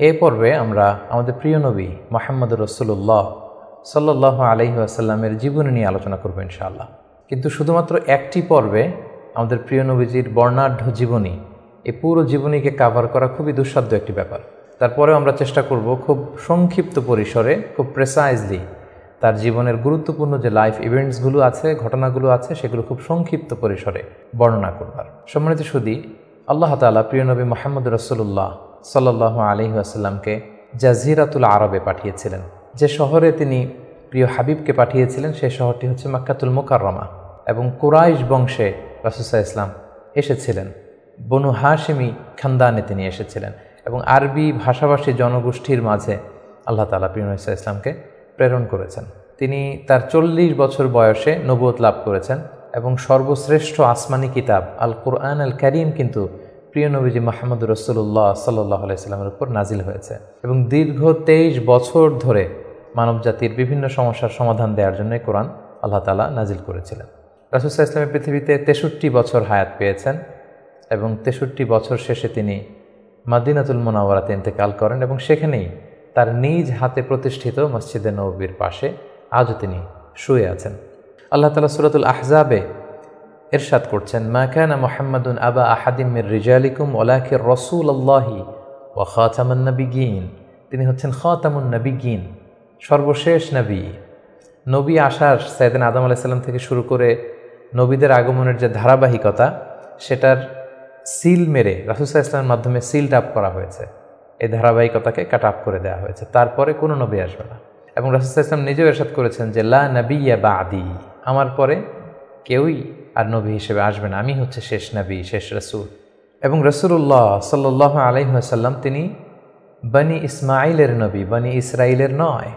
এ পর্বে আমরা আমাদের প্রিয় নবী মুহাম্মদুর রাসূলুল্লাহ সাল্লাল্লাহু আলাইহি ওয়াসাল্লামের জীবনী নিয়ে আলোচনা করব ইনশাআল্লাহ। কিন্তু শুধুমাত্র একটি পর্বে আমাদের প্রিয় নবীজির বর্ণাঢ্য জীবনী, এই পুরো জীবনীকে কাভার করা খুবই দুঃসাধ্য একটি ব্যাপার। তারপরেও আমরা চেষ্টা করব খুব সংক্ষিপ্ত পরিসরে, খুব প্রেসাইজলি তার জীবনের গুরুত্বপূর্ণ যে লাইফ ইভেন্টসগুলো আছে, ঘটনাগুলো আছে, সেগুলো খুব সংক্ষিপ্ত পরিসরে বর্ণনা করবার। সম্মানিত সুধী, আল্লাহ তাআলা প্রিয় নবী মুহাম্মদুর রাসূলুল্লাহ সাল্লাল্লাহু আলাইহি ওয়াসাল্লামকে জাজিরাতুল আরবে পাঠিয়েছিলেন। যে শহরে তিনি প্রিয় হাবিবকে পাঠিয়েছিলেন সেই শহরটি হচ্ছে মক্কাতুল মুকাররমা, এবং কুরাইশ বংশে রাসূল সাল্লাল্লাহু আলাইহি ওয়াসাল্লাম এসেছিলেন। বনু হাশিমি খানদানে তিনি এসেছিলেন এবং আরবি ভাষাভাষী জনগোষ্ঠীর মাঝে আল্লাহ তাআলা প্রিয় নবী সাল্লাল্লাহু আলাইহি ওয়াসাল্লামকে প্রেরণ করেছেন। তিনি তার 40 বছর বয়সে নবুয়ত লাভ করেছেন এবং সর্বশ্রেষ্ঠ আসমানি কিতাব আল কুরআন আল কারীম কিন্তু প্রিয় নবীজি মুহাম্মদুর রাসূলুল্লাহ সাল্লাল্লাহু আলাইহি ওয়াসাল্লামের উপর নাজিল হয়েছে এবং দীর্ঘ 23 বছর ধরে মানবজাতির বিভিন্ন সমস্যার সমাধান দেওয়ার জন্য কোরআন আল্লাহ তাআলা নাজিল করেছিলেন। রাসূল সাল্লাল্লাহু আলাইহি ওয়াসাল্লাম পৃথিবীতে 63 বছর হায়াত পেয়েছেন এবং 63 বছর শেষে তিনি মদিনাতুল মুনাওয়ারাতে ইন্তেকাল করেন এবং সেখানেই তার নিজ হাতে প্রতিষ্ঠিত মসজিদে নববীর পাশে আজও তিনি শুয়ে আছেন। আল্লাহ তাআলা সূরাতুল আহজাবে ইরশাদ করছেন, মা কানা মুহাম্মাদুন আবা আহাদিম মির রিজালিকুম ওয়ালাকিন রাসূলুল্লাহি ওয়া খাতামুন নবিয়্যিন। তিনি হচ্ছেন খাতামুন নবিয়্যিন, সর্বশেষ নবী। নবী আসার সাইয়েদনা আদম আলাইহিস সালাম থেকে শুরু করে নবীদের আগমনের যে ধারাবাহিকতা, সেটার সিল মেরে রাসূল সাল্লাল্লাহু আলাইহি ওয়াসাল্লামের মাধ্যমে সিলড আপ করা হয়েছে। এই ধারাবাহিকতাকে কাট আপ করে দেওয়া হয়েছে, তারপরে কোনো নবী আসবে না। এবং রাসূল সাল্লাল্লাহু আলাইহি ওয়াসাল্লাম নিজেও ইরশাদ করেছেন যে লা নাবিয়্যা বা'দি, আমার পরে কেউই আর নবী হিসেবে আসবে না, আমি হচ্ছে শেষ নবী, শেষ রাসূল। এবং রাসূলুল্লাহ সাল্লাল্লাহু আলাইহি ওয়াসাল্লাম তিনি বনি ইসমাঈলের নবী, বনি ইসরাইলের নয়।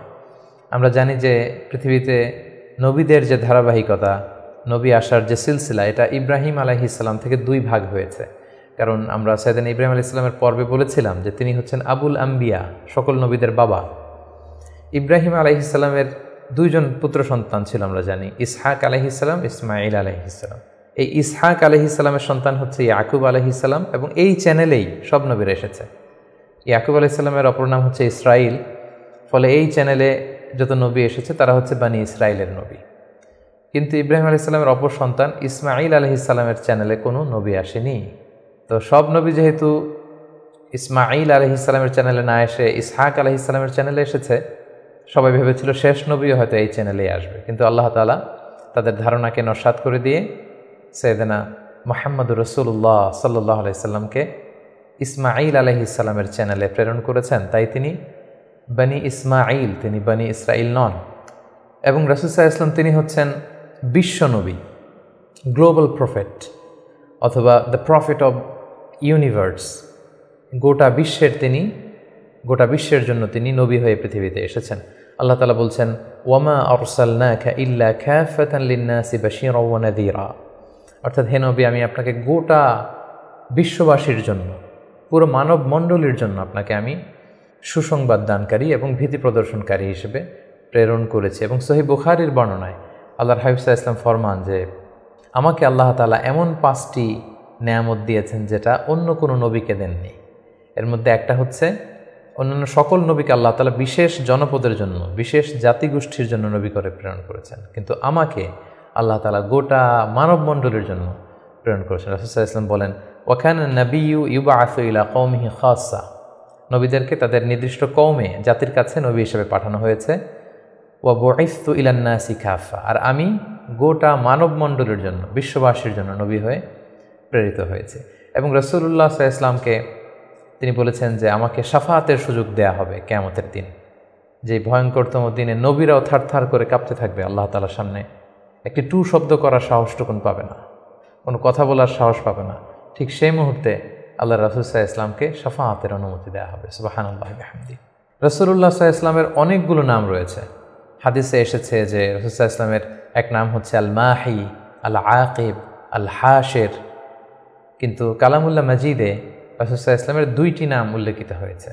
আমরা জানি যে পৃথিবীতে নবীদের যে ধারাবাহিকতা, নবী আসার যে সিলসিলা, এটা ইব্রাহিম আলাইহিস সালাম থেকে 2 ভাগ হয়েছে। কারণ আমরা সাইয়েদনা ইব্রাহিম আলাইহিস সালামের পর্বে বলেছিলাম যে তিনি হচ্ছেন আবুল আম্বিয়া, সকল নবীদের বাবা। ইব্রাহিম আলাইহিস সালামের 2 জন পুত্র সন্তান ছিল, আমরা জানি, ইসহাক আলাইহিস সালাম, ইসমাঈল আলাইহিস সালাম। এই ইসহাক আলাইহিস সালামের সন্তান হচ্ছে ইয়াকুব আলাইহিস সালাম, এবং এই চ্যানেলেই সব নবীরা এসেছে। ইয়াকুব আলাইহিস সালামের অপর নাম হচ্ছে ইসরাইল, ফলে এই চ্যানেলে যত নবী এসেছে তারা হচ্ছে বনি ইসরাইলের নবী। কিন্তু ইব্রাহিম আলাইহিস সালামের অপর সন্তান ইসমাঈল আলাইহিস সালামের চ্যানেলে কোনো নবী আসেনি। তো সব নবী যেহেতু ইসমাঈল আলাইহিস সালামের চ্যানেলে না এসে ইসহাক আলাইহিস সালামের চ্যানেলে এসেছে, সবাই ভেবেছিল শেষ নবীও হয়তো এই চ্যানেলেই আসবে। কিন্তু আল্লাহ তাআলা তাদের ধারণাকে নস্যাৎ করে দিয়ে সাইয়েদনা মুহাম্মদুর রাসূলুল্লাহ সাল্লাল্লাহু আলাইহি ওয়াসাল্লামকে ইসমাঈল আলাইহিস সালামের চ্যানেলে প্রেরণ করেছেন। তাই তিনি বনি ইসমাঈল, তিনি বনি ইসরাইল নন। এবং রাসূল সাল্লাল্লাহু আলাইহি ওয়াসাল্লাম তিনি হচ্ছেন বিশ্ব নবী, গ্লোবাল প্রফেট, অথবা দ্য প্রফেট অব ইউনিভার্স। গোটা বিশ্বের জন্য তিনি নবী হয়ে পৃথিবীতে এসেছেন। আল্লাহ তাআলা বলছেন, ওয়ামা আরসালনাকা ইল্লা কাফাতান লিন-নাসি বাশীরাও ওয়া নাযীরা। অর্থাৎ হে নবী, আমি আপনাকে গোটা বিশ্ববাসীর জন্য, পুরো মানব মণ্ডলীর জন্য আপনাকে আমি সুসংবাদ দানকারী এবং ভীতি প্রদর্শনকারী হিসেবে প্রেরণ করেছি। এবং সহিহ বুখারীর বর্ণনায় আল্লাহর হাবিব সাল্লাল্লাহু আলাইহি ওয়াসাল্লাম ফরমান যে আমাকে আল্লাহ তাআলা এমন 5টি নেয়ামত দিয়েছেন যেটা অন্য কোনো নবীকে দেননি। এর মধ্যে একটা হচ্ছে, অন্যান্য সকল নবীকে আল্লাহ তাআলা বিশেষ জনপদের জন্য, বিশেষ জাতিগোষ্ঠীর জন্য নবী করে প্রেরণ করেছেন, কিন্তু আমাকে আল্লাহ তাআলা গোটা মানব মণ্ডলীর জন্য প্রেরণ করেছেন। রাসূল সাল্লাল্লাহু আলাইহি ওয়াসাল্লাম বলেন, ওয়া কানা নাবিয়্যু ইউবআসু ইলা কওমিহি খাসসা। নবীদেরকে তাদের নির্দিষ্ট কওমে, জাতির কাছে নবী হিসেবে পাঠানো হয়েছে। ওয়া বুইসতু ইলান নাসি কাফা, আর আমি গোটা মানব মণ্ডলীর জন্য, বিশ্ববাসীর জন্য নবী হয়ে প্রেরিত হয়েছে। এবং রাসূলুল্লাহ সাল্লাল্লাহু আলাইহি ওয়াসাল্লামকে তিনি বলেছেন যে আমাকে শাফাআতের সুযোগ দেয়া হবে কিয়ামতের দিন, যে ভয়ঙ্করতম দিনে নবীরাও থারথার করে কাঁপতে থাকবে আল্লাহ তাআলার সামনে, একটি টু শব্দ করার সাহসটুকুন পাবে না, কোনো কথা বলার সাহস পাবে না। ঠিক সেই মুহূর্তে আল্লাহ রাসূল সাল্লাল্লাহু আলাইহি ওয়াসাল্লামকে শাফাআতের অনুমতি দেওয়া হবে। সুবহানাল্লাহি ওয়া বিহামদিহি। রাসূলুল্লাহ সাল্লাল্লাহু আলাইহি ওয়াসাল্লামের অনেকগুলো নাম রয়েছে। হাদিসে এসেছে যে রাসূল সাল্লাল্লাহু আলাইহি ওয়াসাল্লামের এক নাম হচ্ছে আল মাহি, আল আকিব, আল হাশির। কিন্তু কালামুল্লাহ মাজিদে রাসূল সাল্লাল্লাহু আলাইহি ওয়াসাল্লামের 2টি নাম উল্লেখিত হয়েছে,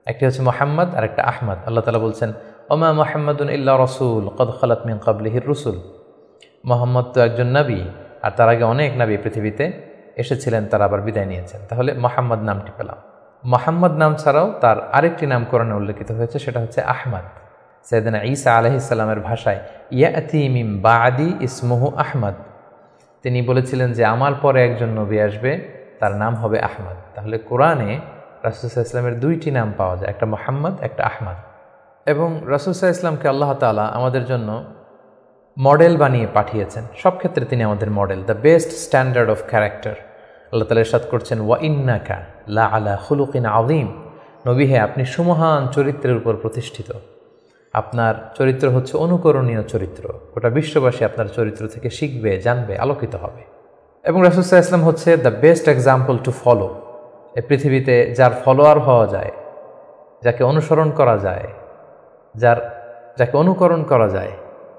একটি হচ্ছে মুহাম্মদ আর একটা আহমদ। আল্লাহ তাআলা বলছেন, ওমা মুহাম্মাদুন ইল্লা রাসূল কদ খালাত মিন ক্বাবলিহির রুসুল। মুহাম্মদ তো একজন নবী, আর তার আগে অনেক নবী পৃথিবীতে এসেছিলেন, তারা আবার বিদায় নিয়েছেন। তাহলে মুহাম্মদ নামটি পেলাম। মোহাম্মদ নাম ছাড়াও তার আরেকটি নাম কোরআনে উল্লেখিত হয়েছে, সেটা হচ্ছে আহমদ। সাইয়েদনা ঈসা আলাইহিস সালামের ভাষায় ইয়াতি মিন বাদি ইসমুহু আহমদ, তিনি বলেছিলেন যে আমার পরে একজন নবী আসবে, তার নাম হবে আহমদ। তাহলে কোরআনে রাসূল সাল্লাল্লাহু আলাইহি ওয়াসাল্লামের দুইটি নাম পাওয়া যায়, একটা মুহাম্মদ, একটা আহমদ। এবং রাসূল সাল্লাল্লাহু আলাইহি ওয়াসাল্লামকে আল্লাহ তাআলা আমাদের জন্য মডেল বানিয়ে পাঠিয়েছেন। সব ক্ষেত্রে তিনি আমাদের model, the best standard of character. আল্লাহ তাআলা ইরশাদ করছেন, ওয়া ইন্নাকা লা আলা খুলুকিন আযীম, নবী হে আপনি সুমহান চরিত্রের উপর প্রতিষ্ঠিত। আপনার চরিত্র হচ্ছে অনুকরণীয় চরিত্র, গোটা বিশ্ববাসী আপনার চরিত্র থেকে শিখবে, জানবে, আলোকিত হবে। এবং রাসূল সাল্লাল্লাহু আলাইহি ওয়াসাল্লাম হচ্ছে the best example to follow. এই পৃথিবীতে যার ফলোয়ার হওয়া যায়, যাকে অনুসরণ করা যায়, যাকে অনুকরণ করা যায়,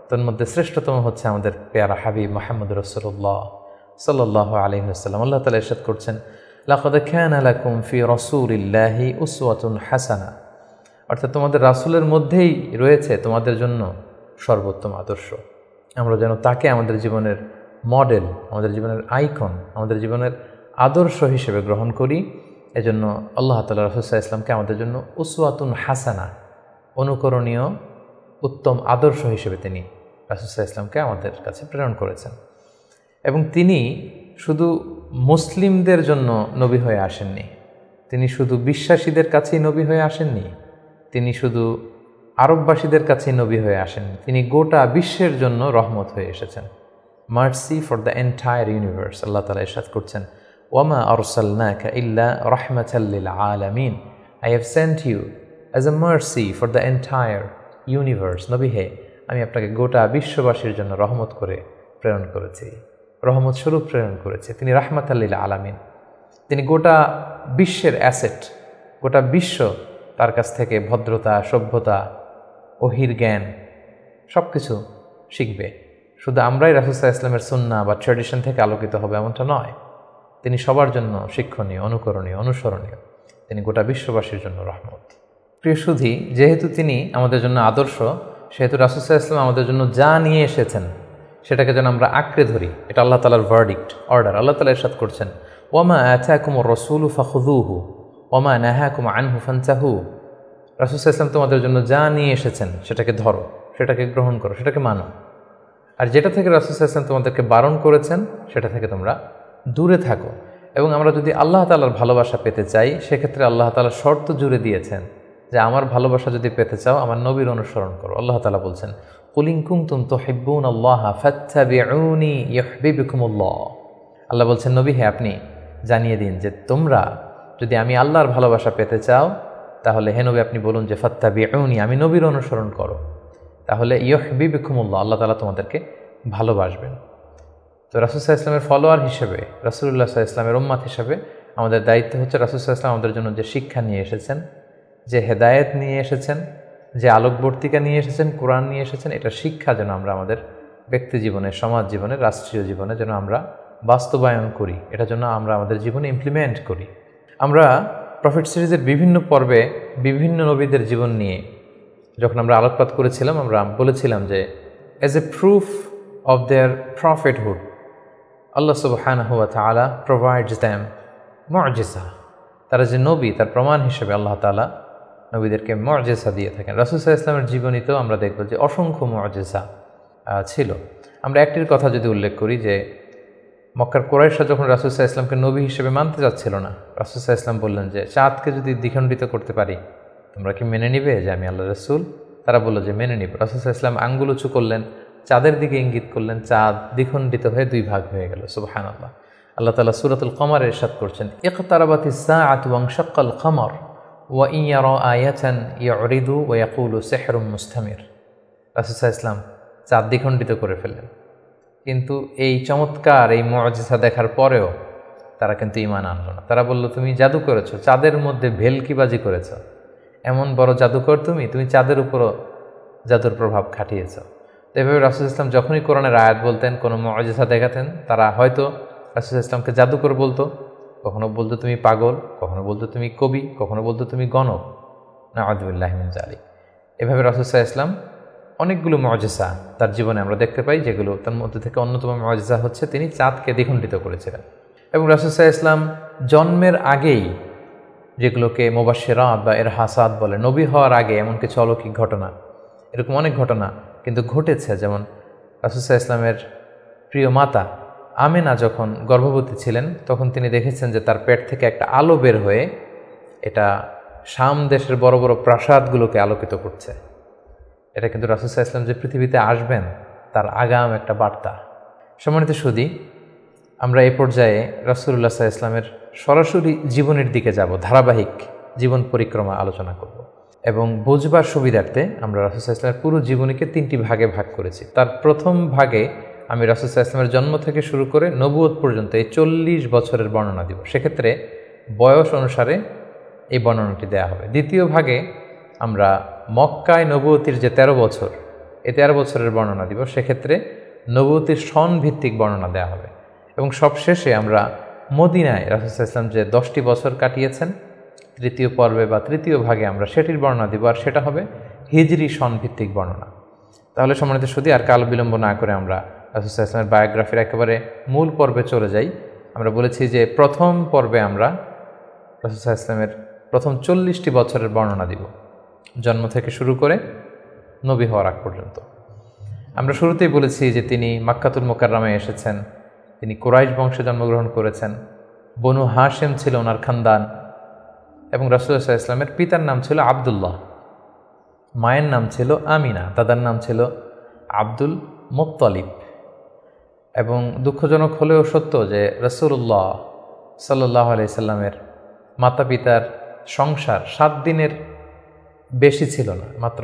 তার মধ্যে শ্রেষ্ঠতম হচ্ছে আমাদের পেয়ারা হাবিব মুহাম্মদ রাসূলুল্লাহ সাল্লাল্লাহু আলাইহি ওয়াসাল্লাম। আল্লাহ তাআলা ইরশাদ করছেন, লাকাদ কানা লাকুম ফি রাসূলিল্লাহি উসওয়াতুন হাসানা, অর্থাৎ তোমাদের রাসূলের মধ্যেই রয়েছে তোমাদের জন্য সর্বোত্তম আদর্শ। আমরা যেন তাকে আমাদের জীবনের মডেল, আমাদের জীবনের আইকন, আমাদের জীবনের আদর্শ হিসেবে গ্রহণ করি। এজন্য আল্লাহ তাআলা রাসূল সাল্লাল্লাহু আলাইহি ওয়াসাল্লামকে আমাদের জন্য উসওয়াতুন হাসানা, অনুকরণীয় উত্তম আদর্শ হিসেবে তিনি রাসূল সাল্লাল্লাহু আলাইহি ওয়াসাল্লামকে আমাদের কাছে প্রেরণ করেছেন। এবং তিনি শুধু মুসলিমদের জন্য নবী হয়ে আসেননি, তিনি শুধু বিশ্বাসীদের কাছেই নবী হয়ে আসেননি, তিনি শুধু আরববাসীদের কাছেই নবী হয়ে আসেননি, তিনি গোটা বিশ্বের জন্য রহমত হয়ে এসেছেন। Mercy for the entire universe. আল্লাহ তাআলা ইরশাদ করছেন, ওয়ামা আরসালনাকা ইল্লা রাহমাতাল লিল আলামিন, I have sent you as a mercy for the entire universe. নবী হে আমি আপনাকে গোটা বিশ্ববাসীর জন্য রহমত করে প্রেরণ করেছি, রহমত স্বরূপ প্রেরণ করেছি। তিনি রাহমাতাল লিল আলামিন, তিনি গোটা বিশ্বের অ্যাসেট, গোটা বিশ্ব তার কাছ থেকে ভদ্রতা, সভ্যতা, ওহির জ্ঞান সব কিছু শিখবে। শুধু আমরাই রাসূল সাল্লাল্লাহু আলাইহি ওয়াসাল্লামের সুন্নাহ বা ট্র্যাডিশন থেকে আলোকিত হবে এমনটা নয়, তিনি সবার জন্য শিক্ষণীয়, অনুকরণীয়, অনুসরণীয়, তিনি গোটা বিশ্ববাসীর জন্য রহমত। প্রিয় সুধী, যেহেতু তিনি আমাদের জন্য আদর্শ, সেহেতু রাসূল সাল্লাল্লাহু আলাইহি ওয়াসাল্লাম আমাদের জন্য যা নিয়ে এসেছেন সেটাকে যেন আমরা আঁকড়ে ধরি। এটা আল্লাহ তাআলার ভার্ডিক্ট, অর্ডার। আল্লাহ তাআলা ইরশাদ করছেন, ওয়ামা আতাকুমুর রাসূলু ফাখুযুহু ওয়ামা নাহাকুম আনহু ফানতাহু। রাসূল সাল্লাল্লাহু আলাইহি ওয়াসাল্লাম তোমাদের জন্য যা নিয়ে এসেছেন সেটাকে ধরো, সেটাকে গ্রহণ করো, সেটাকে মানো। আর যেটা থেকে রাসূল সাল্লাল্লাহু আলাইহি ওয়াসাল্লাম তোমাদেরকে বারণ করেছেন সেটা থেকে তোমরা দূরে থাকো। এবং আমরা যদি আল্লাহ তাআলার ভালোবাসা পেতে চাই, সেক্ষেত্রে আল্লাহ তাআলা শর্ত জুড়ে দিয়েছেন যে আমার ভালোবাসা যদি পেতে চাও আমার নবীর অনুসরণ করো। আল্লাহ তাআলা বলছেন, কুল ইন কুনতুম তুহিব্বুনাল্লাহা ফাত্তাবিউনি ইউহিব্বুকুমুল্লাহ। আল্লাহ বলছেন, নবী হে আপনি জানিয়ে দিন যে তোমরা যদি আমি আল্লাহর ভালোবাসা পেতে চাও, তাহলে হে নবী আপনি বলুন যে ফাত্তাবিউনি, আমি নবীর অনুসরণ করো, তাহলে ইউহিব্বুকুমুল্লাহ, আল্লাহ তাআলা তোমাদেরকে ভালোবাসবেন। তো রাসূল সাল্লাল্লাহু আলাইহি ওয়াসাল্লামের ফলোয়ার হিসেবে, রাসূলুল্লাহ সাল্লাল্লাহু আলাইহি ওয়াসাল্লামের উম্মত হিসেবে আমাদের দায়িত্ব হচ্ছে রাসূল সাল্লাল্লাহু আলাইহি ওয়াসাল্লাম আমাদের জন্য যে শিক্ষা নিয়ে এসেছেন, যে হেদায়েত নিয়ে এসেছেন, যে আলোকবর্তিকা নিয়ে এসেছেন, কোরআন নিয়ে এসেছেন, এটা শিক্ষা যেন আমরা আমাদের ব্যক্তি জীবনে, সমাজ জীবনে, রাষ্ট্রীয় জীবনে যেন আমরা বাস্তবায়ন করি, এটা যেন আমরা আমাদের জীবনে ইমপ্লিমেন্ট করি। আমরা প্রফেট সিরিজের বিভিন্ন পর্বে বিভিন্ন নবীদের জীবন নিয়ে যখন আমরা আলোকপাত করেছিলাম, আমরা বলেছিলাম যে as a proof of their prophethood আল্লাহ সুবহানাহু ওয়া তাআলা প্রোভাইডস দ্যাম মুআজিজা। তারা যে নবী, তার প্রমাণ হিসেবে আল্লাহ তাআলা নবীদেরকে মুআজিজা দিয়ে থাকেন। রাসূল সাল্লাল্লাহু আলাইহি ওয়াসাল্লামের জীবনীতেও আমরা দেখব যে অসংখ্য মুআজিজা ছিল। আমরা একটির কথা যদি উল্লেখ করি, যে মক্কার কুরাইশরা যখন রাসূল সাল্লাল্লাহু আলাইহি ওয়াসাল্লামকে নবী হিসেবে মানতে চাচ্ছিল না, রাসূল সাল্লাল্লাহু আলাইহি ওয়াসাল্লাম বললেন যে চাঁদকে যদি দ্বিখণ্ডিত করতে পারি তোমরা কি মেনে নিবে যে আমি আল্লাহ রাসূল? তারা বলল যে মেনে নিব। রাসূল সাল্লাল্লাহু আলাইহি ওয়াসাল্লাম আঙ্গুল উঁচু করলেন, চাঁদের দিকে ইঙ্গিত করলেন, চাঁদ দ্বিখণ্ডিত হয়ে দুই ভাগ হয়ে গেল। সুবহানাল্লাহ। আল্লাহ তাআলা সূরাতুল কমারে ইরশাদ করছেন, ইকতারাবাতিস সাআতু ওয়ানশাক্কাল কমর ওয়া ইন ইয়ারা আয়াতান ইউরিদু ওয়া ইয়াকুলু সিহরুম মুস্তামির। রাসূল সাল্লাল্লাহু আলাইহি ওয়াসাল্লাম চাঁদ দ্বিখণ্ডিত করে ফেললেন, কিন্তু এই চমৎকার এই মুআজিজা দেখার পরেও তারা কিন্তু ঈমান আনলো না। তারা বলল, তুমি জাদু করেছো, চাঁদের মধ্যে ভেলকিবাজি করেছো, এমন বড় জাদুকর তুমি চাঁদের উপরও জাদুর প্রভাব খাটিয়েছ। তো এভাবে রাসূল ইসলাম যখনই কোরআনের আয়াত বলতেন, কোনো মুআজিজা দেখাতেন, তারা হয়তো রাসূল ইসলামকে জাদুকর বলতো, কখনো বলতো তুমি পাগল, কখনো বলতো তুমি কবি, কখনো বলতো তুমি গণক, নাউযুবিল্লাহি মিন যালিক। এভাবে রাসূল সাল্লাল্লাহু আলাইহি ওয়াসাল্লাম অনেকগুলো মুআজিজা তার জীবনে আমরা দেখতে পাই, যেগুলো তার মধ্যে থেকে অন্যতম মুআজিজা হচ্ছে তিনি চাঁদকে দ্বিখণ্ডিত করেছিলেন। এবং রাসূল সাল্লাল্লাহু আলাইহি ওয়াসাল্লাম জন্মের আগেই যেগুলোকে মুবাশশিরাত বা ইরহাসাত বলে, নবী হওয়ার আগে এমন কিছু অলৌকিক ঘটনা, এরকম অনেক ঘটনা কিন্তু ঘটেছে। যেমন রাসূল সাল্লাল্লাহু আলাইহি ওয়াসাল্লামের প্রিয় মাতা আমেনা যখন গর্ভবতী ছিলেন তখন তিনি দেখেছেন যে তার পেট থেকে একটা আলো বের হয়ে এটা শাম দেশের বড় বড় প্রাসাদগুলোকে আলোকিত করছে। এটা কিন্তু রাসূল সাল্লাল্লাহু আলাইহি ওয়াসাল্লাম যে পৃথিবীতে আসবেন তার আগাম একটা বার্তা। সম্মানিত সুধী, আমরা এই পর্যায়ে রাসূলুল্লাহ সাল্লাল্লাহু আলাইহি ওয়াসাল্লামের সরাসরি জীবনের দিকে যাব, ধারাবাহিক জীবন পরিক্রমা আলোচনা করব এবং বুঝবার সুবিধার্থে আমরা রাসূল সাল্লাল্লাহু আলাইহি ওয়াসাল্লামের পুরো জীবনীকে 3টি ভাগে ভাগ করেছি। তার প্রথম ভাগে আমি রাসূল সাল্লাল্লাহু আলাইহি ওয়াসাল্লামের জন্ম থেকে শুরু করে নবুয়ত পর্যন্ত এই 40 বছরের বর্ণনা দিব। সেক্ষেত্রে বয়স অনুসারে এই বর্ণনাটি দেয়া হবে। দ্বিতীয় ভাগে আমরা মক্কায় নবুয়তির যে 13 বছর, এই 13 বছরের বর্ণনা দিব। সেক্ষেত্রে নবুয়তির সন ভিত্তিক বর্ণনা দেওয়া হবে। এবং সবশেষে আমরা মদিনায় রাসূল সাল্লাল্লাহু আলাইহি ওয়াসাল্লাম যে 10টি বছর কাটিয়েছেন, তৃতীয় পর্বে বা তৃতীয় ভাগে আমরা সেটির বর্ণনা দিব, আর সেটা হবে হিজরি সন ভিত্তিক বর্ণনা। তাহলে সম্মানিত সুধী, আর কাল বিলম্ব না করে আমরা রাসূল সাল্লাল্লাহু আলাইহি ওয়াসাল্লামের বায়োগ্রাফির একেবারে মূল পর্বে চলে যাই। আমরা বলেছি যে প্রথম পর্বে আমরা রাসূল সাল্লাল্লাহু আলাইহি ওয়াসাল্লামের প্রথম 40টি বছরের বর্ণনা দিব, জন্ম থেকে শুরু করে নবী হওয়ার আগ পর্যন্ত। আমরা শুরুতেই বলেছি যে তিনি মাক্কাতুল মুকাররমায় এসেছেন, তিনি কুরাইশ বংশে জন্মগ্রহণ করেছেন, বনু হাশেম ছিল ওনার খানদান, এবং রাসূলুল্লাহ সাল্লাল্লাহু আলাইহি ওয়াসাল্লামের পিতার নাম ছিল আব্দুল্লাহ, মায়ের নাম ছিল আমিনা, দাদার নাম ছিল আব্দুল মুত্তালিব। এবং দুঃখজনক হলেও সত্য যে রাসূলুল্লাহ সাল্লাল্লাহু আলাইহি সাল্লামের মাতা পিতার সংসার 7 দিনের বেশি ছিল না, মাত্র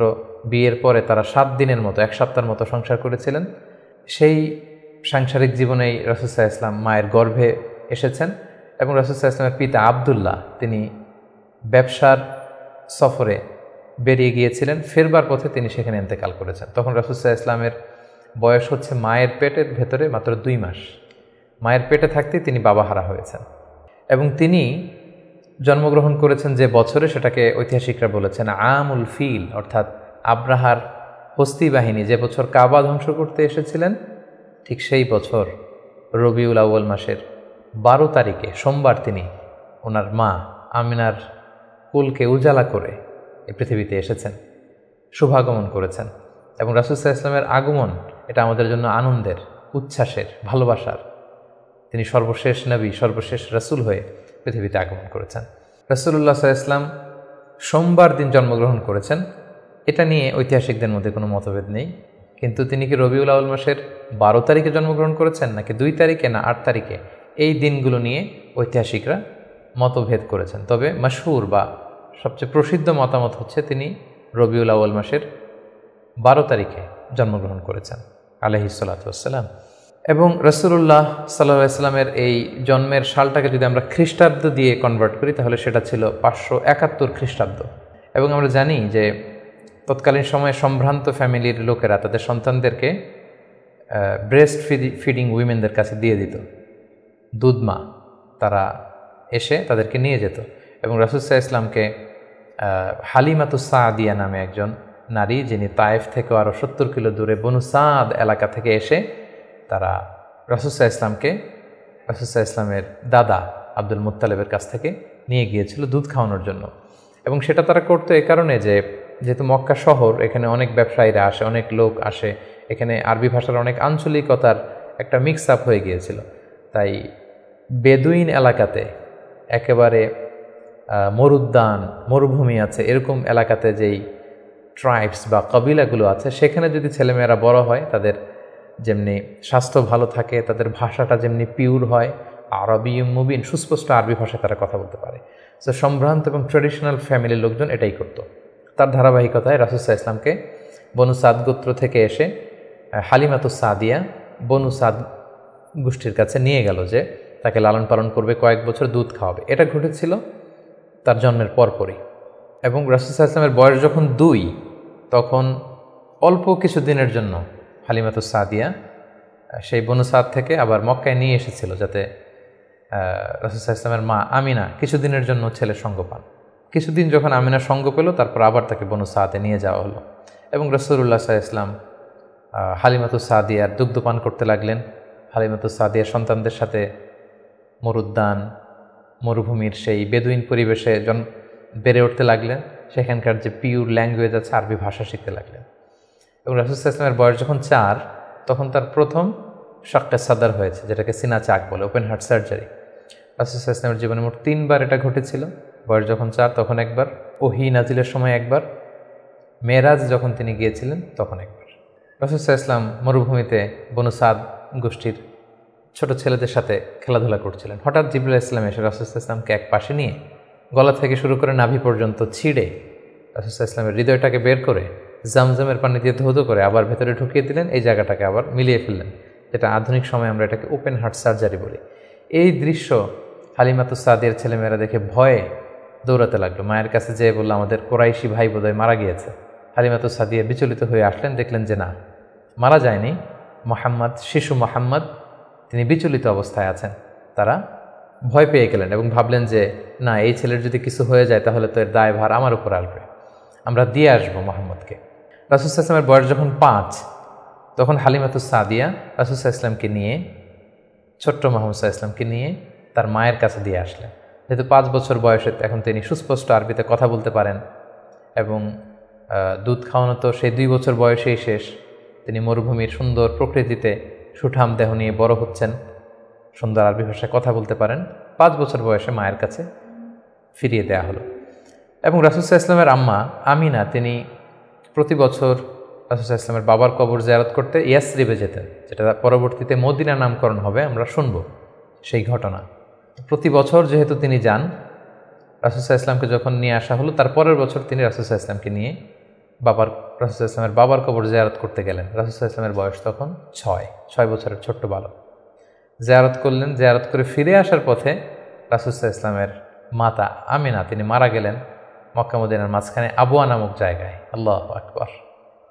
বিয়ের পরে তারা 7 দিনের মতো, 1 সপ্তাহের মতো সংসার করেছিলেন। সেই সাংসারিক জীবনেই রাসূল সাল্লাল্লাহু আলাইহি ওয়াসাল্লাম মায়ের গর্ভে এসেছেন এবং রাসূল সাল্লাল্লাহু আলাইহি ওয়াসাল্লামের পিতা আব্দুল্লাহ তিনি ব্যবসার সফরে বেরিয়ে গিয়েছিলেন, ফেরবার পথে তিনি সেখানে ইন্তেকাল করেছেন। তখন রাসূল সাল্লাল্লাহু আলাইহি ওয়াসাল্লামের বয়স হচ্ছে মায়ের পেটের ভেতরে মাত্র 2 মাস। মায়ের পেটে থাকতেই তিনি বাবাহারা হয়েছেন এবং তিনি জন্মগ্রহণ করেছেন যে বছরে, সেটাকে ঐতিহাসিকরা বলেছেন আমুল ফিল, অর্থাৎ আব্রাহার হস্তি বাহিনী যে বছর কাবা ধ্বংস করতে এসেছিলেন ঠিক সেই বছর রবিউল আউয়াল মাসের 12 তারিখে সোমবার তিনি ওনার মা আমিনার কুলকে উজালা করে এই পৃথিবীতে এসেছেন, শুভাগমন করেছেন। এবং রাসূল সাল্লাল্লাহু আলাইহি ওয়াসাল্লামের আগমন এটা আমাদের জন্য আনন্দের, উচ্ছ্বাসের, ভালোবাসার। তিনি সর্বশেষ নবী, সর্বশেষ রাসূল হয়ে পৃথিবীতে আগমন করেছেন। রাসূলুল্লাহ সাল্লাল্লাহু আলাইহি ওয়াসাল্লাম সোমবার দিন জন্মগ্রহণ করেছেন, এটা নিয়ে ঐতিহাসিকদের মধ্যে কোনো মতভেদ নেই। কিন্তু তিনি কি রবিউল আউয়াল মাসের 12 তারিখে জন্মগ্রহণ করেছেন নাকি 2 তারিখে না 8 তারিখে, এই দিনগুলো নিয়ে ঐতিহাসিকরা মতভেদ করেছেন। তবে মাশহুর বা সবচেয়ে প্রসিদ্ধ মতামত হচ্ছে তিনি রবিউল আউয়াল মাসের 12 তারিখে জন্মগ্রহণ করেছেন আলাইহিস সালাতু ওয়াসসালাম। এবং রাসূলুল্লাহ সাল্লাল্লাহু আলাইহি ওয়াসাল্লামের এই জন্মের সালটাকে যদি আমরা খ্রিস্টাব্দ দিয়ে কনভার্ট করি তাহলে সেটা ছিল 571 খ্রিস্টাব্দ। এবং আমরা জানি যে তৎকালীন সময়ে সম্ভ্রান্ত ফ্যামিলির লোকেরা তাদের সন্তানদেরকে ব্রেস্ট ফিডিং উইমেনদের কাছে দিয়ে দিত, দুধমা, তারা এসে তাদেরকে নিয়ে যেত। এবং রাসূল সাল্লাল্লাহু আলাইহি ওয়াসাল্লামকে হালিমাতুস সাদিয়া নামে একজন নারী, যিনি তায়েফ থেকে আরও 70 কিলো দূরে বনু সাদ এলাকা থেকে এসে তারা রাসূল সাল্লাল্লাহু আলাইহি ওয়াসাল্লামকে রাসূল সাল্লাল্লাহু আলাইহি ওয়াসাল্লামের দাদা আব্দুল মুত্তালিবের কাছ থেকে নিয়ে গিয়েছিল দুধ খাওয়ানোর জন্য। এবং সেটা তারা করতো এই কারণে যে যেহেতু মক্কা শহর, এখানে অনেক ব্যবসায়ীরা আসে, অনেক লোক আসে, এখানে আরবি ভাষার অনেক আঞ্চলিকতার একটা মিক্স আপ হয়ে গিয়েছিল। তাই বেদুইন এলাকাতে, একেবারে মরুদ্যান, মরুভূমি আছে, এরকম এলাকাতে যেই ট্রাইবস বা কবিলাগুলো আছে, সেখানে যদি ছেলেমেয়েরা বড় হয় তাদের যেমনি স্বাস্থ্য ভালো থাকে, তাদের ভাষাটা যেমনি পিওর হয়, আরবি মুবিন, সুস্পষ্ট আরবি ভাষায় তারা কথা বলতে পারে। সো সম্ভ্রান্ত এবং ট্রেডিশনাল ফ্যামিলির লোকজন এটাই করতো। তার ধারাবাহিকতায় রাসূল সাল্লাল্লাহু আলাইহি ওয়াসাল্লামকে বনু সাদ গোত্র থেকে এসে হালিমাতুস সাদিয়া বনু সাদ গোষ্ঠীর কাছে নিয়ে গেল যে তাকে লালন পালন করবে, কয়েক বছর দুধ খাওয়াবে। এটা ঘটেছিল তার জন্মের পরপরই। এবং রাসূল সাল্লাল্লাহু আলাইহি ওয়াসাল্লামের বয়স যখন 2, তখন অল্প কিছু দিনের জন্য হালিমাতুস সাদিয়া সেই বনু সাদ থেকে আবার মক্কায় নিয়ে এসেছিল, যাতে রাসূল সাল্লাল্লাহু আলাইহি ওয়াসাল্লামের মা আমিনা কিছুদিনের জন্য ছেলের সঙ্গ পান। কিছুদিন যখন আমিনা সঙ্গ পেল, তারপর আবার তাকে বনু সাদে নিয়ে যাওয়া হলো। এবং রাসূলুল্লাহ সাল্লাল্লাহু আলাইহি ওয়াসাল্লাম হালিমাতুস সাদিয়ার দুগ্ধপান করতে লাগলেন। হালিমাতুস সাদিয়ার সন্তানদের সাথে মরুদ্যান, মরুভূমির সেই বেদুইন পরিবেশে বেড়ে উঠতে লাগলেন। সেখানকার যে পিওর ল্যাঙ্গুয়েজ আছে আরবি ভাষা শিখতে লাগলেন। এবং রাসূল সাল্লাল্লাহু আলাইহি ওয়াসাল্লামের বয়স যখন 4 তখন তার প্রথম শাক্কা সাদার হয়েছে, যেটাকে সিনা চাক বলে, ওপেন হার্ট সার্জারি। রাসূল সাল্লাল্লাহু আলাইহি ওয়াসাল্লামের জীবনে মোট 3 বার এটা ঘটেছিল। বয়স যখন 4 তখন একবার, ওহী নাজিলের সময় একবার, মেরাজ যখন তিনি গিয়েছিলেন তখন একবার। রাসূল সাল্লাল্লাহু আলাইহি ওয়াসাল্লাম মরুভূমিতে বনু সাদ গোষ্ঠীর ছোট ছেলেদের সাথে খেলাধুলা করছিলেন। হঠাৎ জিবরাইল আলাইহিস সালাম এসে রাসূল সাল্লাল্লাহু আলাইহি ওয়াসাল্লামকে এক পাশে নিয়ে গলা থেকে শুরু করে নাভি পর্যন্ত ছিঁড়ে রাসূল সাল্লাল্লাহু আলাইহি ওয়াসাল্লামের হৃদয়টাকে বের করে জামজামের পানি দিয়ে ধৌত করে আবার ভেতরে ঢুকিয়ে দিলেন, এই জায়গাটাকে আবার মিলিয়ে ফেললেন, যেটা আধুনিক সময়ে আমরা এটাকে ওপেন হার্ট সার্জারি বলি। এই দৃশ্য হালিমাতুস সাদিয়ার ছেলেমেয়েরা দেখে ভয়ে দৌড়াতে লাগলো। মায়ের কাছে যেয়ে বললো, আমাদের কোরাইশি ভাই বোধহয় মারা গিয়েছে। হালিমাতুস সাদিয়া বিচলিত হয়ে আসলেন, দেখলেন যে না, মারা যায়নি, মোহাম্মদ, শিশু মোহাম্মদ, তিনি বিচলিত অবস্থায় আছেন। তারা ভয় পেয়ে গেলেন এবং ভাবলেন যে না, এই ছেলের যদি কিছু হয়ে যায় তাহলে তো এর দায়ভার আমার উপর আসবে, আমরা দিয়ে আসবো মোহাম্মদকে। রাসূল সাল্লাল্লাহু আলাইহি ওয়াসাল্লামের বয়স যখন 5 তখন হালিমাতুস সাদিয়া রাসূল সাল্লাল্লাহু আলাইহি ওয়াসাল্লামকে নিয়ে, ছোট্ট মুহাম্মদ সাল্লাল্লাহু আলাইহি ওয়াসাল্লামকে নিয়ে তার মায়ের কাছে দিয়ে আসলেন। যেহেতু 5 বছর বয়সে এখন তিনি সুস্পষ্ট আরবিতে কথা বলতে পারেন এবং দুধ খাওয়ানো তো সেই 2 বছর বয়সেই শেষ। তিনি মরুভূমির সুন্দর প্রকৃতিতে সুঠাম দেহ নিয়ে বড় হচ্ছেন, সুন্দর আরবি ভাষায় কথা বলতে পারেন। 5 বছর বয়সে মায়ের কাছে ফিরিয়ে দেয়া হলো। এবং রাসূল সাল্লাল্লাহু আলাইহি ওয়াসাল্লামের আম্মা আমিনা, তিনি প্রতি বছর রাসূল সাল্লাল্লাহু আলাইহি ওয়াসাল্লামের বাবার কবর জিয়ারত করতে ইয়াসরিবে যেতেন, যেটা পরবর্তীতে মদিনা নামকরণ হবে, আমরা শুনব সেই ঘটনা। প্রতি বছর যেহেতু তিনি যান, রাসূল সাল্লাল্লাহু আলাইহি ওয়াসাল্লামকে যখন নিয়ে আসা হলো, তার পরের বছর তিনি রাসূল সাল্লাল্লাহু আলাইহি ওয়াসাল্লামকে নিয়ে রাসূল সাল্লাল্লাহু আলাইহি ওয়াসাল্লামের বাবার কবর জিয়ারত করতে গেলেন। রাসূল সাল্লাল্লাহু আলাইহি ওয়াসাল্লামের বয়স তখন 6 বছরের ছোট্ট বালক। জিয়ারত করলেন। জিয়ারত করে ফিরে আসার পথে রাসূল সাল্লাল্লাহু আলাইহি ওয়াসাল্লামের মাতা আমিনা তিনি মারা গেলেন মক্কা মদিনার মাঝখানে আবওয়া নামক জায়গায়। আল্লাহু আকবার।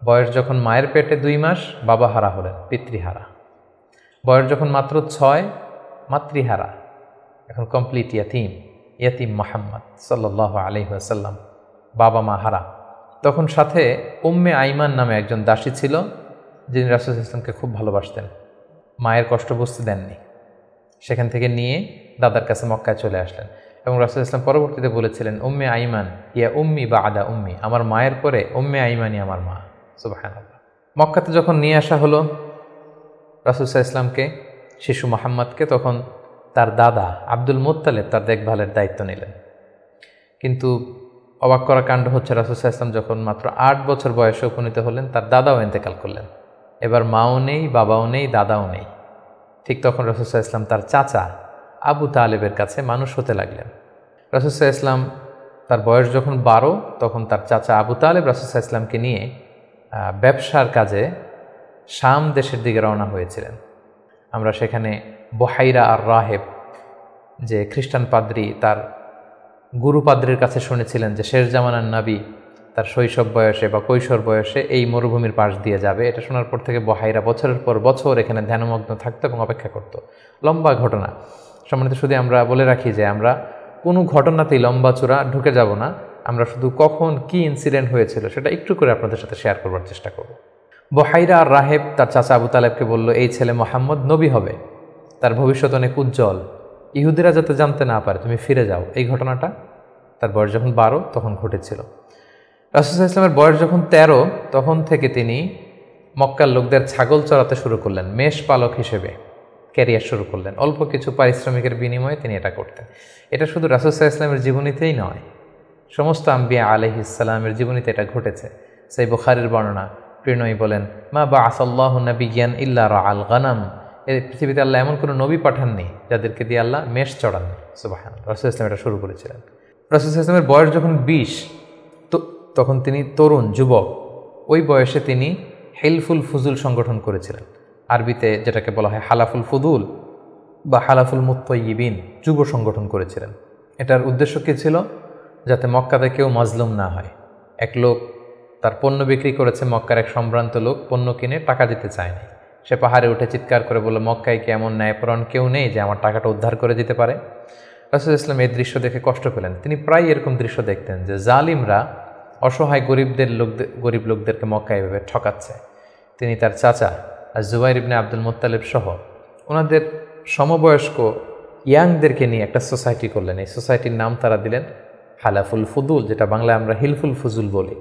বয়স যখন মায়ের পেটে 2 মাস, বাবা হারা হলেন, পিতৃহারা। বয়স যখন মাত্র 6, মাতৃহারা, এখন কমপ্লিট ইয়াতিম মুহাম্মদ সাল্লাল্লাহু আলাইহি ওয়াসাল্লাম, বাবা মা হারা। তখন সাথে উম্মে আইমান নামে একজন দাসী ছিল, যিনি রাসূল সাল্লাল্লাহু আলাইহি ওয়াসাল্লামকে খুব ভালোবাসতেন, মায়ের কষ্ট বুঝতে দেননি। সেখান থেকে নিয়ে দাদার কাছে মক্কায় চলে আসলেন এবং রাসূল সাল্লাল্লাহু আলাইহি ওয়াসাল্লাম পরবর্তীতে বলেছিলেন, উম্মে আইমান ইয়া উম্মি বা'দা উম্মি, আমার মায়ের পরে উম্মে আইমানই আমার মা। সুবহানাল্লাহ। মক্কাতে যখন নিয়ে আসা হলো রাসূল সাল্লাল্লাহু আলাইহি ওয়াসাল্লামকে, শিশু মুহাম্মদকে, তখন তার দাদা আব্দুল মুত্তালিব তার দেখভালের দায়িত্ব নিলেন। কিন্তু অবাক করা কাণ্ড হচ্ছে, রাসূল সাল্লাল্লাহু আলাইহি ওয়াসাল্লাম যখন মাত্র 8 বছর বয়সে উপনীত হলেন, তার দাদাও ইন্তেকাল করলেন। এবার মাও নেই, বাবাও নেই, দাদাও নেই। ঠিক তখন রাসূল সাল্লাল্লাহু আলাইহি ওয়াসাল্লাম তার চাচা আবু তালেবের কাছে মানুষ হতে লাগলেন। রাসূল সাল্লাল্লাহু আলাইহি ওয়াসাল্লাম তার বয়স যখন 12 তখন তার চাচা আবু তালেব রাসূল সাল্লাল্লাহু আলাইহি ওয়াসাল্লামকে নিয়ে ব্যবসার কাজে শাম দেশের দিকে রওনা হয়েছিলেন। আমরা সেখানে বুহাইরা আর রাহেব, যে খ্রিস্টান পাদ্রী, তার গুরু পাদ্রীর কাছে শুনেছিলেন যে শেষ জামানার নবী তার শৈশব বয়সে বা কৈশোর বয়সে এই মরুভূমির পাশ দিয়ে যাবে। এটা শোনার পর থেকে বুহাইরা বছরের পর বছর এখানে ধ্যানমগ্ন থাকতো এবং অপেক্ষা করত। লম্বা ঘটনা। সম্মানিত, শুধু আমরা বলে রাখি যে আমরা কোনো ঘটনাতেই লম্বা চূড়া ঢুকে যাব না, আমরা শুধু কখন কি ইনসিডেন্ট হয়েছিল সেটা একটু করে আপনাদের সাথে শেয়ার করবার চেষ্টা করব। বুহাইরা আর রাহেব তার চাচা আবু তালেবকে বলল, এই ছেলে মুহাম্মদ নবী হবে, তার ভবিষ্যৎ অনেক উজ্জ্বল, ইহুদিরা যাতে জানতে না পারে, তুমি ফিরে যাও। এই ঘটনাটা তার বয়স যখন 12 তখন ঘটেছিল। রাসূল সাল্লাল্লাহু আলাইহি ওয়াসাল্লামের বয়স যখন 13 তখন থেকে তিনি মক্কার লোকদের ছাগল চড়াতে শুরু করলেন, মেষ পালক হিসেবে ক্যারিয়ার শুরু করলেন। অল্প কিছু পারিশ্রমিকের বিনিময়ে তিনি এটা করতেন। এটা শুধু রাসূল সাল্লাল্লাহু আলাইহি ওয়াসাল্লামের জীবনীতেই নয়, সমস্ত আম্বিয়া আলাইহিস সালামের জীবনীতে এটা ঘটেছে। সেই বুখারীর বর্ণনা, প্রিয়নবী বলেন, মা বা'আসাল্লাহু নাবিয়্যান ইল্লা রাআল গানাম, এই পৃথিবীতে আল্লাহ এমন কোনো নবী পাঠাননি যাদেরকে দিয়ে আল্লাহ মেষ চড়াননি। সুবহানাল্লাহ। রাসূল সাল্লাল্লাহু আলাইহি ওয়াসাল্লাম এটা শুরু করেছিলেন। রাসূল সাল্লাল্লাহু আলাইহি ওয়াসাল্লামের বয়স যখন 20 তখন তিনি তরুণ যুবক, ওই বয়সে তিনি হিলফুল ফুজুল সংগঠন করেছিলেন। আরবিতে যেটাকে বলা হয় হালাফুল ফুদুল বা হালাফুল মুত্তাইয়িবিন, যুব সংগঠন করেছিলেন। এটার উদ্দেশ্য কী ছিল? যাতে মক্কাতে কেউ মাজলুম না হয়। এক লোক তার পণ্য বিক্রি করেছে, মক্কার এক সম্ভ্রান্ত লোক পণ্য কিনে টাকা দিতে চায়নি। সে পাহাড়ে উঠে চিৎকার করে বলল, মক্কায় কি এমন ন্যায়পরায়ণ কেউ নেই যে আমার টাকাটা উদ্ধার করে দিতে পারে? রাসূল সাল্লাল্লাহু আলাইহি ওয়াসাল্লাম এই দৃশ্য দেখে কষ্ট পেলেন। তিনি প্রায় এরকম দৃশ্য দেখতেন যে জালিমরা অসহায় গরিব লোকদেরকে মক্কায় এভাবে ঠকাচ্ছে। তিনি তার চাচা আর জুবাইর ইবনে আব্দুল মুত্তালিব সহ ওনাদের সমবয়স্ক ইয়াংদেরকে নিয়ে একটা সোসাইটি করলেন। এই সোসাইটির নাম তারা দিলেন হালাফুল ফুদুল, যেটা বাংলায় আমরা হিলফুল ফুজুল বলি।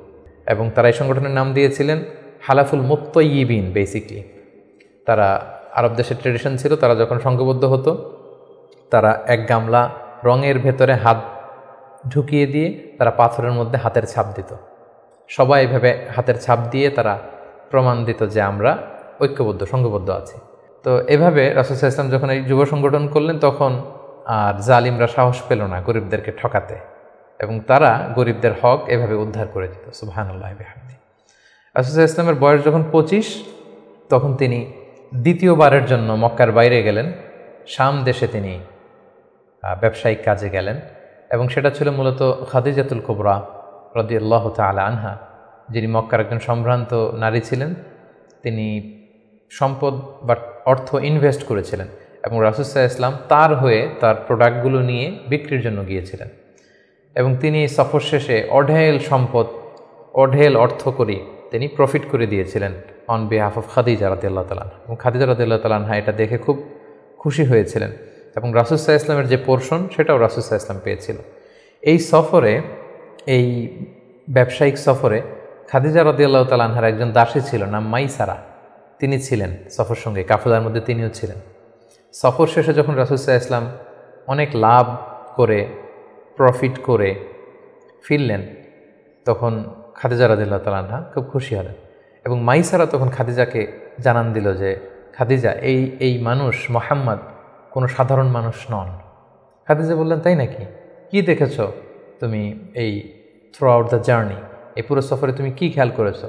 এবং তারা এই সংগঠনের নাম দিয়েছিলেন হালাফুল মুত্তাইয়িবিন। বেসিকলি তারা আরব দেশের ট্রেডিশন ছিল, তারা যখন সংঘবদ্ধ হতো তারা এক গামলা রঙের ভেতরে হাত ঢুকিয়ে দিয়ে তারা পাথরের মধ্যে হাতের ছাপ দিত। সবাই এভাবে হাতের ছাপ দিয়ে তারা প্রমাণ দিত যে আমরা ঐক্যবদ্ধ, সংঘবদ্ধ আছি। তো এভাবে রাসূল সাল্লাল্লাহু আলাইহি ওয়াসাল্লাম যখন এই যুব সংগঠন করলেন, তখন আর জালিমরা সাহস পেল না গরিবদেরকে ঠকাতে, এবং তারা গরিবদের হক এভাবে উদ্ধার করে দিত। সুবহানাল্লাহি ওয়া বিহামদিহি। রাসূল সাল্লাল্লাহু আলাইহি ওয়াসাল্লামের বয়স যখন 25, তখন তিনি দ্বিতীয়বারের জন্য মক্কার বাইরে গেলেন। শাম দেশে তিনি ব্যবসায়িক কাজে গেলেন, এবং সেটা ছিল মূলত খাদিজাতুল কুবরা রাদিয়াল্লাহু তাআলা আনহা, যিনি মক্কার একজন সম্ভ্রান্ত নারী ছিলেন। তিনি সম্পদ বা অর্থ ইনভেস্ট করেছিলেন, এবং রাসূল সাল্লাল্লাহু আলাইহি ওয়াসাল্লাম তার হয়ে তার প্রোডাক্টগুলো নিয়ে বিক্রির জন্য গিয়েছিলেন। এবং তিনি সফর শেষে অঢেল সম্পদ, অঢেল অর্থ করে তিনি প্রফিট করে দিয়েছিলেন অন বিহাফ অফ খাদিজা রাদিয়াল্লাহু তাআলা। এবং খাদিজা রাদিয়াল্লাহু তাআলা আনহা এটা দেখে খুব খুশি হয়েছিলেন, এবং রাসূল সাল্লাল্লাহু আলাইহি ওয়াসাল্লামের যে পোর্শন সেটাও রাসূল সাল্লাল্লাহু আলাইহি ওয়াসাল্লাম পেয়েছিল। এই সফরে, এই ব্যবসায়িক সফরে খাদিজা রাদিয়াল্লাহু তাআলা আনহার একজন দাসী ছিল, নাম মাইসারা। তিনি ছিলেন সফর সঙ্গে, কাফেলার মধ্যে তিনিও ছিলেন। সফর শেষে যখন রাসূল সাল্লাল্লাহু আলাইহি ওয়াসাল্লাম অনেক লাভ করে, প্রফিট করে ফিরলেন, তখন খাদিজা রাদিয়াল্লাহু তাআলা আনহা খুব খুশি হলেন। এবং মাইসারা তখন খাদিজাকে জানান দিল যে খাদিজা, এই মানুষ মুহাম্মদ কোনো সাধারণ মানুষ নন। খাদিজা বললেন, তাই নাকি? কি দেখেছ তুমি এই থ্রু আউট দ্য জার্নি, এই পুরো সফরে তুমি কি খেয়াল করেছ?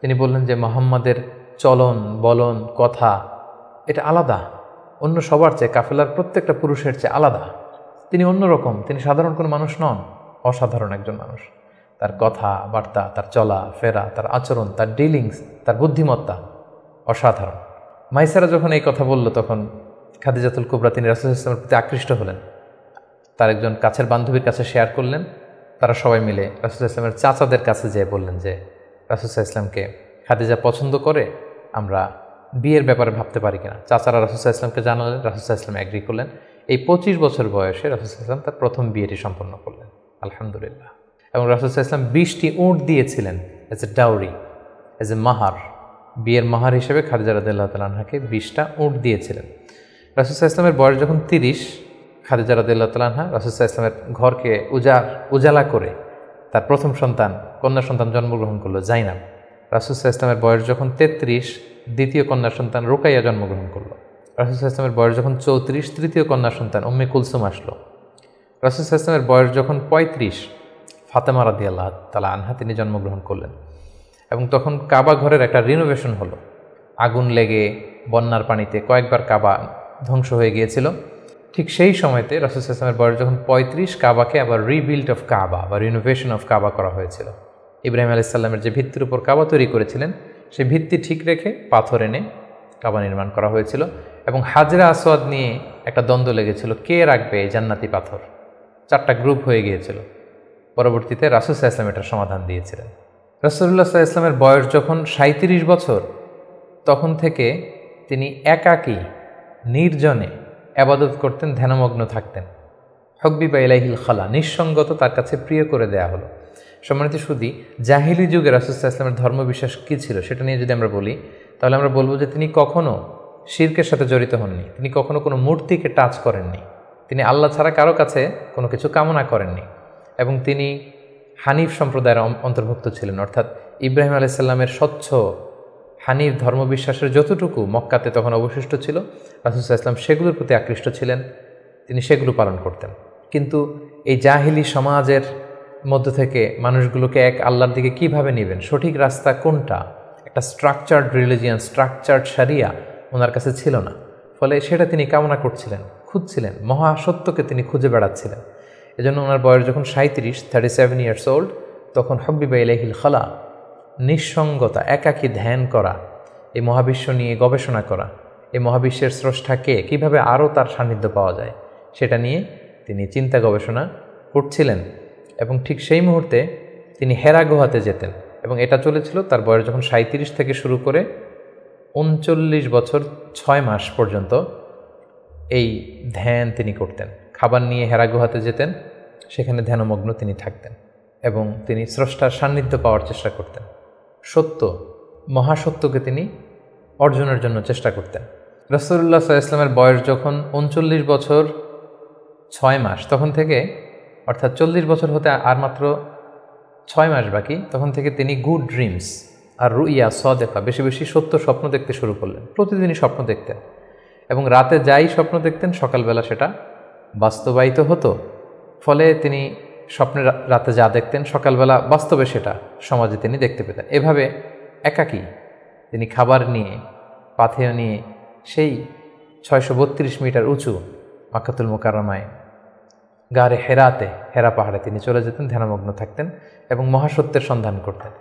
তিনি বললেন যে মুহাম্মাদের চলন বলন কথা এটা আলাদা, অন্য সবার চেয়ে, কাফেলার প্রত্যেকটা পুরুষের চেয়ে আলাদা। তিনি অন্যরকম, তিনি সাধারণ কোনো মানুষ নন, অসাধারণ একজন মানুষ। তার কথা বার্তা, তার চলা ফেরা, তার আচরণ, তার ডিলিংস, তার বুদ্ধিমত্তা অসাধারণ। মাইসারা যখন এই কথা বলল, তখন খাদিজাতুল কুবরা তিনি রাসূল সাল্লাল্লাহু আলাইহি ওয়াসাল্লামের প্রতি আকৃষ্ট হলেন। তার একজন কাছের বান্ধবীর কাছে শেয়ার করলেন। তারা সবাই মিলে রাসূল সাল্লাল্লাহু আলাইহি ওয়াসাল্লামের চাচাদের কাছে যেয়ে বললেন যে রাসূল সাল্লাল্লাহু আলাইহি ওয়াসাল্লামকে খাদিজা পছন্দ করে, আমরা বিয়ের ব্যাপারে ভাবতে পারি কিনা। চাচারা রাসূল সাল্লাল্লাহু আলাইহি ওয়াসাল্লামকে জানালেন, রাসূল সাল্লাল্লাহু আলাইহি ওয়াসাল্লাম এগ্রি করলেন। এই 25 বছর বয়সে রাসূল সাল্লাল্লাহু আলাইহি ওয়াসাল্লাম তার প্রথম বিয়েটি সম্পন্ন করলেন, আলহামদুলিল্লাহ। এবং রাসূল সাল্লাল্লাহু আলাইহি ওয়াসাল্লাম 20টি উট দিয়েছিলেন as a dowry, as a মাহার, বিয়ের মাহার হিসেবে খাদিজা রাদিয়াল্লাহু তাআলা আনহাকে 20টা উট দিয়েছিলেন। রাসূল সাল্লাল্লাহু আলাইহি ওয়াসাল্লামের বয়স যখন 30, খাদিজা রাদিয়াল্লাহু তাআলা আনহা রাসূল সাল্লাল্লাহু আলাইহি ওয়াসাল্লামের ঘরকে উজালা করে তার প্রথম সন্তান, কন্যা সন্তান জন্মগ্রহণ করলো, জাইনাব। রাসূল সাল্লাল্লাহু আলাইহি ওয়াসাল্লামের বয়স যখন 33, দ্বিতীয় কন্যা সন্তান রুকাইয়া জন্মগ্রহণ করলো। রাসূল সাল্লাল্লাহু আলাইহি ওয়াসাল্লামের বয়স যখন 34, তৃতীয় কন্যা সন্তান উম্মে কুলসুম আসলো। রাসূল সাল্লাল্লাহু আলাইহি ওয়াসাল্লামের বয়স যখন 35, ফাতেমা রাদিয়াল্লাহু তাআলা আনহা তিনি জন্মগ্রহণ করলেন। এবং তখন কাবা ঘরের একটা রিনোভেশন হলো। আগুন লেগে বন্যার পানিতে কয়েকবার কাবা ধ্বংস হয়ে গিয়েছিল। ঠিক সেই সময়তে রাসূল সাল্লাল্লাহু আলাইহি ওয়াসাল্লামের বয়স যখন 35, কাবাকে আবার রিবিল্ড অফ কাবা বা রিনোভেশন অফ কাবা করা হয়েছিল। ইব্রাহিম আলাইহিস সালামের যে ভিত্তির উপর কাবা তৈরি করেছিলেন, সেই ভিত্তি ঠিক রেখে পাথর এনে কাবা নির্মাণ করা হয়েছিল। এবং হাজরা আসওয়াদ নিয়ে একটা দ্বন্দ্ব লেগেছিল, কে রাখবে এই জান্নাতি পাথর। 4টা গ্রুপ হয়ে গিয়েছিল। পরবর্তীতে রাসূল সাল্লাল্লাহু আলাইহি ওয়াসাল্লাম এটার সমাধান দিয়েছিলেন। রাসূলুল্লাহ সাল্লাল্লাহু আলাইহি ওয়াসাল্লামের বয়স যখন 37 বছর, তখন থেকে তিনি একাকী নির্জনে ইবাদত করতেন, ধ্যানমগ্ন থাকতেন। হুব্বিবা ইলাইহিল খালা, নিঃসঙ্গত তার কাছে প্রিয় করে দেয়া হলো। সম্মানিত সুধী, জাহিলি যুগে রাসূল সাল্লাল্লাহু আলাইহি ওয়াসাল্লামের ধর্মবিশ্বাস কী ছিল সেটা নিয়ে যদি আমরা বলি, তাহলে আমরা বলবো যে তিনি কখনো শিরকের সাথে জড়িত হননি, তিনি কখনো কোনো মূর্তিকে টাচ করেননি, তিনি আল্লাহ ছাড়া কারো কাছে কোনো কিছু কামনা করেননি। এবং তিনি হানিফ সম্প্রদায়ের অন্তর্ভুক্ত ছিলেন, অর্থাৎ ইব্রাহিম আলাইহিস সালামের স্বচ্ছ হানিফ ধর্মবিশ্বাসের যতটুকু মক্কাতে তখন অবশিষ্ট ছিল, রাসূল সাল্লাল্লাহু আলাইহি ওয়াসাল্লাম সেগুলোর প্রতি আকৃষ্ট ছিলেন, তিনি সেগুলো পালন করতেন। কিন্তু এই জাহিলি সমাজের মধ্য থেকে মানুষগুলোকে এক আল্লাহর দিকে কিভাবে নেবেন, সঠিক রাস্তা কোনটা, একটা স্ট্রাকচার্ড রিলিজিয়ান, স্ট্রাকচার্ড শরিয়া ওনার কাছে ছিল না। ফলে সেটা তিনি কামনা করছিলেন, খুঁজছিলেন, মহাসত্যকে তিনি খুঁজে বেড়াচ্ছিলেন। এজন্য ওনার বয়স যখন 37 ইয়ার্স ওল্ড, তখন হুব্বিবা ইলাইহিল খালা, নিঃসঙ্গতা, একাকী ধ্যান করা, এই মহাবিশ্ব নিয়ে গবেষণা করা, এই মহাবিশ্বের স্রষ্টা কে, কীভাবে আরও তার সান্নিধ্য পাওয়া যায়, সেটা নিয়ে তিনি চিন্তা গবেষণা করছিলেন। এবং ঠিক সেই মুহূর্তে তিনি হেরা গুহাতে যেতেন, এবং এটা চলেছিল তার বয়স যখন 37 থেকে শুরু করে 39 বছর 6 মাস পর্যন্ত এই ধ্যান তিনি করতেন। খাবার নিয়ে হেরা গুহাতে যেতেন, সেখানে ধ্যানমগ্ন তিনি থাকতেন এবং তিনি স্রষ্টার সান্নিধ্য পাওয়ার চেষ্টা করতেন। সত্য, মহাসত্যকে তিনি অর্জনের জন্য চেষ্টা করতেন। রাসূলুল্লাহ সাল্লাল্লাহু আলাইহি ওয়াসাল্লামের বয়স যখন 39 বছর 6 মাস, তখন থেকে, অর্থাৎ 40 বছর হতে আর মাত্র 6 মাস বাকি, তখন থেকে তিনি গুড ড্রিমস আর রুইয়া সাদেকা, বেশি বেশি সত্য স্বপ্ন দেখতে শুরু করলেন। প্রতিদিনই স্বপ্ন দেখতেন এবং রাতে যাই স্বপ্ন দেখতেন সকালবেলা সেটা বাস্তবায়িত হতো। ফলে তিনি স্বপ্নে রাতে যা দেখতেন সকালবেলা বাস্তবে সেটা সমাজে তিনি দেখতে পেতেন। এভাবে একাকী তিনি খাবার নিয়ে, পাথেয় নিয়ে সেই 632 মিটার উঁচু মাক্কাতুল মুকাররমায় গারে হেরাতে, হেরা পাহাড়ে তিনি চলে যেতেন, ধ্যানমগ্ন থাকতেন এবং মহাসত্যের সন্ধান করতেন।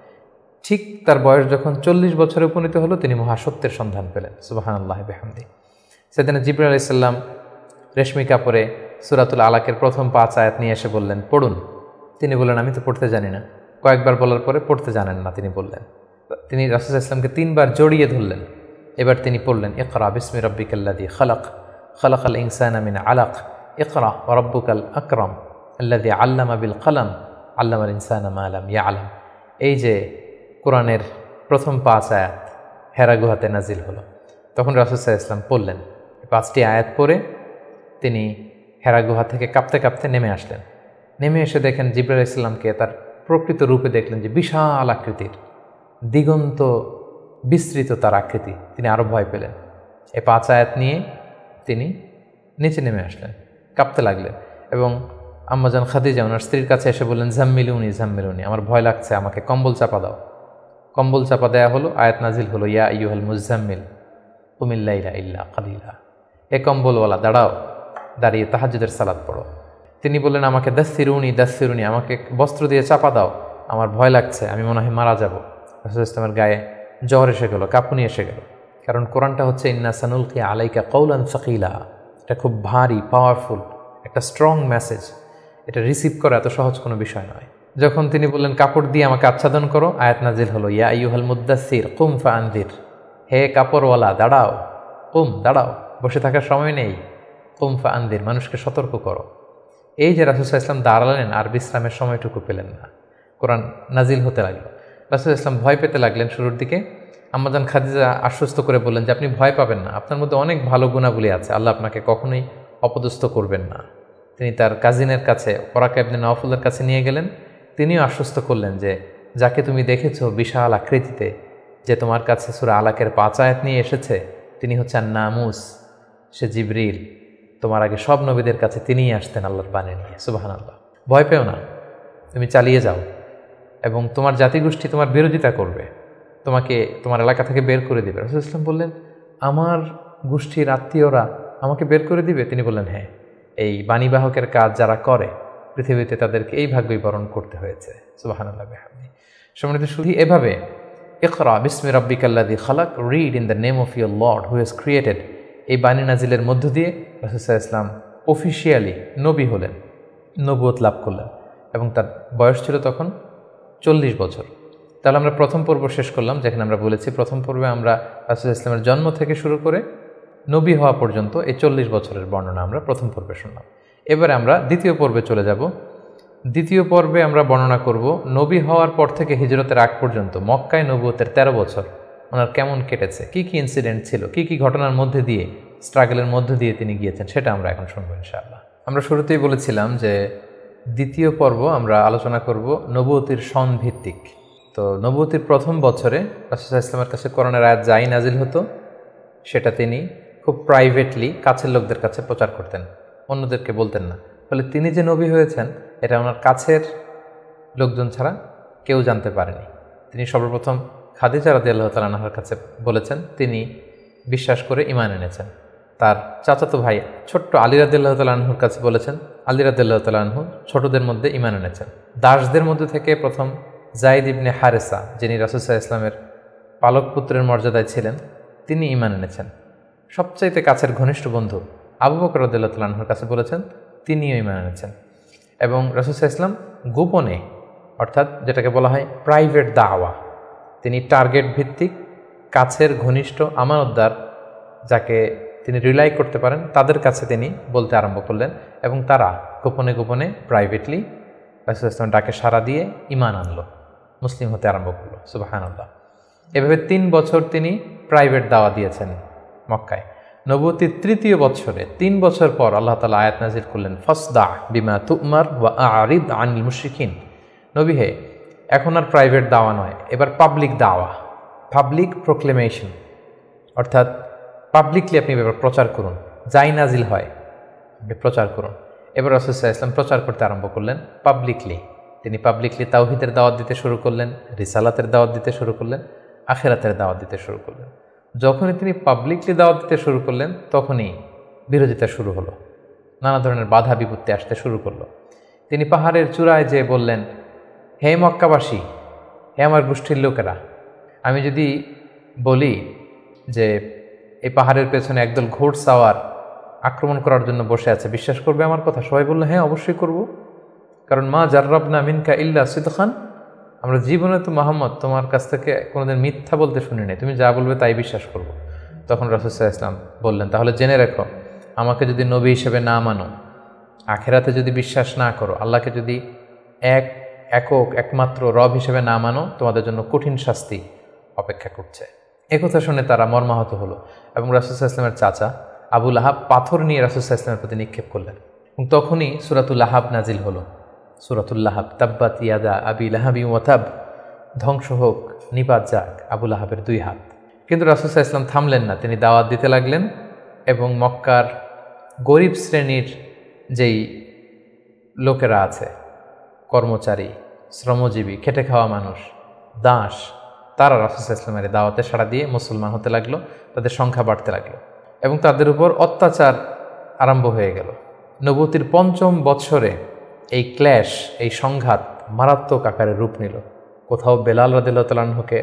ঠিক তার বয়স যখন 40 বছরে উপনীত হলো, তিনি মহাসত্যের সন্ধান পেলেন। সুবহানাল্লাহি বিহামদি। সেদিন জিবরাইল আলাইহিস সালাম রেশমি কাপড়ে সূরাতুল আলাকের প্রথম 5 আয়াত নিয়ে এসে বললেন, পড়ুন। তিনি বললেন, আমি তো পড়তে জানি না। কয়েকবার বলার পরে পড়তে জানেন না তিনি বললেন। তিনি রাসূল সাল্লাল্লাহু আলাইহি ওয়াসাল্লামকে 3 বার জড়িয়ে ধরলেন। এবার তিনি পড়লেন, ইকরা বিসমি রাব্বিকাল্লাযী খালাক, খালাকাল ইনসানা মিন আলাক, ইকরা ওয়া রাব্বুকাল আকরাম আল্লাযী আল্লামা বিল কলম, আল্লামাল ইনসানা মা লাম ইয়ালাম। এই যে কোরআনের প্রথম 5 আয়াত হেরা গুহাতে নাজিল হলো, তখন রাসূল সাল্লাল্লাহু আলাইহি ওয়াসাল্লাম পড়লেন। 5টি আয়াত পড়ে তিনি হেরা গুহা থেকে কাঁপতে কাঁপতে নেমে আসলেন। নেমে এসে দেখেন জিবরাইল আলাইহিস সালামকে তার প্রকৃত রূপে দেখলেন, যে বিশাল আকৃতির, দিগন্ত বিস্তৃত তার আকৃতি। তিনি আরও ভয় পেলেন। এই 5 আয়াত নিয়ে তিনি নিচে নেমে আসলেন, কাঁপতে লাগলেন এবং আম্মাজান খাদিজা ওনার স্ত্রীর কাছে এসে বললেন, জাম্মিলুনি জাম্মিলুনি, আমার ভয় লাগছে, আমাকে কম্বল চাপা দাও। কম্বল চাপা দেয়া হলো, আয়াত নাজিল হলো, ইয়া আইয়ুহাল মুজাম্মিল কুমিল লাইলা ইল্লা কালিলা। এ কম্বলওয়ালা দাঁড়াও, দাঁড়িয়ে তাহাজ্জুদের সালাত পড়ো। তিনি বললেন, আমাকে দাসসিরুনি দাসসিরুনি, আমাকে বস্ত্র দিয়ে চাপা দাও, আমার ভয় লাগছে, আমি মনে হয় মারা যাব। রাসূল ইসলামের গায়ে জ্বর এসে গেল, কাঁপুনি এসে গেল। কারণ কোরআনটা হচ্ছে ইন্না সানুলকি আলাইকা কওলান সাকিলা, এটা খুব ভারী, পাওয়ারফুল একটা স্ট্রং মেসেজ। এটা রিসিভ করা এত সহজ কোনো বিষয় নয়। যখন তিনি বললেন, কাপড় দিয়ে আমাকে আচ্ছাদন করো, আয়াত নাজিল হলো, ইয়া আইয়ুহাল মুদ্দাসসির কুম ফাআনজির, হে কাপড়ওয়ালা দাঁড়াও, কুম দাঁড়াও, বসে থাকার সময় নেই, কুম ফাআনজির, মানুষকে সতর্ক করো। এই যে রাসূল সাল্লাল্লাহু আলাইহি ওয়াসাল্লাম দাঁড়ালেন আর বিশ্রামের সময়টুকু পেলেন না, কোরআন নাজিল হতে লাগলো। রাসূল সাল্লাল্লাহু আলাইহি ওয়াসাল্লাম ভয় পেতে লাগলেন শুরুর দিকে। আম্মাজান খাদিজা আশ্বস্ত করে বললেন যে আপনি ভয় পাবেন না, আপনার মধ্যে অনেক ভালো গুণাবলী আছে, আল্লাহ আপনাকে কখনোই অপদস্থ করবেন না। তিনি তার কাজিনের কাছে, ওরাকা ইবনে নওফলের কাছে নিয়ে গেলেন। তিনিও আশ্বস্ত করলেন যে যাকে তুমি দেখেছো বিশাল আকৃতিতে, যে তোমার কাছে সূরা আলাকের 5 আয়াত নিয়ে এসেছে, তিনি হচ্ছেন নামুস, সে জিবরিল। তোমার আগে সব নবীদের কাছে তিনিই আসতেন আল্লাহর বাণী নিয়ে। সুবহানাল্লাহ। ভয় পেও না, তুমি চালিয়ে যাও এবং তোমার জাতিগোষ্ঠী তোমার বিরোধিতা করবে, তোমাকে তোমার এলাকা থেকে বের করে দিবে। রাসূল ইসলাম বললেন, আমার গোষ্ঠীর আত্মীয়রা আমাকে বের করে দিবে? তিনি বললেন, হ্যাঁ, এই বাণীবাহকের কাজ যারা করে পৃথিবীতে তাদেরকে এই ভাগ্যই বরণ করতে হয়েছে। সুবহানাল্লাহ বিহামদি। সম্মানিত শুধু এভাবে ইকরা বিসমি রাব্বিকাল্লাযী খালাক, read in the name of your lord who has created, এই বাণী নাজিলের মধ্য দিয়ে রাসূল সাল্লাল্লাহু আলাইহি ওয়াসাল্লাম অফিশিয়ালি নবী হলেন, নবুয়ত লাভ করলেন এবং তার বয়স ছিল তখন 40 বছর। তাহলে আমরা প্রথম পর্ব শেষ করলাম, যেখানে আমরা বলেছি প্রথম পর্বে আমরা রাসূল ইসলামের জন্ম থেকে শুরু করে নবী হওয়া পর্যন্ত এই 40 বছরের বর্ণনা আমরা প্রথম পর্বে শুনলাম। এবারে আমরা দ্বিতীয় পর্বে চলে যাব। দ্বিতীয় পর্বে আমরা বর্ণনা করব নবী হওয়ার পর থেকে হিজরতের আগ পর্যন্ত মক্কায় নবুয়তের 13 বছর ওনার কেমন কেটেছে, কি কি ইনসিডেন্ট ছিল, কি কি ঘটনার মধ্যে দিয়ে, স্ট্রাগলের মধ্যে দিয়ে তিনি গিয়েছেন, সেটা আমরা এখন শুনবো ইনশাআল্লাহ। আমরা শুরুতেই বলেছিলাম যে দ্বিতীয় পর্ব আমরা আলোচনা করব নবুয়তির সন ভিত্তিক। তো নবুয়তির প্রথম বছরে রাসূল সাল্লাল্লাহু আলাইহি ওয়াসাল্লামের কাছে কোরআনের আয়াত যাই নাজিল হতো, সেটা তিনি খুব প্রাইভেটলি কাছের লোকদের কাছে প্রচার করতেন, অন্যদেরকে বলতেন না। ফলে তিনি যে নবী হয়েছেন এটা ওনার কাছের লোকজন ছাড়া কেউ জানতে পারেনি। তিনি সর্বপ্রথম খাদিজা রাদিয়াল্লাহু তাআলা আনহার কাছে বলেছেন, তিনি বিশ্বাস করে ঈমান এনেছেন। তার চাচাতো ভাই ছোট্ট আলী রাদিয়াল্লাহু তাআলা আনহুর কাছে বলেছেন, আলী রাদিয়াল্লাহু তাআলা আনহু ছোটদের মধ্যে ঈমান এনেছেন। দাসদের মধ্যে থেকে প্রথম যায়েদ ইবনে হারেসা, যিনি রাসূল সাল্লাল্লাহু আলাইহি ওয়াসাল্লামের পালক পুত্রের মর্যাদায় ছিলেন, তিনি ঈমান এনেছেন। সবচাইতে কাছের ঘনিষ্ঠ বন্ধু আবু বকর রাদিয়াল্লাহু তাআলা আনহুর কাছে বলেছেন, তিনিও ঈমান এনেছেন। এবং রাসূল সাল্লাল্লাহু আলাইহি ওয়াসাল্লাম গোপনে, অর্থাৎ যেটাকে বলা হয় প্রাইভেট দাওয়া, তিনি টার্গেট ভিত্তিক কাছের ঘনিষ্ঠ আমানতদার যাকে তিনি রিলাই করতে পারেন, তাদের কাছে তিনি বলতে আরম্ভ করলেন এবং তারা গোপনে গোপনে প্রাইভেটলি রাসূলুল্লাহ সাল্লাল্লাহু আলাইহি ওয়াসাল্লামের ডাকে সাড়া দিয়ে ঈমান আনলো, মুসলিম হতে আরম্ভ করলো। সুবহানাল্লাহ। এভাবে 3 বছর তিনি প্রাইভেট দাওয়া দিয়েছেন মক্কায়। নবুয়তির 3য় বছরে 3 বছর পর আল্লাহ তাআলা আয়াত নাযিল করলেন, ফাসদা বিমা তু'মার ওয়া আ'রিদ আনিল মুশরিকিন। নবী হে, এখন আর প্রাইভেট দাওয়া নয়, এবার পাবলিক দাওয়া, পাবলিক প্রোক্লেমেশন, অর্থাৎ পাবলিকলি আপনি এবার প্রচার করুন, যাই নাজিল হয় আপনি প্রচার করুন। এবার রাসূল সাল্লাল্লাহু আলাইহি ওয়াসাল্লাম প্রচার করতে আরম্ভ করলেন পাবলিকলি। তিনি পাবলিকলি তাওহীদের দাওয়াত দিতে শুরু করলেন, রিসালাতের দাওয়াত দিতে শুরু করলেন, আখিরাতের দাওয়াত দিতে শুরু করলেন। যখনই তিনি পাবলিকলি দাওয়াত দিতে শুরু করলেন তখনই বিরোধিতা শুরু হলো, নানা ধরনের বাধা বিপত্তি আসতে শুরু করলো। তিনি পাহাড়ের চূড়ায় যেয়ে বললেন, হে মক্কাবাসী, হে আমার গোষ্ঠীর লোকেরা, আমি যদি বলি যে এই পাহাড়ের পেছনে একদল ঘোড়সাওয়ার আক্রমণ করার জন্য বসে আছে, বিশ্বাস করবে আমার কথা? সবাই বললো, হ্যাঁ অবশ্যই করব, কারণ মা জাররাবনা মিনকা ইল্লা সিদখান, আমরা জীবনে তো মুহাম্মদ তোমার কাছ থেকে কোনোদিন মিথ্যা বলতে শুনি নাই, তুমি যা বলবে তাই বিশ্বাস করব। তখন রাসূল সাল্লাল্লাহু আলাইহি ওয়াসাল্লাম বললেন, তাহলে জেনে রাখো, আমাকে যদি নবী হিসেবে না মানো, আখিরাতে যদি বিশ্বাস না করো, আল্লাহকে যদি একমাত্র রব হিসেবে না মানো, তোমাদের জন্য কঠিন শাস্তি অপেক্ষা করছে। একথা শুনে তারা মর্মাহত হলো এবং রাসূল সাল্লাল্লাহু আলাইহি ওয়াসাল্লামের চাচা আবু লাহাব পাথর নিয়ে রাসূল সাল্লাল্লাহু আলাইহি ওয়াসাল্লামের প্রতি নিক্ষেপ করলেন এবং তখনই সূরাতুল লাহাব নাজিল হলো। সূরাতুল লাহাব, তাব্বাত ইয়াদা আবি লাহাবি ওয়া তাব, ধ্বংস হোক, নিপাত যাক আবু লাহাবের 2 হাত। কিন্তু রাসূল সাল্লাল্লাহু আলাইহি ওয়াসাল্লাম থামলেন না, তিনি দাওয়াত দিতে লাগলেন এবং মক্কার গরিব শ্রেণীর যেই লোকেরা আছে, কর্মচারী, শ্রমজীবী, খেটে খাওয়া মানুষ, দাস, তারা রাসূল সাল্লাল্লাহু আলাইহি ওয়াসাল্লামের দাওয়াতে সাড়া দিয়ে মুসলমান হতে লাগলো, তাদের সংখ্যা বাড়তে লাগলো এবং তাদের উপর অত্যাচার আরম্ভ হয়ে গেল। নবুয়তির 5ম বৎসরে এই ক্ল্যাশ, এই সংঘাত মারাত্মক আকারে রূপ নিল। কোথাও বেলাল রাদিয়াল্লাহু তাআলা আনহুকে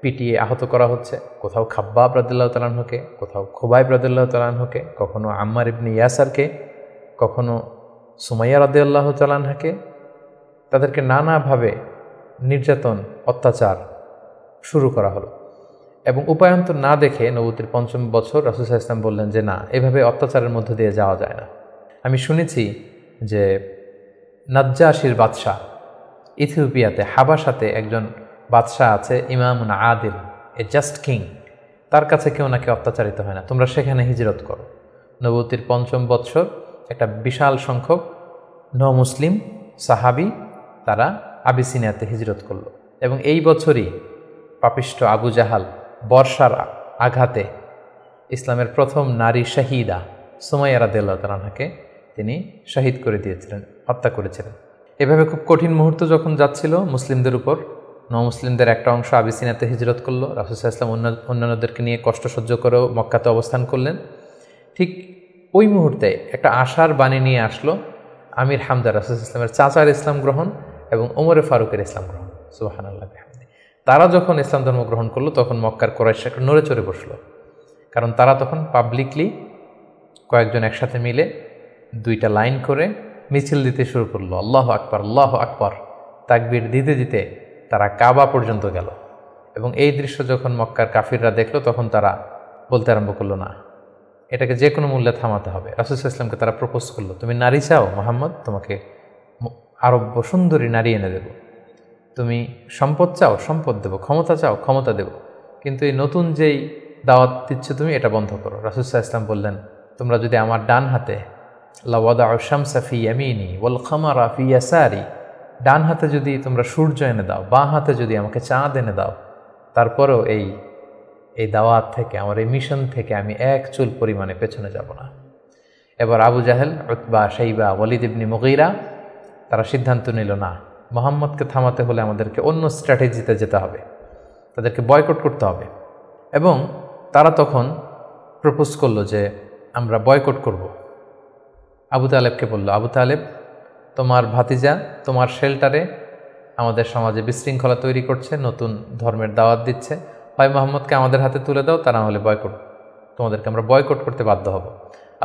পিটিয়ে আহত করা হচ্ছে, কোথাও খাব্বাব রাদিয়াল্লাহু তাআলা আনহুকে, কোথাও খুবাইব রাদিয়াল্লাহু তাআলা আনহুকে, কখনো আম্মার ইবনে ইয়াসারকে, কখনো সুমাইয়া রাদিয়াল্লাহু তাআলা আনহাকে। তাদেরকে নানাভাবে নির্যাতন, অত্যাচার শুরু করা হলো এবং উপায়ন্তর না দেখে নবুয়তির 5ম বছর রাসূল সাল্লাল্লাহু আলাইহি ওয়াসাল্লাম বললেন যে না, এভাবে অত্যাচারের মধ্য দিয়ে যাওয়া যায় না। আমি শুনেছি যে নাজ্জাশির বাদশাহ, ইথিওপিয়াতে হাবাসাতে একজন বাদশাহ আছে, ইমামুন আদিল, এ জাস্ট কিং, তার কাছে কেউ নাকি অত্যাচারিত হয় না, তোমরা সেখানে হিজরত করো। নবুয়তির 5ম বৎসর একটা বিশাল সংখ্যক মুসলিম সাহাবী তারা আবিসিনিয়াতে হিজরত করলো এবং এই বছরই পাপিষ্ঠ আবু জাহাল বর্ষার আঘাতে ইসলামের প্রথম নারী শাহিদা সুমাইয়া রাদিয়াল্লাহু তাআলা আনহাকে তিনি শহীদ করে দিয়েছিলেন, হত্যা করেছিলেন। এভাবে খুব কঠিন মুহূর্ত যখন যাচ্ছিল মুসলিমদের উপর, মুসলিমদের একটা অংশ আবিসিনিয়াতে হিজরত করলো, রাসূল সাল্লাল্লাহু আলাইহি ওয়াসাল্লাম অন্যান্যদেরকে নিয়ে কষ্ট সহ্য করেও মক্কাতে অবস্থান করলেন। ঠিক ওই মুহূর্তে একটা আশার বাণী নিয়ে আসলো আমির হামজা, রাসূল সাল্লাল্লাহু আলাইহি ওয়াসাল্লামের চাচার ইসলাম গ্রহণ এবং ওমরে ফারুকের ইসলাম গ্রহণ। সুবহানাল্লাহ। তারা যখন ইসলাম ধর্ম গ্রহণ করলো তখন মক্কার কুরাইশ একটা নড়ে চড়ে বসলো, কারণ তারা তখন পাবলিকলি কয়েকজন একসাথে মিলে 2টা লাইন করে মিছিল দিতে শুরু করলো, আল্লাহু আকবার, আল্লাহু আকবার, তাকবীর দিতে দিতে তারা কাবা পর্যন্ত গেল এবং এই দৃশ্য যখন মক্কার কাফিররা দেখলো তখন তারা বলতে আরম্ভ করলো, না, এটাকে যে কোনো মূল্যে থামাতে হবে। রাসূল সাল্লাল্লাহু আলাইহি ওয়াসাল্লামকে তারা প্রপোজ করলো, তুমি নারী চাও মুহাম্মদ, তোমাকে আরব্য সুন্দরী নারী এনে দেব, তুমি সম্পদ চাও, সম্পদ দেব, ক্ষমতা চাও, ক্ষমতা দেব, কিন্তু এই নতুন যেই দাওয়াত দিচ্ছ তুমি, এটা বন্ধ করো। রাসূল সাল্লাল্লাহু আলাইহি ওয়াসাল্লাম বললেন, তোমরা যদি আমার ডান হাতে লাওয়াদাউ শামসা ফি ইয়ামিনি ওয়াল খামারা ফি ইয়াসারি, ডান হাতে যদি তোমরা সূর্য এনে দাও, বাঁ হাতে যদি আমাকে চাঁদ এনে দাও, তারপরেও এই দাওয়াত থেকে, আমার এই মিশন থেকে আমি এক চুল পরিমাণে পেছনে যাব না। এবার আবু জাহেল, উতবা, শাইবা, ওয়ালিদ ইবনে মুগীরা তারা সিদ্ধান্ত নিল, না, মুহাম্মদকে থামাতে হলে আমাদেরকে অন্য স্ট্র্যাটেজিতে যেতে হবে, তাদেরকে বয়কট করতে হবে। এবং তারা তখন প্রপোজ করলো যে আমরা বয়কট করব। আবু তালেবকে বলল, আবু তালেব, তোমার ভাতিজা তোমার শেল্টারে আমাদের সমাজে বিশৃঙ্খলা তৈরি করছে, নতুন ধর্মের দাওয়াত দিচ্ছে, হয় মুহাম্মদকে আমাদের হাতে তুলে দাও, তা না হলে তোমাদেরকে আমরা বয়কট করতে বাধ্য হব।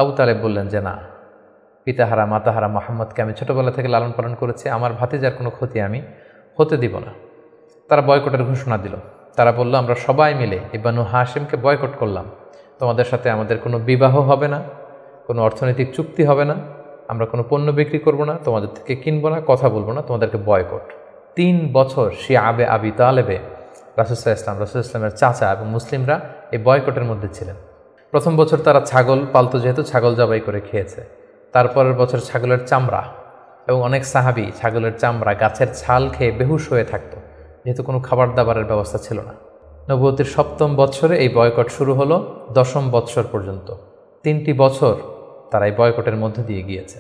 আবু তালেব বললেন যে না, পিতাহারা মাতাহারা মুহাম্মদকে আমি ছোটোবেলা থেকে লালন পালন করেছি, আমার ভাতিজার কোনো ক্ষতি আমি হতে দিব না। তারা বয়কটের ঘোষণা দিল। তারা বলল, আমরা সবাই মিলে এই বানু হাশিমকে বয়কট করলাম, তোমাদের সাথে আমাদের কোনো বিবাহ হবে না, কোনো অর্থনৈতিক চুক্তি হবে না, আমরা কোনো পণ্য বিক্রি করব না, তোমাদের থেকে কিনবো না, কথা বলবো না, তোমাদেরকে বয়কট। 3 বছর শিআবে আবি তালেবে রাসূল ইসলামের চাচা এবং মুসলিমরা এই বয়কটের মধ্যে ছিলেন। প্রথম বছর তারা ছাগল পালতো, যেহেতু ছাগল জবাই করে খেয়েছে। তারপরের বছর ছাগলের চামড়া, এবং অনেক সাহাবী ছাগলের চামড়া, গাছের ছাল খেয়ে বেহুশ হয়ে থাকতো, যেহেতু কোনো খাবার দাবারের ব্যবস্থা ছিল না। নবুয়তির 7ম বৎসরে এই বয়কট শুরু হলো 10ম বৎসর পর্যন্ত। 3টি বছর তারা এই বয়কটের মধ্যে দিয়ে গিয়েছে।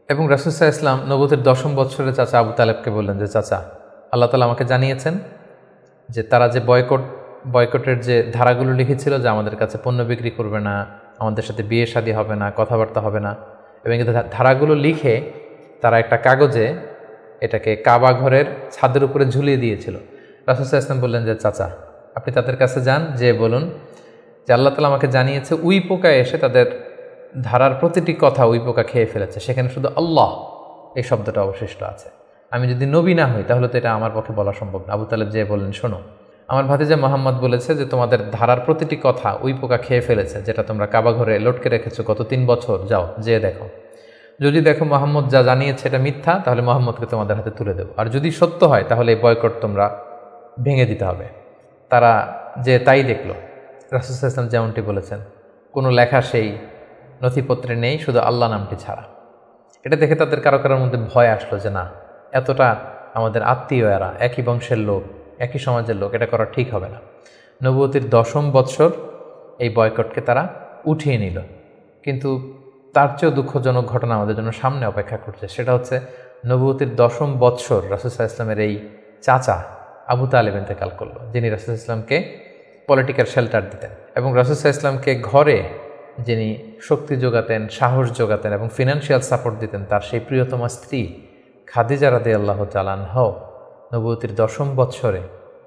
এবং রাসূল সাল্লাল্লাহু আলাইহি ওয়াসাল্লাম নবুয়তির 10ম বৎসরে চাচা আবু তালেবকে বললেন যে, চাচা, আল্লাহ তাআলা আমাকে জানিয়েছেন যে তারা যে বয়কটের যে ধারাগুলো লিখেছিল যে আমাদের কাছে পণ্য বিক্রি করবে না, আমাদের সাথে বিয়ে শাদী হবে না, কথাবার্তা হবে না, এবং এই ধারাগুলো লিখে তারা একটা কাগজে এটাকে কাবা ঘরের ছাদের উপরে ঝুলিয়ে দিয়েছিল। রাসূল সাল্লাল্লাহু আলাইহি ওয়াসাল্লাম বললেন যে, চাচা, আপনি তাদের কাছে যান, যে বলুন যে আল্লাহ তাআলা আমাকে জানিয়েছে উই পোকা এসে তাদের ধারার প্রতিটি কথা উই পোকা খেয়ে ফেলেছে, সেখানে শুধু আল্লাহ এই শব্দটা অবশিষ্ট আছে। আমি যদি নবী না হই তাহলে তো এটা আমার পক্ষে বলা সম্ভব না। আবু তালেব যে বললেন, শোনো, আমার ভাতিজা মুহাম্মদ বলেছে যে তোমাদের ধারার প্রতিটি কথা উই পোকা খেয়ে ফেলেছে, যেটা তোমরা কাবা ঘরে লটকে রেখেছো গত 3 বছর, যাও যে দেখো। যদি দেখো মুহাম্মদ যা জানিয়েছে এটা মিথ্যা, তাহলে মুহাম্মদকে তোমাদের হাতে তুলে দেবো, আর যদি সত্য হয় তাহলে এই বয়কট তোমরা ভেঙে দিতে হবে। তারা যে তাই দেখলো, রাসূল সাল্লাল্লাহু আলাইহি ওয়াসাল্লাম যেমনটি বলেছেন, কোনো লেখা সেই নথিপত্রে নেই, শুধু আল্লাহ নামটি ছাড়া। এটা দেখে তাদের কারো কারোর মধ্যে ভয় আসলো যে না, এতটা আমাদের আত্মীয়, এরা একই বংশের লোক, একই সমাজের লোক, এটা করা ঠিক হবে না। নবুয়তির 10ম বৎসর এই বয়কটকে তারা উঠিয়ে নিল। কিন্তু তার চেয়েও দুঃখজনক ঘটনা আমাদের জন্য সামনে অপেক্ষা করছে। সেটা হচ্ছে নবুয়তির 10ম বৎসর রাসূল সাল্লাল্লাহু আলাইহি ওয়াসাল্লামের এই চাচা আবু তালেব ইন্তেকাল করলো, যিনি রাসূল সাল্লাল্লাহু আলাইহি ওয়াসাল্লামকে পলিটিক্যাল শেল্টার দিতেন, এবং রাসূল সাল্লাল্লাহু আলাইহি ওয়াসাল্লামকে ঘরে যিনি শক্তি যোগাতেন, সাহস যোগাতেন এবং ফিনান্সিয়াল সাপোর্ট দিতেন, তার সেই প্রিয়তমা স্ত্রী খাদিজা রাদিয়াল্লাহু তাআলা আনহা নবুয়তির 10ম বৎসরে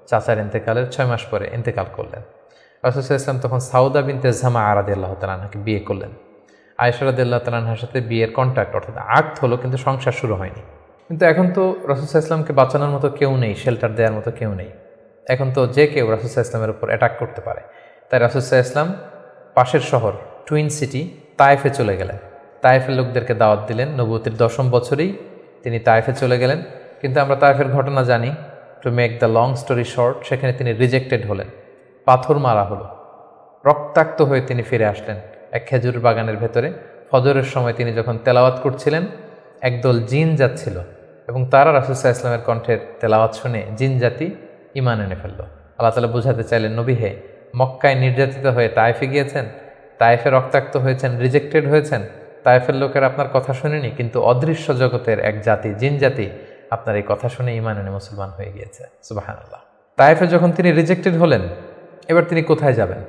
চাচার ইন্তেকালের 6 মাস পরে ইন্তেকাল করলেন। রাসূল সাল্লাল্লাহু আলাইহি ওয়াসাল্লাম তখন সাউদা বিনতে জামাআ রাদিয়াল্লাহু তাআলা আনহাকে বিয়ে করলেন। আয়েশা রাদিয়াল্লাহু তাআলা আনহার সাথে বিয়ের কন্ট্রাক্ট অর্থাৎ আকদ হলো, কিন্তু সংসার শুরু হয়নি। কিন্তু এখন তো রাসূল সাল্লাল্লাহু আলাইহি ওয়াসাল্লামকে বাঁচানোর মতো কেউ নেই, শেল্টার দেওয়ার মতো কেউ নেই। এখন তো যে কেউ রাসূল সাল্লাল্লাহু আলাইহি ওয়াসাল্লামের উপর অ্যাটাক করতে পারে। তাই রাসূল সাল্লাল্লাহু আলাইহি ওয়াসাল্লাম পাশের শহর টুইন সিটি তায়েফে চলে গেলেন। তায়েফের লোকদেরকে দাওয়াত দিলেন। নবুয়তির 10ম বছরেই তিনি তায়েফে চলে গেলেন। কিন্তু আমরা তায়েফের ঘটনা জানি। To make the long story short, সেখানে তিনি রিজেক্টেড হলেন, পাথর মারা হলো, রক্তাক্ত হয়ে তিনি ফিরে আসলেন এক খেজুর বাগানের ভেতরে। ফজরের সময় তিনি যখন তেলাওয়াত করছিলেন, একদল জিন যাচ্ছিল এবং তারা রাসূল সাল্লাল্লাহু আলাইহি ওয়াসাল্লামের কণ্ঠের তেলাওয়াত শুনে জিন জাতি ঈমান এনে ফেলল। আল্লাহ তাআলা বোঝাতে চাইলেন, নবী হে, মক্কায় নির্যাতিত হয়ে তায়েফে গিয়েছেন, তায়েফে রক্তাক্ত হয়েছেন, রিজেক্টেড হয়েছেন, তায়েফের লোকের আপনার কথা শুনেনি, কিন্তু অদৃশ্য জগতের এক জাতি, জিন জাতি, আপনার এই কথা শুনে ঈমান এনে মুসলমান হয়ে গিয়েছে। সুবহানাল্লাহ। তায়েফে যখন তিনি রিজেক্টেড হলেন, এবার তিনি কোথায় যাবেন?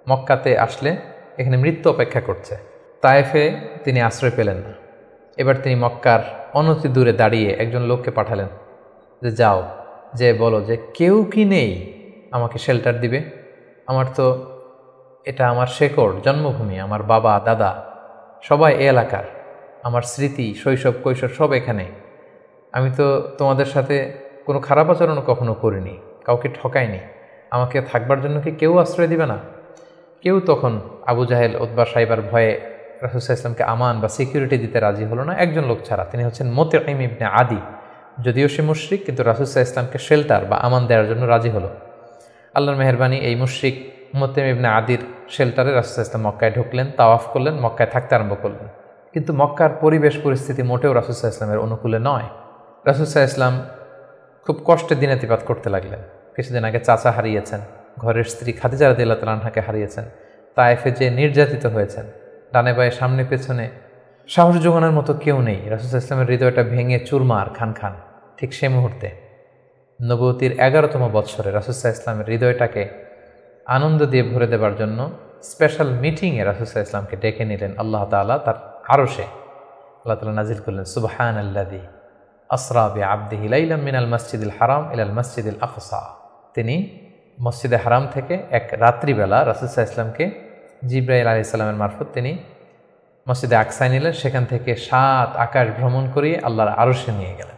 মক্কাতে আসলে এখানে মৃত্যু অপেক্ষা করছে। তায়েফে তিনি আশ্রয় পেলেন না। এবার তিনি মক্কার অনতি দূরে দাঁড়িয়ে একজন লোককে পাঠালেন যে, যাও, যে বলো যে কেউ কি নেই আমাকে শেল্টার দিবে। আমার তো এটা আমার শেকড়, জন্মভূমি, আমার বাবা দাদা সবাই এ এলাকার, আমার স্মৃতি, শৈশব কৈশোর সব এখানে। আমি তো তোমাদের সাথে কোনো খারাপ আচরণ কখনো করিনি, কাউকে ঠকাইনি, আমাকে থাকবার জন্য কি কেউ আশ্রয় দিবে না? কেউ তখন আবু জাহেল, উতবা, সাইবার ভয়ে রাসূল সাল্লাল্লাহু আলাইহি ওয়াসাল্লামকে আমান বা সিকিউরিটি দিতে রাজি হলো না, একজন লোক ছাড়া। তিনি হচ্ছেন মুতঈম ইবনে আদি। যদিও সে মুশরিক, কিন্তু রাসূল সাল্লাল্লাহু আলাইহি ওয়াসাল্লামকে শেল্টার বা আমান দেওয়ার জন্য রাজি হলো। আল্লাহর মেহেরবানি, এই মুশরিক মুতঈম ইবনে আদির শেল্টারে রাসূল সাল্লাল্লাহু আলাইহি ওয়াসাল্লাম মক্কায় ঢুকলেন, তাওয়াফ করলেন, মক্কায় থাকতে আরম্ভ করলেন। কিন্তু মক্কার পরিবেশ পরিস্থিতি মোটেও রাসূল সাল্লাল্লাহু আলাইহি ওয়াসাল্লামের অনুকূলে নয়। রাসূল সাল্লাল্লাহু আলাইহি ওয়াসাল্লাম খুব কষ্টে দিনাতিপাত করতে লাগলেন। কিছুদিন আগে চাচা হারিয়েছেন, ঘরের স্ত্রী খাদিজা রাদিয়াল্লাহু তাআলা আনহাকে হারিয়েছেন, তায়েফে যে নির্যাতিত হয়েছেন, ডানে বায়ে সামনে পেছনে সাহস জোগানোর মতো কেউ নেই। রাসূল সাল্লাল্লাহু আলাইহি ওয়াসাল্লামের হৃদয়টা ভেঙে চুরমার খান খান। ঠিক সে মুহূর্তে নবুয়তির 11তম বৎসরে রাসূল সাল্লাল্লাহু আলাইহি ওয়াসাল্লামের হৃদয়টাকে আনন্দ দিয়ে ভরে দেবার জন্য স্পেশাল মিটিংয়ে রাসূল সাল্লাল্লাহু আলাইহি ওয়াসাল্লামকে ডেকে নিলেন আল্লাহ তাআলা তার আরশে। আল্লাহ তাআলা নাজিল করলেন, সুবহানাল্লাযী আসরা বিআবদিহি লাইলাম মিনাল মাসজিদিল হারাম ইলাল মাসজিদিল আকসা। তিনি মসজিদে হারাম থেকে এক রাত্রিবেলা রাসূল সাল্লাল্লাহু আলাইহি ওয়াসাল্লামকে জিবরাইল আলাইহিস সালামের মারফত তিনি মসজিদে আকসায় নিলেন। সেখান থেকে 7 আকাশ ভ্রমণ করিয়ে আল্লাহর আরশে নিয়ে গেলেন।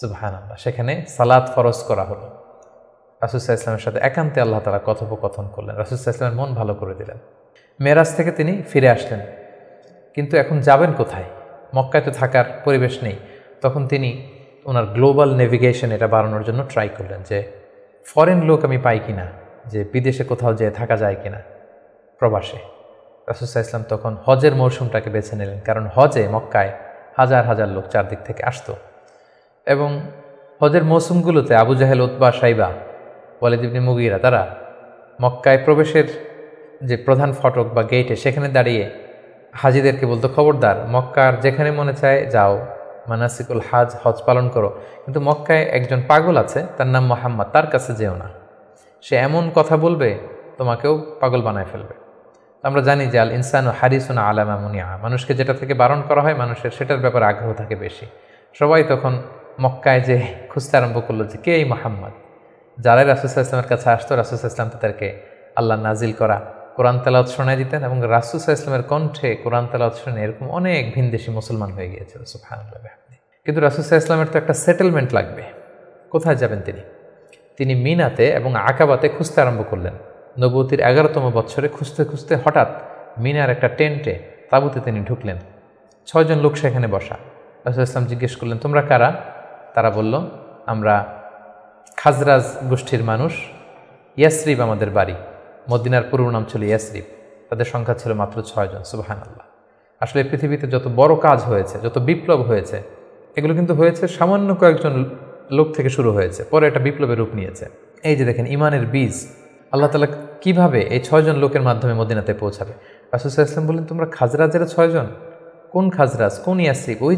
সুবহানাল্লাহ। সেখানে সালাত ফরজ করা হলো। রাসূল সাল্লাল্লাহু আলাইহি ওয়াসাল্লামের সাথে একান্তে আল্লাহ তাআলা কথোপকথন করলেন। রাসূল সাল্লাল্লাহু আলাইহি ওয়াসাল্লামের মন ভালো করে দিলেন। মেরাজ থেকে তিনি ফিরে আসলেন, কিন্তু এখন যাবেন কোথায়? মক্কায় তো থাকার পরিবেশ নেই। তখন তিনি ওনার গ্লোবাল নেভিগেশন এটা বাড়ানোর জন্য ট্রাই করলেন যে ফরেন লোক আমি পাই কিনা, যে বিদেশে কোথাও যেয়ে থাকা যায় কিনা প্রবাসে। রাসূল সাল্লাল্লাহু আলাইহি ওয়াসাল্লাম তখন হজের মৌসুমটাকে বেছে নিলেন, কারণ হজে মক্কায় হাজার হাজার লোক চারদিক থেকে আসতো এবং হজের মৌসুমগুলোতে আবু জাহেল, উতবা, সাইবা, ওয়ালিদ ইবনে মুগীরা তারা মক্কায় প্রবেশের যে প্রধান ফটক বা গেটে সেখানে দাঁড়িয়ে হাজিদেরকে বলতো, খবরদার, মক্কার যেখানে মনে চায় যাও, মানাসিকুল হজ পালন করো, কিন্তু মক্কায় একজন পাগল আছে, তার নাম মুহাম্মদ, তার কাছে যেও না, সে এমন কথা বলবে তোমাকেও পাগল বানায় ফেলবে। আমরা জানি যে আল ইনসানু হারিসুন আলা মা মুনিআ, মানুষকে যেটা থেকে বারণ করা হয় মানুষের সেটার ব্যাপারে আগ্রহ থাকে বেশি। সবাই তখন মক্কায় যে খুঁজতে আরম্ভ করলো যে কে এই মুহাম্মদ। যারাই রাসূল সাল্লাল্লাহু আলাইহি ওয়াসাল্লামের কাছে আসতো, রাসূল সাল্লাল্লাহু আলাইহি ওয়াসাল্লাম তাদেরকে আল্লাহ নাজিল করা কোরআন তেলাওয়াত শোনায় দিতেন এবং রাসূল সাল্লাল্লাহু আলাইহি ওয়াসাল্লামের কণ্ঠে কোরআন তেলাওয়াত শুনে এরকম অনেক ভিনদেশি মুসলমান হয়ে গিয়েছিল, সুবহানাল্লাহ। কিন্তু রাসূল সাল্লাল্লাহু আলাইহি ওয়াসাল্লামের তো একটা সেটেলমেন্ট লাগবে। কোথায় যাবেন তিনি মিনাতে এবং আকাবাতে খুঁজতে আরম্ভ করলেন। নবুয়তির 11তম বৎসরে খুঁজতে খুঁজতে হঠাৎ মিনার একটা টেন্টে, তাঁবুতে তিনি ঢুকলেন। 6 জন লোক সেখানে বসা। রাসূল ইসলাম জিজ্ঞেস করলেন, তোমরা কারা? তারা বলল, আমরা খাজরাজ গোষ্ঠীর মানুষ, ইয়াসরিব আমাদের বাড়ি। মদিনার পুরো নাম ছিল ইয়াসরিব। তাদের সংখ্যা ছিল মাত্র 6 জন। সুবহানাল্লাহ। আসলে পৃথিবীতে যত বড় কাজ হয়েছে, যত বিপ্লব হয়েছে, এগুলো কিন্তু হয়েছে সামান্য কয়েকজন লোক থেকে শুরু হয়েছে, পরে একটা বিপ্লবের রূপ নিয়েছে। এই যে দেখেন, ইমানের বীজ আল্লাহ তাআলা কিভাবে এই 6 জন লোকের মাধ্যমে মদিনাতে পৌঁছাবে। রাসূল সাল্লাল্লাহু আলাইহি ওয়াসাল্লাম বললেন, তোমরা খাজরাজের 6 জন? কোন খাজরাজ, কোন ইয়াসরিব? ওই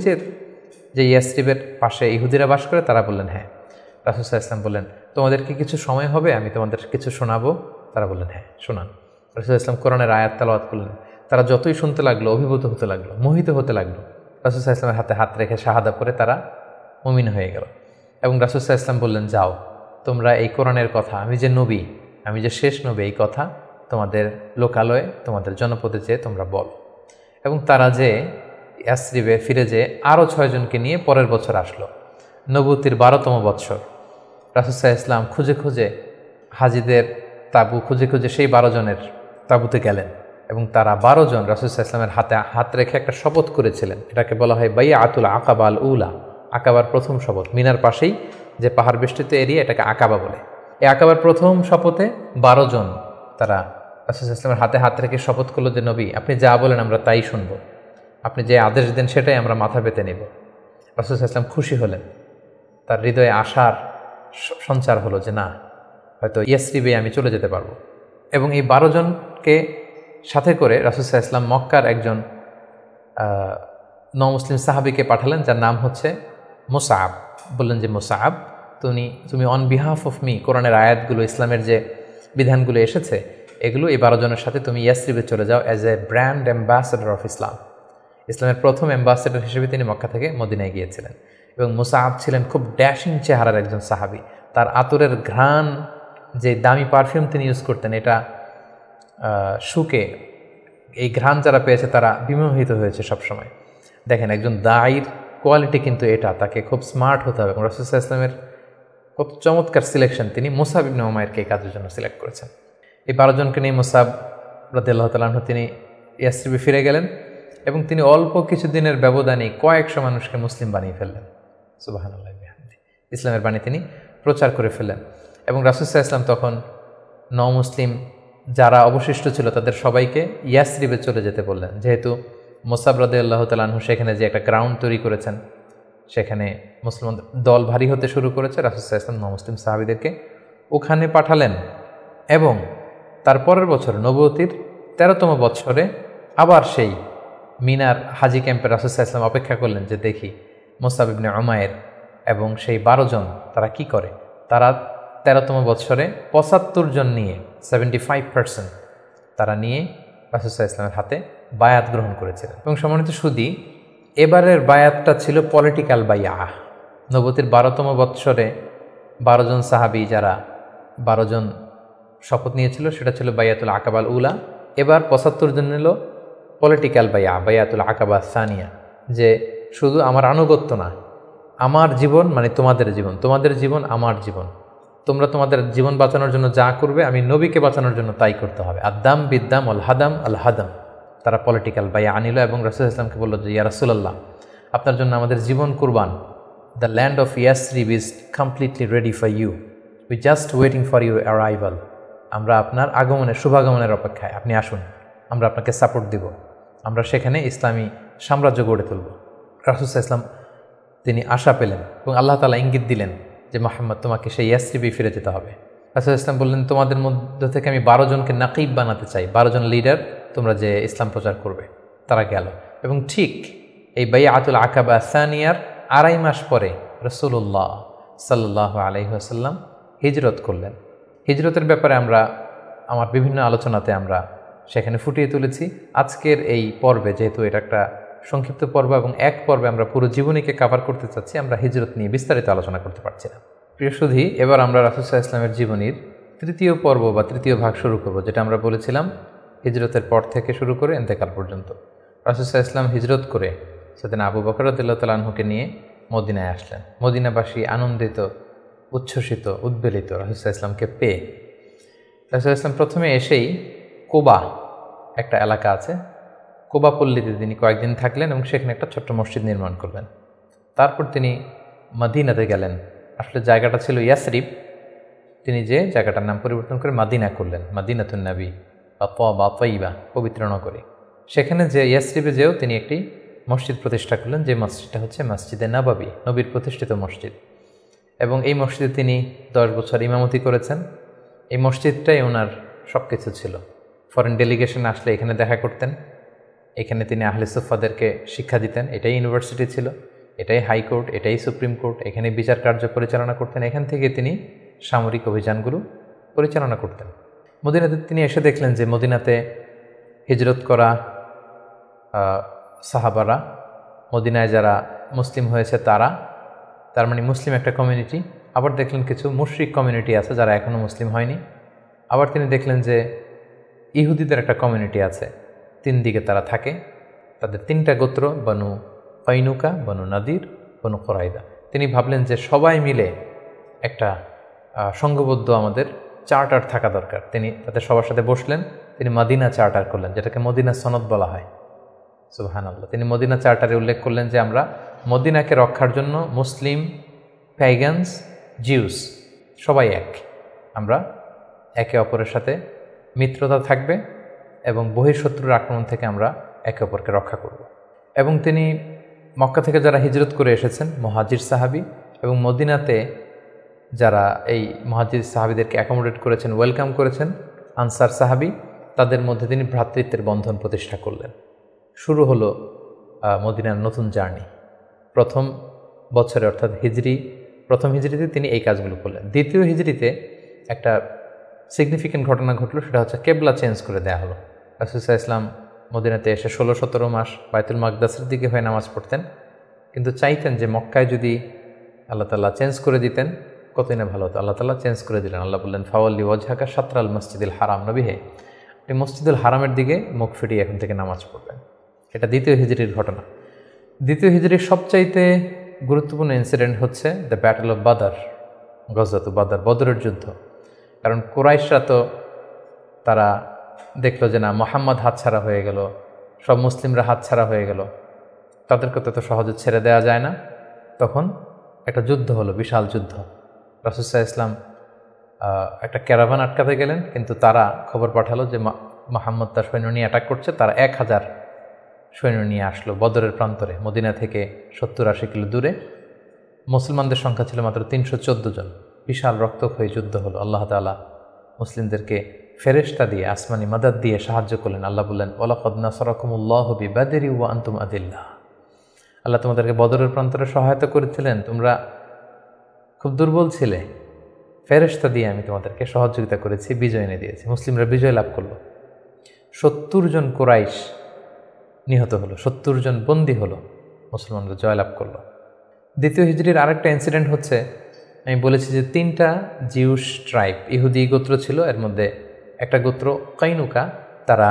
যে ইয়াসরিবের পাশে ইহুদিরা বাস করে? তারা বললেন, হ্যাঁ। রাসূল সাল্লাল্লাহু আলাইহি ওয়াসাল্লাম বললেন, তোমাদের কি কিছু সময় হবে, আমি তোমাদের কিছু শোনাবো? তারা বললেন, হ্যাঁ, শোনান। রাসূল সাল্লাল্লাহু আলাইহি ওয়াসাল্লাম কোরআনের আয়াত তেলাওয়াত করলেন। তারা যতই শুনতে লাগলো, অভিভূত হতে লাগলো, মোহিত হতে লাগলো। রাসূল সাল্লাল্লাহু আলাইহি ওয়াসাল্লামের হাতে হাত রেখে শাহাদা করে তারা মুমিন হয়ে গেল। এবং রাসূল সাল্লাল্লাহু আলাইহি ওয়াসাল্লাম বললেন, যাও, তোমরা এই কোরআনের কথা, আমি যে নবী, আমি যে শেষ নবী, এই কথা তোমাদের লোকালয়ে, তোমাদের জনপদে যেয়ে তোমরা বল। এবং তারা যে ইয়াসরিবে ফিরে যেয়ে আরও 6 জনকে নিয়ে পরের বছর আসলো। নবুয়তির 12তম বৎসর রাসূল সাল্লাল্লাহু আলাইহি ওয়াসাল্লাম খুঁজে খুঁজে হাজিদের তাঁবু খুঁজে খুঁজে সেই 12 জনের তাঁবুতে গেলেন এবং তারা 12 জন রাসূল সাল্লাল্লাহু আলাইহি ওয়াসাল্লামের হাতে হাত রেখে একটা শপথ করেছিলেন। এটাকে বলা হয় বাইআতুল আকাবা আল উলা, আকাবার প্রথম শপথ। মিনার পাশেই যে পাহাড় বেষ্টিত এরিয়া, এটাকে আকাবা বলে। এই আকাবার প্রথম শপথে 12 জন তারা রাসূল সাল্লাল্লাহু আলাইহি ওয়াসাল্লামের হাতে হাত রেখে শপথ করলো যে, নবী, আপনি যা বলেন আমরা তাই শুনব, আপনি যে আদেশ দেন সেটাই আমরা মাথা পেতে নেব। রাসূল সাল্লাল্লাহু আলাইহি ওয়াসাল্লাম খুশি হলেন, তার হৃদয়ে আশার সঞ্চার হলো যে না, হয়তো ইয়াসরিবে আমি চলে যেতে পারবো। এবং এই 12 জনকে সাথে করে রাসূল সাল্লাল্লাহু আলাইহি ওয়াসাল্লাম মক্কার একজন নমুসলিম সাহাবীকে পাঠালেন, যার নাম হচ্ছে মুসআব। বললেন যে, মুসআব, তুমি অন বিহাফ অফ মি, কোরআনের আয়াতগুলো, ইসলামের যে বিধানগুলো এসেছে, এগুলো এই 12 জনের সাথে তুমি ইয়াসরিবে চলে যাও as a brand ambassador of Islam. ইসলামের প্রথম অ্যাম্বাসেডর হিসেবে তিনি মক্কা থেকে মদিনায় গিয়েছিলেন। এবং মুসআব ছিলেন খুব ড্যাশিং চেহারার একজন সাহাবী। তার আতরের ঘ্রাণ, যে দামি পারফিউম তিনি ইউজ করতেন, এটা শুকে এই ঘ্রাণ যারা পেয়েছে তারা বিমোহিত হয়েছে সবসময়। দেখেন, একজন দায়ীর কোয়ালিটি কিন্তু এটা, তাকে খুব স্মার্ট হতে হবে। এবং রাসূল সাল্লাল্লাহু আলাইহি ওয়াসাল্লামের খুব চমৎকার সিলেকশন, তিনি মুসআব ইবনে উমাইরকে এই কাজের জন্য সিলেক্ট করেছেন। এই 12 জনকে নিয়ে মুসআব রাদিয়াল্লাহু তাআলা আনহু তিনি ইয়াসরিবে ফিরে গেলেন এবং তিনি অল্প কিছুদিনের ব্যবধানে কয়েকশো মানুষকে মুসলিম বানিয়ে ফেললেন। সুবহানাল্লাহ, ইসলামের বাণী তিনি প্রচার করে ফেললেন। এবং রাসূল সাল্লাল্লাহু আলাইহি ওয়াসাল্লাম তখন নও-মুসলিম যারা অবশিষ্ট ছিল তাদের সবাইকে ইয়াসরিবে চলে যেতে বললেন, যেহেতু মুসআব রাদিয়াল্লাহু তাআলা আনহু সেখানে যে একটা গ্রাউন্ড তৈরি করেছেন, সেখানে মুসলমান দল ভারী হতে শুরু করেছে। রাসূল সাল্লাল্লাহু আলাইহি ওয়াসাল্লাম নও-মুসলিম সাহাবীদেরকে ওখানে পাঠালেন এবং তারপরের বছর নবুয়তির 13তম বৎসরে আবার সেই মিনার হাজি ক্যাম্পে রাসূল সাল্লাল্লাহু আলাইহি ওয়াসাল্লাম অপেক্ষা করলেন যে দেখি মুসআব ইবনে উমাইর এবং সেই 12 জন তারা কি করে। তারা 13তম বৎসরে 75 জন নিয়ে 75% তারা নিয়ে রাসূল সাল্লাল্লাহু আলাইহি ওয়াসাল্লামের হাতে বায়াত গ্রহণ করেছিলেন। এবং সম্মানিত সুদী, এবারের বায়াতটা ছিল পলিটিক্যাল বায়াহ। নবুয়তির 12তম বৎসরে 12 জন সাহাবী, যারা 12 জন শপথ নিয়েছিল, সেটা ছিল বাইয়াতুল আকাবাল উলা। এবার 75 জন নিল পলিটিক্যাল বাইয়াতুল আকাবা সানিয়া, যে শুধু আমার আনুগত্য না, আমার জীবন মানে তোমাদের জীবন, তোমাদের জীবন আমার জীবন, তোমরা তোমাদের জীবন বাঁচানোর জন্য যা করবে আমি নবীকে বাঁচানোর জন্য তাই করতে হবে। আদাম বিদ্দাম আল হাদাম আল হাদাম। তারা পলিটিক্যাল বাইয়া আনিল এবং রাসূল ইসলামকে বলল যে ইয়া রাসূলুল্লাহ, আপনার জন্য আমাদের জীবন কুরবান। The land of Yathrib is completely ready for you, we just waiting for you arrival. আমরা আপনার আগমনের, শুভাগমনের অপেক্ষায়, আপনি আসুন, আমরা আপনাকে সাপোর্ট দিব, আমরা সেখানে ইসলামী সাম্রাজ্য গড়ে তুলব। রাসূল ইসলাম তিনি আশা পেলেন এবং আল্লাহ তাআলা ইঙ্গিত দিলেন যে মুহাম্মদ, তোমাকে সেই ইয়াসরিবে ফিরে যেতে হবে। রাসূল ইসলাম বললেন, তোমাদের মধ্যে থেকে আমি 12 জনকে নাকিব বানাতে চাই, 12 জন লিডার তোমরা যে ইসলাম প্রচার করবে। তারা গেল এবং ঠিক এই বাইআতুল আকাবা সানিয়ার 2.5 মাস পরে রাসূলুল্লাহ সাল্লাল্লাহু আলাইহি ওয়াসাল্লাম হিজরত করলেন। হিজরতের ব্যাপারে আমার বিভিন্ন আলোচনাতে আমরা সেখানে ফুটিয়ে তুলেছি। আজকের এই পর্বে, যেহেতু এটা একটা সংক্ষিপ্ত পর্ব এবং এক পর্বে আমরা পুরো জীবনীকে কভার করতে চাচ্ছি, আমরা হিজরত নিয়ে বিস্তারিত আলোচনা করতে পারছি না। প্রিয় সুধী, এবার আমরা রাসূল সাল্লাল্লাহু আলাইহি ওয়াসাল্লামের জীবনীর তৃতীয় পর্ব বা তৃতীয় ভাগ শুরু করব, যেটা আমরা বলেছিলাম হিজরতের পর থেকে শুরু করে ইন্তেকাল পর্যন্ত। রাসূল সাল্লাল্লাহু আলাইহি ওয়াসাল্লাম হিজরত করে সেদিন আবু বকর রাদিয়াল্লাহু তাআলা আনহুকে নিয়ে মদিনায় আসলেন। মদিনাবাসী আনন্দিত, উচ্ছ্বসিত, উদ্বেলিত রাসূল সাল্লাল্লাহু আলাইহি ওয়াসাল্লামকে পেয়ে। রাসূল সাল্লাল্লাহু আলাইহি ওয়াসাল্লাম প্রথমে এসেই কোবা একটা এলাকা আছে, কোবা পল্লীতে তিনি কয়েকদিন থাকলেন এবং সেখানে একটা ছোট্ট মসজিদ নির্মাণ করলেন। তারপর তিনি মদিনাতে গেলেন। আসলে জায়গাটা ছিল ইয়াসরিব, তিনি যে জায়গাটার নাম পরিবর্তন করে মাদিনা করলেন, মাদিনাতুন নবী বা তয়্যিবা, পবিত্র নগরী। সেখানে যে ইয়াসরিবে যেও তিনি একটি মসজিদ প্রতিষ্ঠা করলেন, যে মসজিদটা হচ্ছে মসজিদে নববী, নবীর প্রতিষ্ঠিত মসজিদ। এবং এই মসজিদে তিনি 10 বছর ইমামতি করেছেন। এই মসজিদটাই ওনার সব কিছু ছিল। ফরেন ডেলিগেশন আসলে এখানে দেখা করতেন, এখানে তিনি আহলে সুফাদেরকে শিক্ষা দিতেন। এটাই ইউনিভার্সিটি ছিল, এটাই হাইকোর্ট, এটাই সুপ্রিম কোর্ট। এখানে বিচার কার্য পরিচালনা করতেন, এখান থেকে তিনি সামরিক অভিযানগুলো পরিচালনা করতেন। মদিনাতে তিনি এসে দেখলেন যে মদিনাতে হিজরত করা সাহাবারা, মদিনায় যারা মুসলিম হয়েছে তার মানে মুসলিম একটা কমিউনিটি। আবার দেখলেন কিছু মুশরিক কমিউনিটি আছে যারা এখনও মুসলিম হয়নি। আবার তিনি দেখলেন যে ইহুদিদের একটা কমিউনিটি আছে, 3 দিকে তারা থাকে। তাদের 3টা গোত্র, বনু কাইনুকা, বনু নাদির, বনু কুরাইদা। তিনি ভাবলেন যে সবাই মিলে একটা সংঘবদ্ধ আমাদের চার্টার থাকা দরকার। তিনি তাদের সবার সাথে বসলেন, তিনি মদিনা চার্টার করলেন, যেটাকে মদিনা সনদ বলা হয়। সুবহানাল্লাহ। তিনি মদিনা চার্টারে উল্লেখ করলেন যে আমরা মদিনাকে রক্ষার জন্য মুসলিম, প্যাগানস, জিউস সবাই এক, আমরা একে অপরের সাথে মিত্রতা থাকবে এবং বহিঃশত্রুর আক্রমণ থেকে আমরা একে অপরকে রক্ষা করব। এবং তিনি মক্কা থেকে যারা হিজরত করে এসেছেন, মুহাজির সাহাবী, এবং মদিনাতে যারা এই মুহাজির সাহাবীদেরকে অ্যাকোমোডেট করেছেন, ওয়েলকাম করেছেন, আনসার সাহাবী, তাদের মধ্যে তিনি ভ্রাতৃত্বের বন্ধন প্রতিষ্ঠা করলেন। শুরু হলো মদিনার নতুন জার্নি। প্রথম বছরে অর্থাৎ প্রথম হিজরিতে তিনি এই কাজগুলো করলেন। দ্বিতীয় হিজরিতে একটা সিগনিফিক্যান্ট ঘটনা ঘটলো, সেটা হচ্ছে কেবলা চেঞ্জ করে দেওয়া হলো। রাসূল সাল্লাল্লাহু আলাইহি ওয়াসাল্লাম মদিনাতে এসে 16-17 মাস বাইতুল মাকদাসের দিকে হয়ে নামাজ পড়তেন, কিন্তু চাইতেন যে মক্কায় যদি আল্লাহ তাআলা চেঞ্জ করে দিতেন কতই না ভালো হতো। আল্লাহ তাআলা চেঞ্জ করে দিলেন। আল্লাহ বললেন, ফাওয়াল্লি ওয়াজহাকা শাতরাল মসজিদুল হারাম, নবী হে, আপনি মসজিদুল হারামের দিকে মুখ ফিরিয়ে এখন থেকে নামাজ পড়বেন। এটা দ্বিতীয় হিজরির ঘটনা। দ্বিতীয় হিজরির সবচাইতে গুরুত্বপূর্ণ ইনসিডেন্ট হচ্ছে দ্য ব্যাটল অফ বাদর, গজওয়াত বাদর, বদরের যুদ্ধ। কারণ কুরাইশরা তো তারা দেখলো যে না, মুহাম্মদ হাতছাড়া হয়ে গেল, সব মুসলিমরা হাতছাড়া হয়ে গেল, তাদেরকে তো সহজে ছেড়ে দেওয়া যায় না। তখন একটা যুদ্ধ হলো, বিশাল যুদ্ধ। রাসূল সাল্লাল্লাহু আলাইহি ওয়াসাল্লাম একটা ক্যারাভান আটকাতে গেলেন, কিন্তু তারা খবর পাঠালো যে মুহাম্মদ তার সৈন্য নিয়ে অ্যাটাক করছে। তারা 1000 সৈন্য নিয়ে আসলো বদরের প্রান্তরে, মদিনা থেকে 70-80 কিলো দূরে। মুসলমানদের সংখ্যা ছিল মাত্র 314 জন। বিশাল রক্তক্ষয়ী যুদ্ধ হলো। আল্লাহ তাআলা মুসলিমদেরকে ফেরেশতা দিয়ে, আসমানি মাদাদ দিয়ে সাহায্য করলেন। আল্লাহ বললেন, ওয়ালাকাদ নাসারাকুমুল্লাহু বিবাদরি ওয়া আনতুম আদিল্লাহ, আল্লাহ তোমাদেরকে বদরের প্রান্তরে সহায়তা করেছিলেন, তোমরা খুব দুর্বল ছিলে, ফেরেশতা দিয়ে আমি তোমাদেরকে সহযোগিতা করেছি, বিজয় এনে দিয়েছি। মুসলিমরা বিজয় লাভ করলো। 70 জন কুরাইশ নিহত হলো, 70 জন বন্দী হলো, মুসলমানরা জয়লাভ করলো। দ্বিতীয় হিজরির আরেকটা ইনসিডেন্ট হচ্ছে, আমি বলেছি যে 3টা জিউস ট্রাইব, ইহুদি গোত্র ছিল। এর মধ্যে একটা গোত্র কাইনুকা, তারা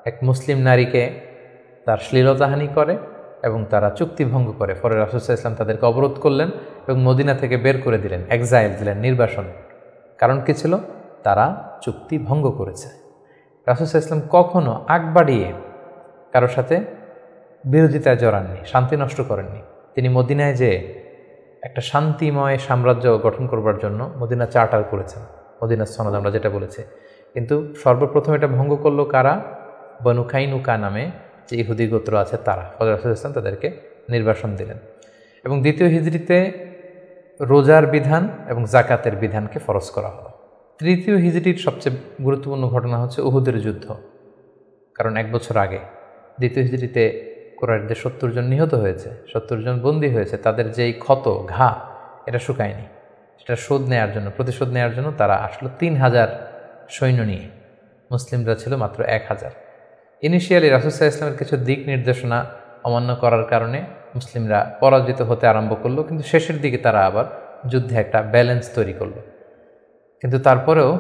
এক মুসলিম নারীকে তার শ্লীলতাহানি করে এবং তারা চুক্তি ভঙ্গ করে। পরে রাসূল সাল্লাল্লাহু আলাইহি ওয়াসাল্লাম তাদেরকে অবরোধ করলেন এবং মদিনা থেকে বের করে দিলেন, এক্সাইল দিলেন, নির্বাসন। কারণ কি ছিল? তারা চুক্তি ভঙ্গ করেছে। রাসূল সাল্লাল্লাহু আলাইহি ওয়াসাল্লাম কখনো আগ বাড়িয়ে কারোর সাথে বিরোধিতায় জড়াননি, শান্তি নষ্ট করেননি। তিনি মদিনায় যেয়ে একটা শান্তিময় সাম্রাজ্য গঠন করবার জন্য মদিনা চার্টার করেছেন, মদিনা সনদ আমরা যেটা বলেছি। কিন্তু সর্বপ্রথম এটা ভঙ্গ করলো কারা? বনু কাইনুকা নামে যে ইহুদি গোত্র আছে তারা। ফলে রাসূল সাল্লাল্লাহু আলাইহি ওয়াসাল্লাম তাদেরকে নির্বাসন দিলেন। এবং দ্বিতীয় হিজরিতে রোজার বিধান এবং জাকাতের বিধানকে ফরজ করা হলো। তৃতীয় হিজরির সবচেয়ে গুরুত্বপূর্ণ ঘটনা হচ্ছে উহুদের যুদ্ধ। কারণ 1 বছর আগে দ্বিতীয় হিজরিতে কুরাইশদের 70 জন নিহত হয়েছে, 70 জন বন্দী হয়েছে। তাদের যেই ক্ষত ঘা এটা শুকায়নি, সেটা শোধ নেওয়ার জন্য, প্রতিশোধ নেওয়ার জন্য তারা আসলো 3000 সৈন্য নিয়ে। মুসলিমরা ছিল মাত্র 1000। ইনিশিয়ালি রাসূল সাল্লাল্লাহু আলাইহি ওয়াসাল্লামের কিছু দিক নির্দেশনা অমান্য করার কারণে মুসলিমরা পরাজিত হতে আরম্ভ করলো, কিন্তু শেষের দিকে তারা আবার যুদ্ধে একটা ব্যালেন্স তৈরি করলো। কিন্তু তারপরেও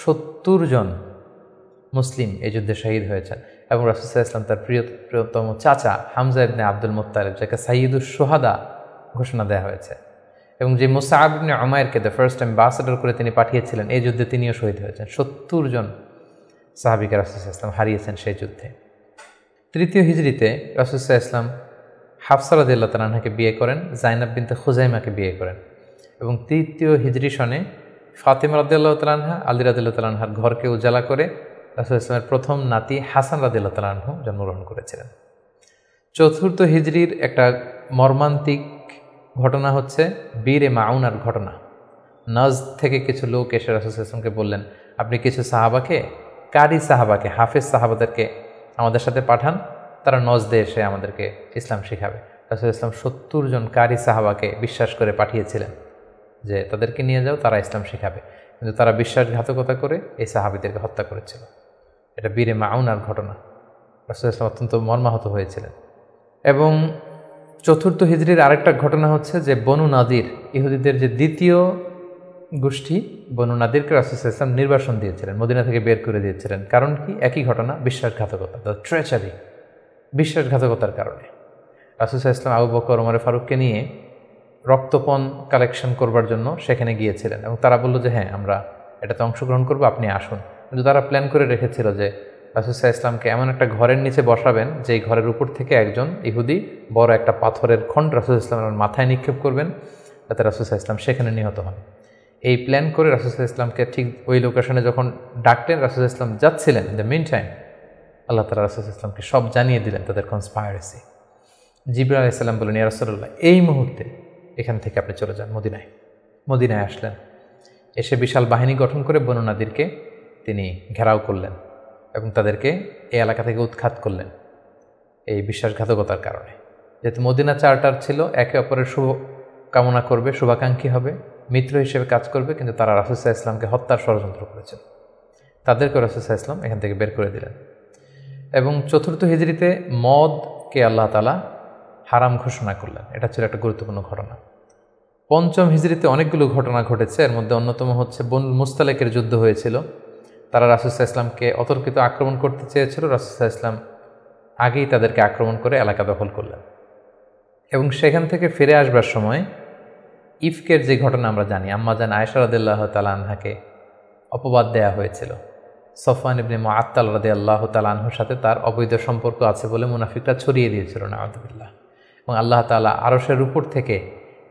70 জন মুসলিম এই যুদ্ধে শহীদ হয়েছেন। এবং রাসূল সাল্লাল্লাহু আলাইহি ওয়াসাল্লাম তার প্রিয়তম চাচা হামজা ইবনে আব্দুল মুত্তালিব, যাকে সাইয়্যিদুশ শুহাদা ঘোষণা দেওয়া হয়েছে, এবং যে মুসআব ইবনে উমাইরকে দ্য ফার্স্ট অ্যাম্বাসেডর করে তিনি পাঠিয়েছিলেন, এই যুদ্ধে তিনিও শহীদ হয়েছেন। 70 জন সাহাবীকে রাসূল সাল্লাল্লাহু আলাইহি ওয়াসাল্লাম হারিয়েছেন সেই যুদ্ধে। তৃতীয় হিজরিতে রাসূল সাল্লাল্লাহু আলাইহি ওয়াসাল্লাম হাফসা রাদিয়াল্লাহু তাআলা আনহাকে বিয়ে করেন, জাইনাব বিনতে খুজাইমাকে বিয়ে করেন। এবং তৃতীয় হিজরি সনে ফাতিমা রাদিয়াল্লাহু তাআলা আনহা, আলী রাদিয়াল্লাহু তাআলা আনহার ঘরকে উজালা করে রাসূল সাল্লাল্লাহু আলাইহি ওয়াসাল্লামের প্রথম নাতি হাসান রাদিয়াল্লাহু তাআলা আনহু জন্মগ্রহণ করেছিলেন। চতুর্থ হিজরির একটা মর্মান্তিক ঘটনা হচ্ছে বীরে মাউনার ঘটনা। নজদ থেকে কিছু লোক এসে রাসূল সাল্লাল্লাহু আলাইহি ওয়াসাল্লামকে বললেন, আপনি কিছু সাহাবাকে, কারি সাহাবাকে, হাফেজ সাহাবাদেরকে আমাদের সাথে পাঠান, তারা নজদে এসে আমাদেরকে ইসলাম শেখাবে। রাসূল সাল্লাল্লাহু আলাইহি ওয়াসাল্লাম 70 জন কারি সাহাবাকে বিশ্বাস করে পাঠিয়েছিলেন যে তাদেরকে নিয়ে যাও, তারা ইসলাম শেখাবে। কিন্তু তারা বিশ্বাসঘাতকতা করে এই সাহাবীদেরকে হত্যা করেছিল। এটা বীরে মাউনার ঘটনা। রাসূল সাল্লাল্লাহু আলাইহি ওয়াসাল্লাম অত্যন্ত মর্মাহত হয়েছিলেন। এবং চতুর্থ হিজরির আরেকটা ঘটনা হচ্ছে যে বনু নাদির, ইহুদিদের যে দ্বিতীয় গোষ্ঠী, বনু নাদিরকে রাসূল সাল্লাল্লাহু আলাইহি ওয়াসাল্লাম নির্বাসন দিয়েছিলেন, মদিনা থেকে বের করে দিয়েছিলেন। কারণ কি? একই ঘটনা, বিশ্বাসঘাতকতা, দ্য ট্রেচারি, বিশ্বাসঘাতকতার কারণে। রাসূল সাল্লাল্লাহু আলাইহি ওয়াসাল্লাম আবু বকর, ওমর ফারুককে নিয়ে রক্তপণ কালেকশন করবার জন্য সেখানে গিয়েছিলেন, এবং তারা বলল যে হ্যাঁ, আমরা এটাতে অংশগ্রহণ করবো, আপনি আসুন। কিন্তু তারা প্ল্যান করে রেখেছিল যে রাসূল সাল্লাল্লাহু আলাইহি ওয়াসাল্লামকে এমন একটা ঘরের নিচে বসাবেন, যেই ঘরের উপর থেকে একজন ইহুদি বড় একটা পাথরের খণ্ড রাসূল সাল্লাল্লাহু আলাইহি ওয়াসাল্লামের মাথায় নিক্ষেপ করবেন, যাতে রাসূল সাল্লাল্লাহু আলাইহি ওয়াসাল্লাম সেখানে নিহত হন। এই প্ল্যান করে রাসূল সাল্লাল্লাহু আলাইহি ওয়াসাল্লামকে ঠিক ওই লোকেশনে যখন ডাকলেন, রাসূল সাল্লাল্লাহু আলাইহি ওয়াসাল্লাম যাচ্ছিলেন, ইন দ্য মিন টাইম আল্লাহ তাআলা রাসূল সাল্লাল্লাহু আলাইহি ওয়াসাল্লামকে সব জানিয়ে দিলেন তাদের কনস্পাইরেসি। জিবরাইল আলাইহিস সালাম বললেন, ইয়া রাসূলুল্লাহ, এই মুহূর্তে এখান থেকে আপনি চলে যান মদিনায়। মদিনায় আসলেন, এসে বিশাল বাহিনী গঠন করে বনু নাদিরকে তিনি ঘেরাও করলেন এবং তাদেরকে এই এলাকা থেকে উৎখাত করলেন এই বিশ্বাসঘাতকতার কারণে। যেহেতু মদিনা চার্টার ছিল, একে অপরের শুভ কামনা করবে, শুভাকাঙ্ক্ষী হবে, মিত্র হিসেবে কাজ করবে, কিন্তু তারা রাসূল সাল্লাল্লাহু আলাইহি ওয়াসাল্লামকে হত্যার ষড়যন্ত্র করেছিল। তাদেরকে রাসূল সাল্লাল্লাহু আলাইহি ওয়াসাল্লাম এখান থেকে বের করে দিলেন। এবং চতুর্থ হিজরিতে মদকে আল্লাহ তাআলা হারাম ঘোষণা করলেন। এটা ছিল একটা গুরুত্বপূর্ণ ঘটনা। পঞ্চম হিজরিতে অনেকগুলো ঘটনা ঘটেছে, এর মধ্যে অন্যতম হচ্ছে বনুল মুস্তালিকের যুদ্ধ হয়েছিল। তারা রাসূল সাল্লাল্লাহু আলাইহি ওয়াসাল্লামকে অতর্কিত আক্রমণ করতে চেয়েছিল, রাসূল সাল্লাল্লাহু আলাইহি ওয়াসাল্লাম আগেই তাদেরকে আক্রমণ করে এলাকা দখল করলেন। এবং সেখান থেকে ফিরে আসবার সময় ইফকের যে ঘটনা আমরা জানি, আম্মাজান আয়েশা রাদিয়াল্লাহু তাআলা আনহাকে অপবাদ দেয়া হয়েছিল। সফওয়ান ইবনে মুআত্তাল রাদিয়াল্লাহু তাআলা আনহুর সাথে তার অবৈধ সম্পর্ক আছে বলে মুনাফিকরা ছড়িয়ে দিয়েছিল, নাউযুবিল্লাহ। এবং আল্লাহ তাআলা আরশের উপর থেকে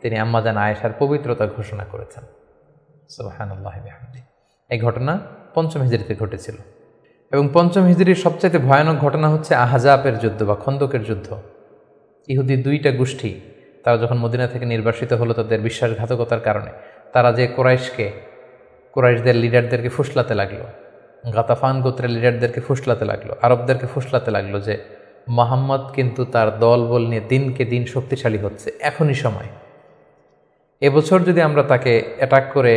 তিনি আম্মাজান আয়েশার পবিত্রতা ঘোষণা করেছেন। সুবহানাল্লাহি বিহামদিহি। এই ঘটনা পঞ্চম হিজরিতে ঘটেছিল। এবং পঞ্চম হিজরির সবচাইতে ভয়ানক ঘটনা হচ্ছে আহজাবের যুদ্ধ বা খন্দকের যুদ্ধ। ইহুদি দুইটা গোষ্ঠী তারা যখন মদিনা থেকে নির্বাসিত হলো তাদের বিশ্বাসঘাতকতার কারণে, তারা যে কুরাইশদের লিডারদেরকে ফুসলাতে লাগলো, গাতাফান গোত্রের লিডারদেরকে ফুসলাতে লাগলো, আরবদেরকে ফুসলাতে লাগলো যে মুহাম্মদ কিন্তু তার দলবল নিয়ে দিনকে দিন শক্তিশালী হচ্ছে, এখনই সময়, এবছর যদি আমরা তাকে অ্যাটাক করে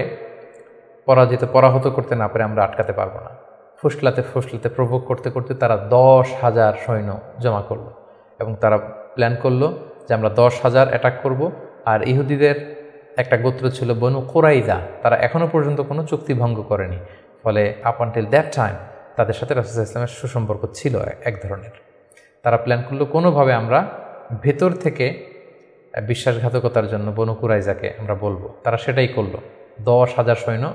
পরাহত করতে না পারে আমরা আটকাতে পারবো না। ফুসলাতে ফুসলাতে প্রভোগ করতে করতে তারা 10,000 সৈন্য জমা করলো এবং তারা প্ল্যান করলো যে আমরা 10,000 অ্যাটাক করব। আর ইহুদিদের একটা গোত্র ছিল বনু কুরাইজা, তারা এখনও পর্যন্ত কোনো চুক্তি ভঙ্গ করেনি। ফলে আপ আনটিল দ্যাট টাইম তাদের সাথে রাসূল সাল্লাল্লাহু আলাইহি ওয়াসাল্লামের সুসম্পর্ক ছিল এক ধরনের। তারা প্ল্যান করলো কোনোভাবে আমরা ভেতর থেকে বিশ্বাসঘাতকতার জন্য বনু কুরাইজাকে আমরা বলবো। তারা সেটাই করলো, 10,000 সৈন্য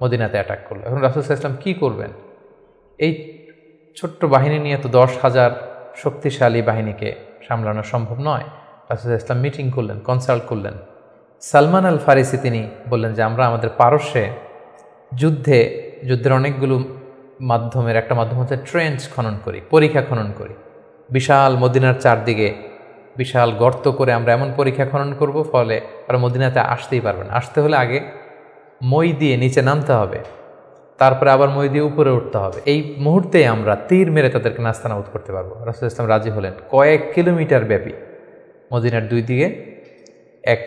মদিনাতে অ্যাটাক করলো। এখন রাসূল সাল্লাল্লাহু আলাইহি ওয়াসাল্লাম কী করবেন? এই ছোট্ট বাহিনী নিয়ে তো 10,000 শক্তিশালী বাহিনীকে সামলানো সম্ভব নয়। রাসূল সাল্লাল্লাহু আলাইহি ওয়াসাল্লাম মিটিং করলেন, কনসাল্ট করলেন। সালমান আল ফারিসি তিনি বললেন যে আমরা আমাদের পারস্যে যুদ্ধের অনেকগুলো মাধ্যমের একটা মাধ্যম হচ্ছে ট্রেঞ্চ খনন করি, পরিখা খনন করি। বিশাল মদিনার চারদিকে বিশাল গর্ত করে আমরা এমন পরিখা খনন করব, ফলে তারা মদিনাতে আসতেই পারবে না। আসতে হলে আগে মই দিয়ে নিচে নামতে হবে, তারপরে আবার মই দিয়ে উপরে উঠতে হবে। এই মুহূর্তে আমরা তীর মেরে তাদেরকে নাস্তানাবুদ করতে পারবো। রাসূল ইসলাম রাজি হলেন। কয়েক কিলোমিটার ব্যাপী মদিনার দুই দিকে এক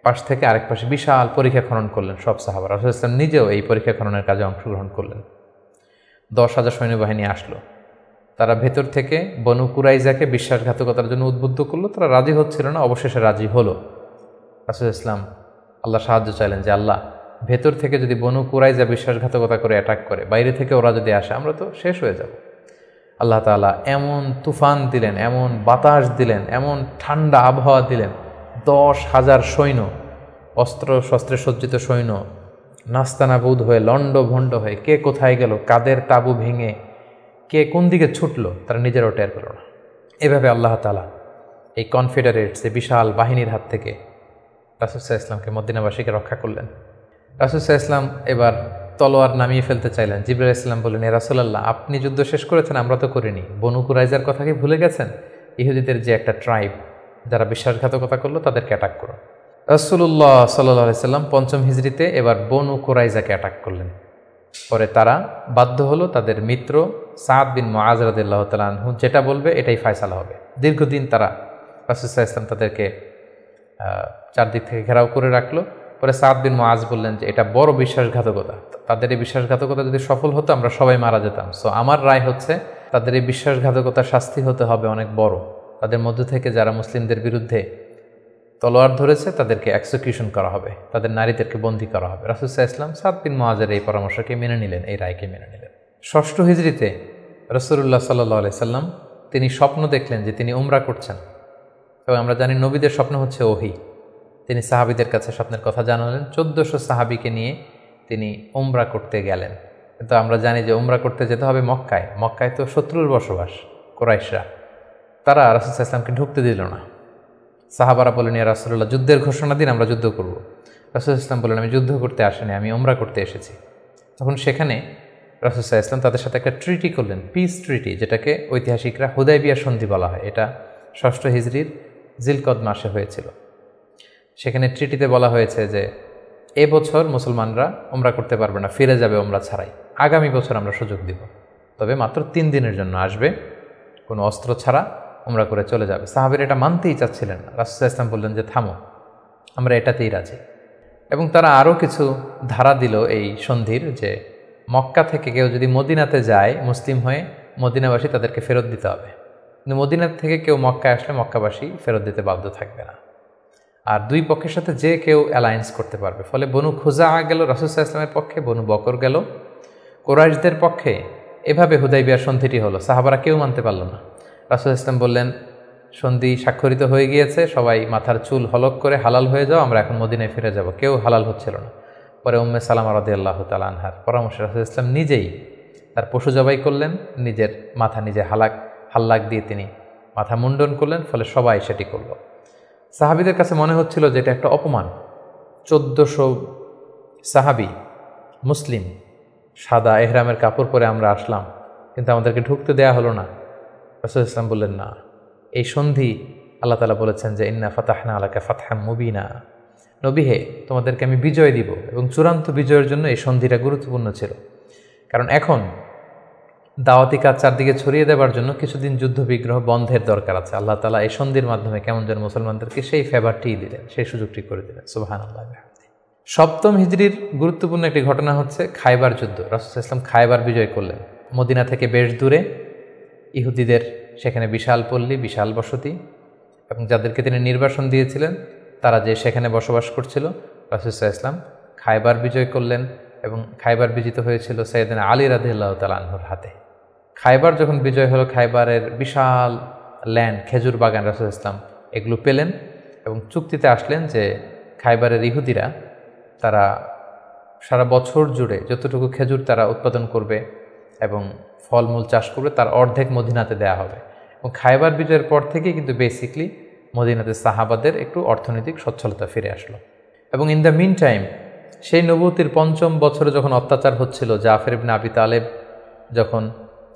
পাশ থেকে আরেক পাশে বিশাল পরিখা খনন করলেন সব সাহাবা। রাসূল ইসলাম নিজেও এই পরিখা খননের কাজে অংশগ্রহণ করলেন। 10,000 সৈন্যবাহিনী আসলো। তারা ভেতর থেকে বনু কুরাইজাকে বিশ্বাসঘাতকতার জন্য উদ্বুদ্ধ করলো। তারা রাজি হচ্ছিল না, অবশেষে রাজি হলো। রাসূল ইসলাম আল্লাহ সাহায্য চাইলেন যে আল্লাহ, ভেতর থেকে যদি বনু কুরাইজা বিশ্বাসঘাতকতা করে অ্যাটাক করে, বাইরে থেকে ওরা যদি আসে, আমরা তো শেষ হয়ে যাব। আল্লাহ তাআলা এমন তুফান দিলেন, এমন বাতাস দিলেন, এমন ঠান্ডা আবহাওয়া দিলেন, 10,000 সৈন্য, অস্ত্র শস্ত্রে সজ্জিত সৈন্য নাস্তানাবুদ হয়ে লণ্ডভণ্ড হয়ে কে কোথায় গেল, কাদের তাঁবু ভেঙে কে কোন দিকে ছুটলো, তারা নিজেরাও টের পেল না। এভাবে আল্লাহ তাআলা এই কনফেডারেটস, এই বিশাল বাহিনীর হাত থেকে রাসূল সাল্লাল্লাহু আলাইহি ওয়াসাল্লামকে মদিনাবাসীকে রক্ষা করলেন। রাসূল সাল্লাল্লাহু আলাইহি ওয়াসাল্লাম এবার তলোয়ার নামিয়ে ফেলতে চাইলেন। জিবরাইল আলাইহিস সালাম বললেন, ইয়া রাসূলুল্লাহ, আপনি যুদ্ধ শেষ করেছেন, আমরা তো করিনি। বনু কুরাইজার কথা কি ভুলে গেছেন? ইহুদিদের যে একটা ট্রাইব, যারা বিশ্বাসঘাতকতা করলো, তাদেরকে অ্যাটাক করো। রাসূলুল্লাহ সাল্লাল্লাহু আলাইহি ওয়াসাল্লাম ৫ম হিজরিতে এবার বনু কুরাইজাকে অ্যাটাক করলেন। পরে তারা বাধ্য হলো তাদের মিত্র সাদ বিন মুআজ রাদিয়াল্লাহু তাআলা আনহু যেটা বলবে এটাই ফয়সালা হবে। দীর্ঘদিন তারা রাসূল সাল্লাল্লাহু আলাইহি ওয়াসাল্লাম তাদেরকে চারদিক থেকে ঘেরাও করে রাখলো। পরে সাদ বিন মুআজ বললেন যে এটা বড় বিশ্বাসঘাতকতা, তাদের এই বিশ্বাসঘাতকতা যদি সফল হতো আমরা সবাই মারা যেতাম। সো আমার রায় হচ্ছে তাদের এই বিশ্বাসঘাতকতার শাস্তি হতে হবে অনেক বড়। তাদের মধ্য থেকে যারা মুসলিমদের বিরুদ্ধে তলোয়ার ধরেছে তাদেরকে এক্সিকিউশন করা হবে, তাদের নারীদেরকে বন্দী করা হবে। রাসূল সাল্লাল্লাহু আলাইহি ওয়াসাল্লাম সাদ বিন মুআজের এই পরামর্শকে মেনে নিলেন, এই রায়কে মেনে নিলেন। ৬ষ্ঠ হিজরিতে রাসূলুল্লাহ সাল্লাল্লাহু আলাইহি ওয়াসাল্লাম তিনি স্বপ্ন দেখলেন যে তিনি উমরা করছেন, এবং আমরা জানি নবীদের স্বপ্ন হচ্ছে ওহী। তিনি সাহাবীদের কাছে স্বপ্নের কথা জানালেন। ১৪০০ সাহাবীকে নিয়ে তিনি উমরা করতে গেলেন। কিন্তু আমরা জানি যে উমরা করতে যেতে হবে মক্কায়। মক্কায় তো শত্রুর বসবাস, কুরাইশরা। তারা রাসূল সাল্লাল্লাহু আলাইহি ওয়াসাল্লামকে ঢুকতে দিল না। সাহাবারা বলেন, ইয়া রাসূলুল্লাহ, যুদ্ধের ঘোষণা দিন, আমরা যুদ্ধ করব। রাসূল সাল্লাল্লাহু আলাইহি ওয়াসাল্লাম বললেন, আমি যুদ্ধ করতে আসিনি, আমি উমরা করতে এসেছি। তখন সেখানে রাসূল সাল্লাল্লাহু আলাইহি ওয়াসাল্লাম তাদের সাথে একটা ট্রিটি করলেন, পিস ট্রিটি, যেটাকে ঐতিহাসিকরা হুদায়বিয়া সন্ধি বলা হয়। এটা ৬ষ্ঠ হিজরির জিলকদ মাসে হয়েছিল। সেখানে ট্রিটিতে বলা হয়েছে যে এবছর মুসলমানরা উমরা করতে পারবে না, ফিরে যাবে উমরা ছাড়াই। আগামী বছর আমরা সুযোগ দিব, তবে মাত্র ৩ দিনের জন্য আসবে, কোনো অস্ত্র ছাড়া উমরা করে চলে যাবে। সাহাবীরা এটা মানতেই চাচ্ছিলেন না। রাসূল সাল্লাল্লাহু আলাইহি ওয়াসাল্লাম বললেন যে থামো, আমরা এটাতেই রাজি। এবং তারা আরও কিছু ধারা দিল এই সন্ধির, যে মক্কা থেকে কেউ যদি মদিনাতে যায় মুসলিম হয়ে, মদিনাবাসী তাদেরকে ফেরত দিতে হবে। কিন্তু মদিনা থেকে কেউ মক্কায় আসলে মক্কাবাসী ফেরত দিতে বাধ্য থাকবে না। আর দুই পক্ষের সাথে যে কেউ অ্যালায়েন্স করতে পারবে। ফলে বনু খুজাআ গেল রাসূল সাল্লাল্লাহু আলাইহি ওয়াসাল্লামের পক্ষে, বনু বকর গেল কুরাইশদের পক্ষে। এভাবে হুদায়বিয়ার সন্ধিটি হলো। সাহাবারা কেউ মানতে পারল না। রাসূল সাল্লাল্লাহু আলাইহি ওয়াসাল্লাম বললেন, সন্ধি স্বাক্ষরিত হয়ে গিয়েছে, সবাই মাথার চুল হলক করে হালাল হয়ে যাও, আমরা এখন মদিনায় ফিরে যাব। কেউ হালাল হচ্ছিল না। পরে উম্মে সালামা রাদিয়াল্লাহু তাআলা আনহার পরামর্শে রাসূল সাল্লাল্লাহু আলাইহি ওয়াসাল্লাম নিজেই তার পশু জবাই করলেন, নিজের মাথা নিজে হাল্লাক দিয়ে তিনি মাথা মুন্ডন করলেন। ফলে সবাই সেটি করল। সাহাবীদের কাছে মনে হচ্ছিল যে এটা একটা অপমান। ১৪০০ সাহাবী মুসলিম, সাদা এহরামের কাপড় পরে আমরা আসলাম, কিন্তু আমাদেরকে ঢুকতে দেয়া হলো না। রাসূল ইসলাম বললেন, না, এই সন্ধি আল্লাহ তাআলা বলেছেন যে ইন্না ফাতাহনা আলাকা ফাতহাম মুবিনা, নবী হে, তোমাদেরকে আমি বিজয় দিব। এবং চূড়ান্ত বিজয়ের জন্য এই সন্ধিটা গুরুত্বপূর্ণ ছিল। কারণ এখন দাওয়াতি কাজ চারদিকে ছড়িয়ে দেওয়ার জন্য কিছুদিন যুদ্ধ বিগ্রহ বন্ধের দরকার আছে। আল্লাহ তাআলা এই সন্ধির মাধ্যমে কেমন যেন মুসলমানদেরকে সেই ফেভারটি দিলেন, সেই সুযোগটি করে দিলেন। সুবহানাল্লাহ। ৭ম হিজরির গুরুত্বপূর্ণ একটি ঘটনা হচ্ছে খায়বার যুদ্ধ। রাসূল সাল্লাল্লাহু আলাইহি ওয়াসাল্লাম খায়বার বিজয় করলেন। মদিনা থেকে বেশ দূরে ইহুদিদের সেখানে বিশাল পল্লী, বিশাল বসতি, এবং যাদেরকে তিনি নির্বাসন দিয়েছিলেন তারা যে সেখানে বসবাস করছিল। রাসূল সাল্লাল্লাহু আলাইহি ওয়াসাল্লাম খায়বার বিজয় করলেন, এবং খায়বার বিজিত হয়েছিল সাইয়েদনা আলী রাদিয়াল্লাহু তাআলা আনহুর হাতে। খায়বার যখন বিজয় হলো, খায়বারের বিশাল ল্যান্ড, খেজুর বাগান, রাসূল সাল্লাল্লাহু আলাইহি ওয়াসাল্লাম এগুলো পেলেন এবং চুক্তিতে আসলেন যে খায়বারের ইহুদিরা তারা সারা বছর জুড়ে যতটুকু খেজুর তারা উৎপাদন করবে এবং ফলমূল চাষ করবে তার অর্ধেক মদিনাতে দেয়া হবে। এবং খায়বার বিজয়ের পর থেকেই কিন্তু বেসিকলি মদিনাতে সাহাবাদের একটু অর্থনৈতিক সচ্ছলতা ফিরে আসলো। এবং ইন দ্য মিন টাইম সেই নবুতির ৫ম বছরে যখন অত্যাচার হচ্ছিল, জাফর ইবনে আবি তালেব যখন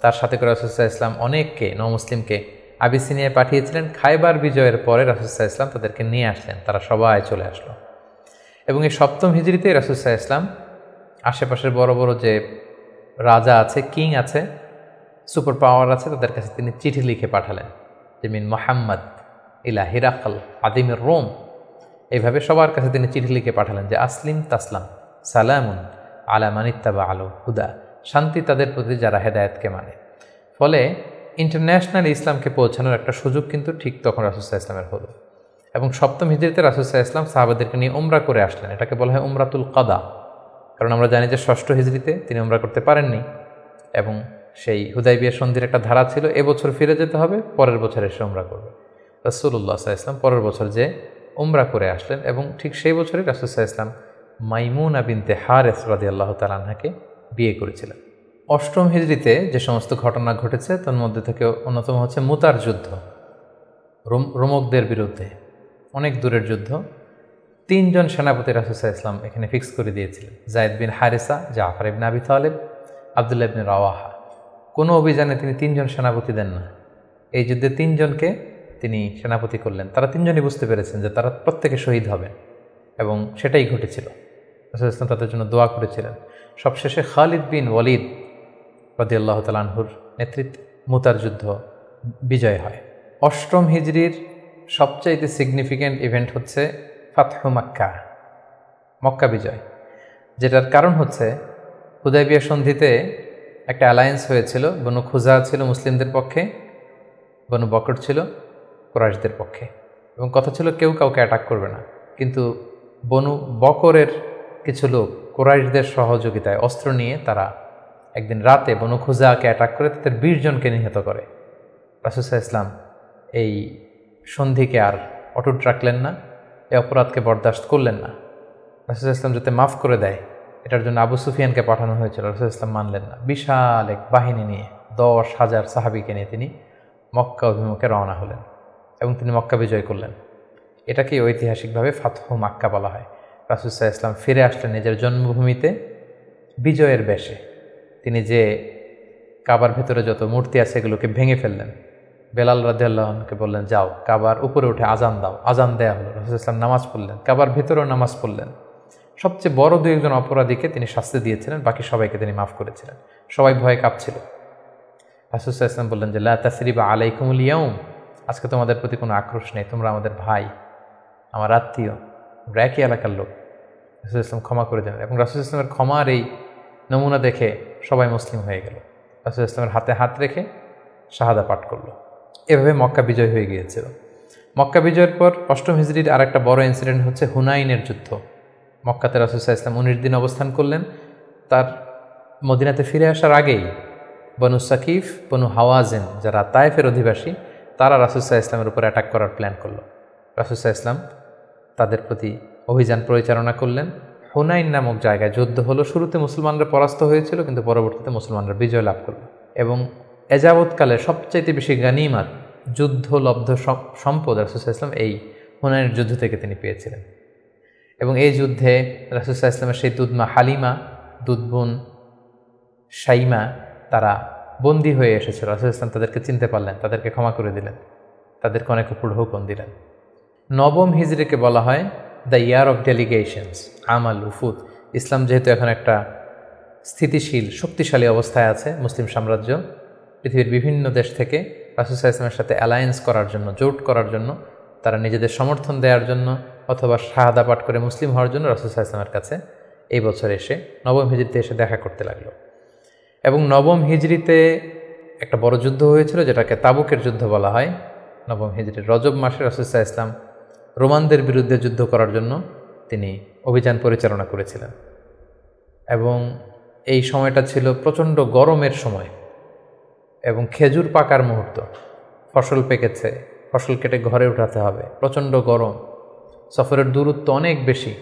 তার সাথে করে রাসূল সাল্লাল্লাহু আলাইহি ওয়াসাল্লাম অনেককে নমুসলিমকে আবিসিনিয়ায় পাঠিয়েছিলেন, খায়বার বিজয়ের পরে রাসূল সাল্লাল্লাহু আলাইহি ওয়াসাল্লাম তাদেরকে নিয়ে আসলেন, তারা সবাই চলে আসলো। এবং এই ৭ম হিজরিতে রাসূল সাল্লাল্লাহু আলাইহি ওয়াসাল্লাম আশেপাশের বড় বড় যে রাজা আছে, কিং আছে, সুপার পাওয়ার আছে, তাদের কাছে তিনি চিঠি লিখে পাঠালেন যে মিন মুহাম্মদ ইলা হিরাকল আদিমের রোম। এইভাবে সবার কাছে তিনি চিঠি লিখে পাঠালেন যে আসলিম তাসলাম, সালামুন আলা মানিত্তাবা আলো হুদা, শান্তি তাদের প্রতি যারা হেদায়েতকে মানে। ফলে ইন্টারন্যাশনাল ইসলামকে পৌঁছানোর একটা সুযোগ কিন্তু ঠিক তখন রাসূল সাল্লাল্লাহু আলাইহি ওয়াসাল্লামের হলো। এবং ৭ম হিজরিতে রাসূল সাল্লাল্লাহু আলাইহি ওয়াসাল্লাম সাহাবাদেরকে নিয়ে উমরা করে আসলেন। এটাকে বলা হয় উমরাতুল কাদা, কারণ আমরা জানি যে ৬ষ্ঠ হিজরিতে তিনি উমরা করতে পারেননি এবং সেই হুদাইবিয়া সন্ধির একটা ধারা ছিল এবছর ফিরে যেতে হবে, পরের বছর এসে উমরা করবে। রাসূলুল্লাহ সাল্লাল্লাহু আলাইহি ওয়াসাল্লাম পরের বছর যে উমরা করে আসলেন এবং ঠিক সেই বছরই রাসূল সাল্লাল্লাহু আলাইহি ওয়াসাল্লাম মাইমুনা বিনতে হারেস রাদিয়াল্লাহু তাআলা আনহাকে বিয়ে করেছিলেন। ৮ম হিজরিতে যে সমস্ত ঘটনা ঘটেছে তার মধ্যে থেকে অন্যতম হচ্ছে মুতার যুদ্ধ, রোমকদের বিরুদ্ধে অনেক দূরের যুদ্ধ। ৩ জন সেনাপতি রাসূল সাল্লাল্লাহু আলাইহি ওয়াসাল্লাম এখানে ফিক্স করে দিয়েছিলেন, যায়েদ বিন হারিসা, জাফর ইবনে আবি তালেব, আব্দুল্লাহ ইবনে রাওয়াহা। কোনো অভিযানে তিনি 3 জন সেনাপতি দেন না, এই যুদ্ধে 3 জনকে তিনি সেনাপতি করলেন। তারা 3 জনই বুঝতে পেরেছেন যে তারা প্রত্যেকে শহীদ হবেন এবং সেটাই ঘটেছিল। রাসূল ইসলাম তাদের জন্য দোয়া করেছিলেন। সবশেষে খালিদ বিন ওয়ালিদ রাদিয়াল্লাহু তাআলা আনহুর নেতৃত্বে মুতার যুদ্ধ বিজয় হয়। ৮ম হিজরির সবচাইতে সিগনিফিক্যান্ট ইভেন্ট হচ্ছে ফাতহু মক্কা, মক্কা বিজয়, যেটার কারণ হচ্ছে হুদাইবিয়া সন্ধিতে একটা অ্যালায়েন্স হয়েছিল। বনু খুজা ছিল মুসলিমদের পক্ষে, বনু বকর ছিল কুরাইশদের পক্ষে, এবং কথা ছিল কেউ কাউকে অ্যাটাক করবে না। কিন্তু বনু বকরের কিছু লোক কুরাইশদের সহযোগিতায় অস্ত্র নিয়ে তারা একদিন রাতে বনু খুজাকে অ্যাটাক করে তাদের ২০ জনকে নিহত করে। রাসূল সাল্লাল্লাহু আলাইহি ওয়াসাল্লাম এই সন্ধিকে আর অটুট রাখলেন না, এই অপরাধকে বরদাস্ত করলেন না। রাসূল সাল্লাল্লাহু আলাইহি ওয়াসাল্লাম যাতে মাফ করে দেয় এটার জন্য আবু সুফিয়ানকে পাঠানো হয়েছিল, রাসূল সাল্লাল্লাহু আলাইহি ওয়াসাল্লাম মানলেন না। বিশাল এক বাহিনী নিয়ে ১০,০০০ সাহাবীকে নিয়ে তিনি মক্কা অভিমুখে রওনা হলেন এবং তিনি মক্কা বিজয় করলেন। এটাকে ঐতিহাসিকভাবে ফাতহু মক্কা বলা হয়। রাসূল সাল্লাল্লাহু আলাইহি ওয়াসাল্লাম ফিরে আসলেন নিজের জন্মভূমিতে বিজয়ের বেশে। তিনি যে কাবার ভেতরে যত মূর্তি আছে এগুলোকে ভেঙে ফেললেন। বেলাল রাদিয়াল্লাহু আনহুকে বললেন যাও কাবার উপরে উঠে আজান দাও, আজান দেয়া হলো। রাসূল সাল্লাল্লাহু আলাইহি ওয়াসাল্লাম নামাজ পড়লেন, কাবার ভেতরেও নামাজ পড়লেন। সবচেয়ে বড় ২-১ অপরাধীকে তিনি শাস্তি দিয়েছিলেন, বাকি সবাইকে তিনি মাফ করেছিলেন। সবাই ভয়ে কাঁপছিল। রাসূল সাল্লাল্লাহু আলাইহি ওয়াসাল্লাম বললেন যে লা তাসরিবা আলাইকুমুল ইয়াউম, আজকে তোমাদের প্রতি কোনো আক্রোশ নেই, তোমরা আমাদের ভাই, আমার আত্মীয়, আমরা একই এলাকার লোক। রাসূল সাল্লাল্লাহু আলাইহি ওয়াসাল্লাম ক্ষমা করে দেন এবং রাসূল সাল্লাল্লাহু আলাইহি ওয়াসাল্লামের ক্ষমার এই নমুনা দেখে সবাই মুসলিম হয়ে গেল। রাসূল সাল্লাল্লাহু আলাইহি ওয়াসাল্লামের হাতে হাত রেখে শাহাদা পাঠ করলো। এভাবে মক্কা বিজয় হয়ে গিয়েছিল। মক্কা বিজয়ের পর ৮ম হিজরির আরেকটা বড় ইনসিডেন্ট হচ্ছে হুনাইনের যুদ্ধ। মক্কাতে রাসূল সাল্লাল্লাহু আলাইহি ওয়াসাল্লাম ১৯ দিন অবস্থান করলেন। তার মদিনাতে ফিরে আসার আগেই বনু সাকিফ, বনু হাওয়াজিন যারা তায়েফের অধিবাসী, তারা রাসূল সাল্লাল্লাহু আলাইহি ওয়াসাল্লামের উপর অ্যাটাক করার প্ল্যান করলো। রাসূল সাল্লাল্লাহু আলাইহি ওয়াসাল্লাম তাদের প্রতি অভিযান পরিচালনা করলেন। হুনাইন নামক জায়গায় যুদ্ধ হলো। শুরুতে মুসলমানরা পরাস্ত হয়েছিল, কিন্তু পরবর্তীতে মুসলমানরা বিজয় লাভ করল এবং এযাবৎকালে সবচাইতে বেশি গানিমাত যুদ্ধলব্ধ সম্পদ রাসূল সাল্লাল্লাহু আলাইহি ওয়াসাল্লাম এই হুনাইনের যুদ্ধ থেকে তিনি পেয়েছিলেন। এবং এই যুদ্ধে রাসূল সাল্লাল্লাহু আলাইহি ওয়াসাল্লামের সেই দুধমা হালিমা, দুধবোন শাইমা তারা বন্দী হয়ে এসেছিল। রাসূল সাল্লাল্লাহু আলাইহি ওয়াসাল্লাম তাদেরকে চিনতে পারলেন, তাদেরকে ক্ষমা করে দিলেন, তাদেরকে অনেক উপর হুকুম দিলেন। ৯ম হিজরিকে বলা হয় দ্য ইয়ার অফ ডেলিগেশনস, আমাল উফুদ। ইসলাম যেহেতু এখন একটা স্থিতিশীল শক্তিশালী অবস্থায় আছে, মুসলিম সাম্রাজ্য পৃথিবীর বিভিন্ন দেশ থেকে রাসূল সাল্লাল্লাহু আলাইহি ওয়াসাল্লামের সাথে অ্যালায়েন্স করার জন্য, জোট করার জন্য, তারা নিজেদের সমর্থন দেওয়ার জন্য অথবা শাহাদা পাঠ করে মুসলিম হওয়ার জন্য রাসূল সাল্লাল্লাহু আলাইহি ওয়াসাল্লামের কাছে এই বছর এসে ৯ম হিজরিতে এসে দেখা করতে লাগলো। এবং ৯ম হিজরিতে একটা বড় যুদ্ধ হয়েছিল যেটাকে তাবুকের যুদ্ধ বলা হয়। ৯ম হিজরির রজব মাসে রাসূল সাল্লাল্লাহু আলাইহি ওয়াসাল্লাম রোমানদের বিরুদ্ধে যুদ্ধ করার জন্য তিনি অভিযান পরিচালনা করেছিলেন এবং এই সময়টা ছিল প্রচণ্ড গরমের সময় এবং খেজুর পাকার মুহূর্ত। ফসল পেকেছে, ফসল কেটে ঘরে উঠাতে হবে, প্রচণ্ড গরম, সফরের দূরত্ব অনেক বেশি।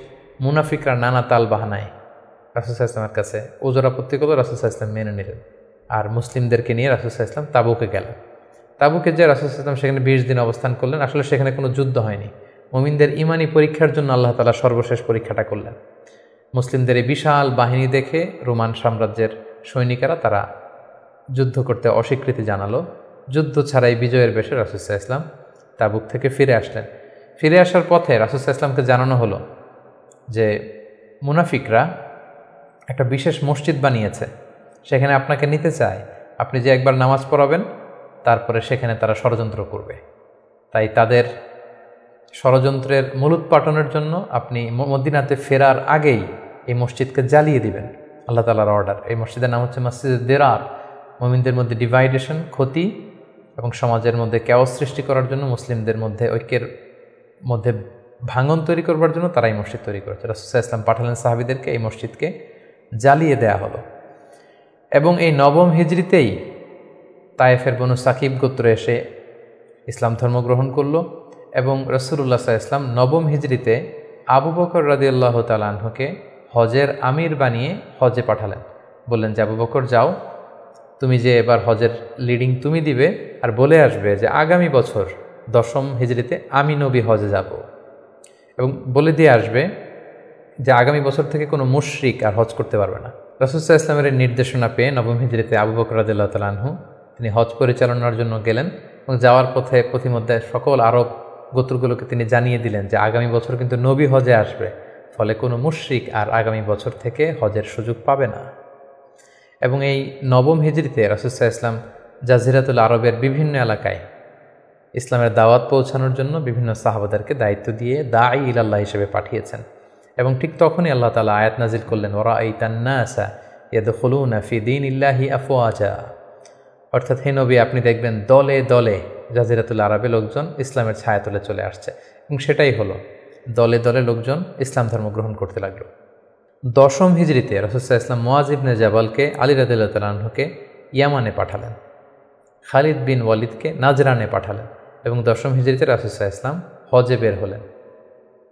মুনাফিকরা নানা তাল বাহানায় রাসূলুল্লাহ ইসলামের কাছে ওজোর আপত্তি করলো, রাসূলুল্লাহ ইসলাম মেনে নিলেন। আর মুসলিমদেরকে নিয়ে রাসূলুল্লাহ ইসলাম তাবুকে গেলেন। তাবুকে যে রাসূলুল্লাহ ইসলাম সেখানে 20 দিন অবস্থান করলেন। আসলে সেখানে কোনো যুদ্ধ হয়নি, মুমিনদের ইমানি পরীক্ষার জন্য আল্লাহ তাআলা সর্বশেষ পরীক্ষাটা করলেন। মুসলিমদের এই বিশাল বাহিনী দেখে রোমান সাম্রাজ্যের সৈনিকেরা তারা যুদ্ধ করতে অস্বীকৃতি জানালো। যুদ্ধ ছাড়াই বিজয়ের বেশে রাসূলুল্লাহ ইসলাম তাবুক থেকে ফিরে আসলেন। ফিরে আসার পথে রাসূলুল্লাহ ইসলামকে জানানো হলো যে মুনাফিকরা একটা বিশেষ মসজিদ বানিয়েছে, সেখানে আপনাকে নিতে চায়। আপনি যে একবার নামাজ পড়াবেন, তারপরে সেখানে তারা ষড়যন্ত্র করবে। তাই তাদের ষড়যন্ত্রের মূলোৎপাটনের জন্য আপনি মদিনাতে ফেরার আগেই এই মসজিদকে জ্বালিয়ে দিবেন। আল্লাহ তাআলার অর্ডার। এই মসজিদের নাম হচ্ছে মসজিদে দিরার। মুমিনদের মধ্যে ডিভাইডেশন, ক্ষতি এবং সমাজের মধ্যে ক্যাওস সৃষ্টি করার জন্য, মুসলিমদের মধ্যে ঐক্যের মধ্যে ভাঙন তৈরি করবার জন্য তারা এই মসজিদ তৈরি করেছে। রাসূলুল্লাহ ইসলাম পাঠালেন সাহাবীদেরকে, এই মসজিদকে জ্বালিয়ে দেয়া হলো। এবং এই নবম হিজরিতেই তায়েফের বনু সাকিব গোত্র এসে ইসলাম ধর্ম গ্রহণ করলো। এবং রাসূলুল্লাহ সাল্লাল্লাহু আলাইহি ওয়াসাল্লাম নবম হিজরিতে আবু বকর রাদিয়াল্লাহু তাআলা আনহুকে হজের আমির বানিয়ে হজে পাঠালেন। বললেন যে আবু বকর যাও, তুমি যে এবার হজের লিডিং তুমি দিবে, আর বলে আসবে যে আগামী বছর 10ম হিজরিতে আমি নবী হজে যাব। এবং বলে দিয়ে আসবে যে আগামী বছর থেকে কোনো মুশরিক আর হজ করতে পারবে না। রাসূল সাল্লাল্লাহু আলাইহি ওয়াসাল্লামের নির্দেশনা পেয়ে নবম হিজরিতে আবু বকর রাদিয়াল্লাহু তাআলা আনহু তিনি হজ পরিচালনার জন্য গেলেন। এবং যাওয়ার পথে পথিমধ্যে সকল আরব গোত্রগুলোকে তিনি জানিয়ে দিলেন যে আগামী বছর কিন্তু নবী হজে আসবে, ফলে কোনো মুশরিক আর আগামী বছর থেকে হজের সুযোগ পাবে না। এবং এই নবম হিজরিতে রাসূল সাল্লাল্লাহু আলাইহি ওয়াসাল্লাম জাজিরাতুল আরবের বিভিন্ন এলাকায় ইসলামের দাওয়াত পৌঁছানোর জন্য বিভিন্ন সাহাবাদেরকে দায়িত্ব দিয়ে দাঈ ইলাল্লাহ হিসেবে পাঠিয়েছেন। এবং ঠিক তখনই আল্লাহ তাআলা আয়াত নাজিল করলেন, ওয়ারাআইতান নাসা ইয়াদখুলুনা ফি দীনিল্লাহি আফওয়াজা। অর্থাৎ হে নবী, আপনি দেখবেন দলে দলে জাজিরাতুল আরবে লোকজন ইসলামের ছায়াতলে চলে আসছে। এবং সেটাই হলো, দলে দলে লোকজন ইসলাম ধর্ম গ্রহণ করতে লাগলো। 10ম হিজরিতে রাসূল সাল্লাল্লাহু আলাইহি ওয়াসাল্লাম মুআয ইবনে জাবালকে, আলী রাদিয়াল্লাহু তাআলা আনহুকে ইয়ামানে পাঠালেন, খালিদ বিন ওয়ালিদকে নাজরানে পাঠালেন। এবং 10ম হিজরিতে রাসূল সাল্লাল্লাহু আলাইহি ওয়াসাল্লাম হজে বের হলেন।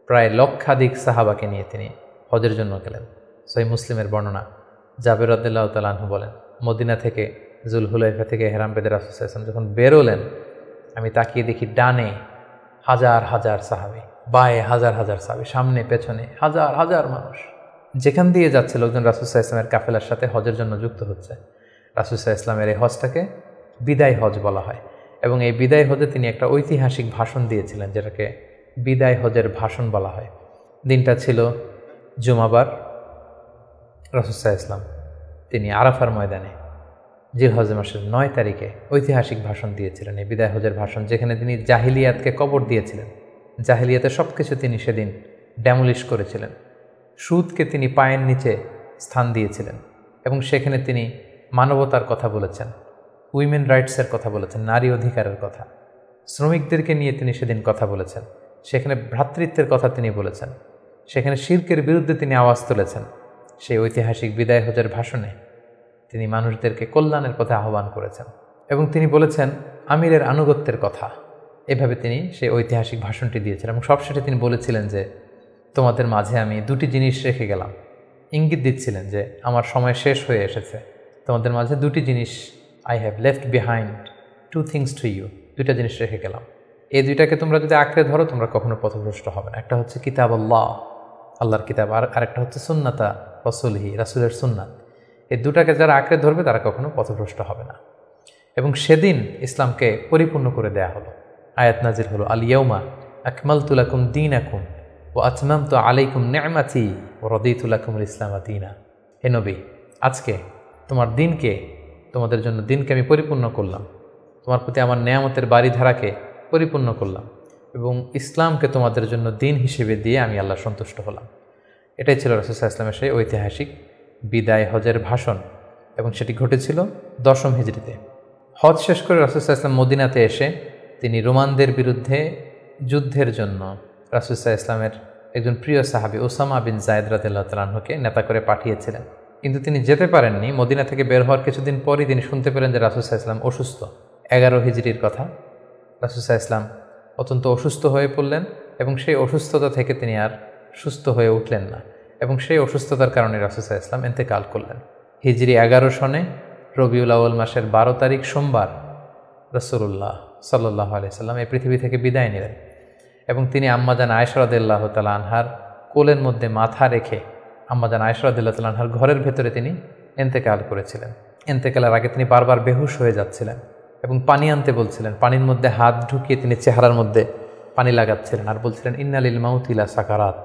প্রায় লক্ষাধিক সাহাবাকে নিয়ে তিনি হজের জন্য গেলেন। সহিহ মুসলিমের বর্ণনা, জাবের রাদিয়াল্লাহু তাআলা আনহু বলেন, মদিনা থেকে জুলহুলাইফা থেকে হেরাম বেদে রাসূল সাল্লাল্লাহু আলাইহি ওয়াসাল্লাম যখন বেরোলেন, আমি তাকিয়ে দেখি ডানে হাজার হাজার সাহাবী, বায়ে হাজার হাজার সাহাবী, সামনে পেছনে হাজার হাজার মানুষ। যেখান দিয়ে যাচ্ছে লোকজন রাসূল সাল্লাল্লাহু আলাইহি ওয়াসাল্লামের কাফেলার সাথে হজের জন্য যুক্ত হচ্ছে। রাসূল সাল্লাল্লাহু আলাইহি ওয়াসাল্লামের এই হজটাকে বিদায় হজ বলা হয়। এবং এই বিদায় হজে তিনি একটা ঐতিহাসিক ভাষণ দিয়েছিলেন, যেটাকে বিদায় হজের ভাষণ বলা হয়। দিনটা ছিল জুমাবার। রাসূল সাল্লাল্লাহু আলাইহি ওয়াসাল্লাম তিনি আরাফার ময়দানে জিলহজ মাসের 9 তারিখে ঐতিহাসিক ভাষণ দিয়েছিলেন, এই বিদায় হজের ভাষণ, যেখানে তিনি জাহিলিয়াতকে কবর দিয়েছিলেন। জাহিলিয়াতের সব কিছু তিনি সেদিন ড্যামলিশ করেছিলেন। সুদকে তিনি পায়ের নিচে স্থান দিয়েছিলেন। এবং সেখানে তিনি মানবতার কথা বলেছেন, উইমেন রাইটসের কথা বলেছেন, নারী অধিকারের কথা, শ্রমিকদেরকে নিয়ে তিনি সেদিন কথা বলেছেন। সেখানে ভ্রাতৃত্বের কথা তিনি বলেছেন। সেখানে শিরকের বিরুদ্ধে তিনি আওয়াজ তুলেছেন। সেই ঐতিহাসিক বিদায় হজের ভাষণে তিনি মানুষদেরকে কল্যাণের পথে আহ্বান করেছেন। এবং তিনি বলেছেন আমিরের আনুগত্যের কথা। এভাবে তিনি সেই ঐতিহাসিক ভাষণটি দিয়েছিলেন। এবং সবশেষে তিনি বলেছিলেন যে তোমাদের মাঝে আমি 2টি জিনিস রেখে গেলাম। ইঙ্গিত দিচ্ছিলেন যে আমার সময় শেষ হয়ে এসেছে, তোমাদের মাঝে 2টি জিনিস, I have left behind 2 things to you, 2টা জিনিস রেখে গেলাম। এই 2টাকে তোমরা যদি আঁকড়ে ধরো, তোমরা কখনো পথভ্রষ্ট হবে না। একটা হচ্ছে কিতাব আল্লাহ, আল্লাহর কিতাব, আর আরেকটা হচ্ছে সুন্নাতা রাসূলিহি, রাসূলের সুন্নাত। এই 2টাকে যারা আঁকড়ে ধরবে তারা কখনো পথভ্রষ্ট হবে না। এবং সেদিন ইসলামকে পরিপূর্ণ করে দেয়া হলো। আয়াত নাজিল হলো, আল ইয়াউমা আকমালতু লাকুম দীনাকুম ওয়া আতমামতু আলাইকুম নি'মাতি ওয়া রাদিতু লাকুমুল ইসলামা দীনা। হে নবী, আজকে তোমার দিনকে, তোমাদের জন্য দিনকে আমি পরিপূর্ণ করলাম, তোমার প্রতি আমার নেয়ামতের বাড়িধারাকে পরিপূর্ণ করলাম, এবং ইসলামকে তোমাদের জন্য দিন হিসেবে দিয়ে আমি আল্লাহ সন্তুষ্ট হলাম। এটাই ছিল রাসূল সাল্লাল্লাহু আলাইহি ওয়াসাল্লামের সেই ঐতিহাসিক বিদায় হজের ভাষণ। এবং সেটি ঘটেছিল 10ম হিজরিতে। হজ শেষ করে রাসূল সাল্লাল্লাহু আলাইহি ওয়াসাল্লাম মদিনাতে এসে তিনি রোমানদের বিরুদ্ধে যুদ্ধের জন্য রাসূল সাল্লাল্লাহু আলাইহি ওয়াসাল্লামের একজন প্রিয় সাহাবী ওসামা বিন যায়েদ রাদিয়াল্লাহু তাআলা আনহুকে নেতা করে পাঠিয়েছিলেন। কিন্তু তিনি যেতে পারেননি। মদিনা থেকে বের হওয়ার কিছুদিন পরই তিনি শুনতে পেলেন যে রাসূল সাল্লাল্লাহু আলাইহি ওয়াসাল্লাম অসুস্থ। 11 হিজরির কথা। রাসূল সাল্লাল্লাহু আলাইহি ওয়াসাল্লাম অত্যন্ত অসুস্থ হয়ে পড়লেন এবং সেই অসুস্থতা থেকে তিনি আর সুস্থ হয়ে উঠলেন না। এবং সেই অসুস্থতার কারণে রাসূল সাল্লাল্লাহু আলাইহি ওয়াসাল্লাম ইন্তেকাল করলেন। হিজরি 11 সনে রবিউল আউয়াল মাসের 12 তারিখ সোমবার রাসূলুল্লাহ সাল্লাল্লাহু আলাইহি ওয়াসাল্লাম এই পৃথিবী থেকে বিদায় নিলেন এবং তিনি আম্মাজান আয়েশা রাদিয়াল্লাহু তাআলা আনহার কোলের মধ্যে মাথা রেখে আম্মাজান আয়েশা রাদিয়াল্লাহু তাআলা আনহার ঘরের ভেতরে তিনি ইন্তেকাল করেছিলেন। ইন্তেকালের আগে তিনি বারবার বেহুশ হয়ে যাচ্ছিলেন এবং পানি আনতে বলছিলেন। পানির মধ্যে হাত ঢুকিয়ে তিনি চেহারার মধ্যে পানি লাগাচ্ছিলেন আর বলছিলেন, ইন্না লিল মাউতি লা সাকারাত,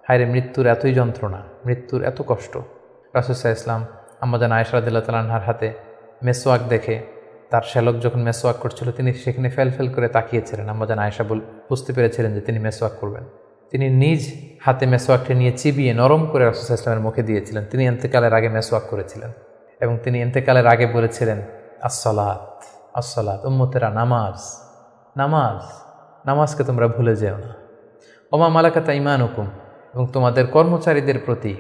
হায়রে মৃত্যুর এতই যন্ত্রণা, মৃত্যুর এত কষ্ট। রাসূল সাল্লাল্লাহু আলাইহি ওয়াসাল্লাম আম্মাজান আয়েশা রাদিয়াল্লাহু তাআলা আনহার হাতে মেসওয়াক দেখে, তার শ্যালক যখন মেসওয়াক করছিল তিনি সেখানে ফেল করে তাকিয়েছিলেন। আম্মাজান আয়েশা বুঝতে পেরেছিলেন যে তিনি মেসওয়াক করবেন। তিনি নিজ হাতে মেসওয়াকটি নিয়ে চিবিয়ে নরম করে রাসূল সাল্লাল্লাহু আলাইহি ওয়াসাল্লামের মুখে দিয়েছিলেন। তিনি ইন্তেকালের আগে মেসওয়াক করেছিলেন এবং তিনি ইন্তেকালের আগে বলেছিলেন, আসসালাত আসসালাত, উম্মতেরা নামাজ নামাজ, নামাজকে তোমরা ভুলে যেও না। ওমা মালাকাত আইমানুকুম, এবং তোমাদের কর্মচারীদের প্রতি,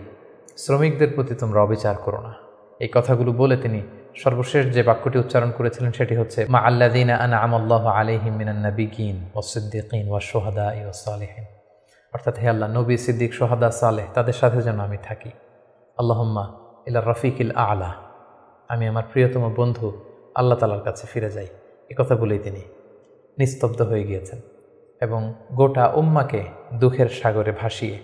শ্রমিকদের প্রতি তোমরা অবিচার করো না। এই কথাগুলো বলে তিনি সর্বশেষ যে বাক্যটি উচ্চারণ করেছিলেন সেটি হচ্ছে, মা আল্লাযীনা আনআমা আল্লাহু আলাইহিম মিনান নাবিয়্যিন ওয়াস সিদ্দীকিন ওয়াশ শুহাদাই ওয়াস সালিহিন, অর্থাৎ হে আল্লাহ, নবী, সিদ্দিক, শুহাদা, সালেহ তাদের সাথে যেন আমি থাকি। আল্লাহুম্মা ইলা রাফিকিল আ'লা, আমি আমার প্রিয়তম বন্ধু আল্লাহ তাআলার কাছে ফিরে যাই। এই কথা বলেই তিনি নিস্তব্ধ হয়ে গিয়েছেন এবং গোটা উম্মাকে দুঃখের সাগরে ভাসিয়ে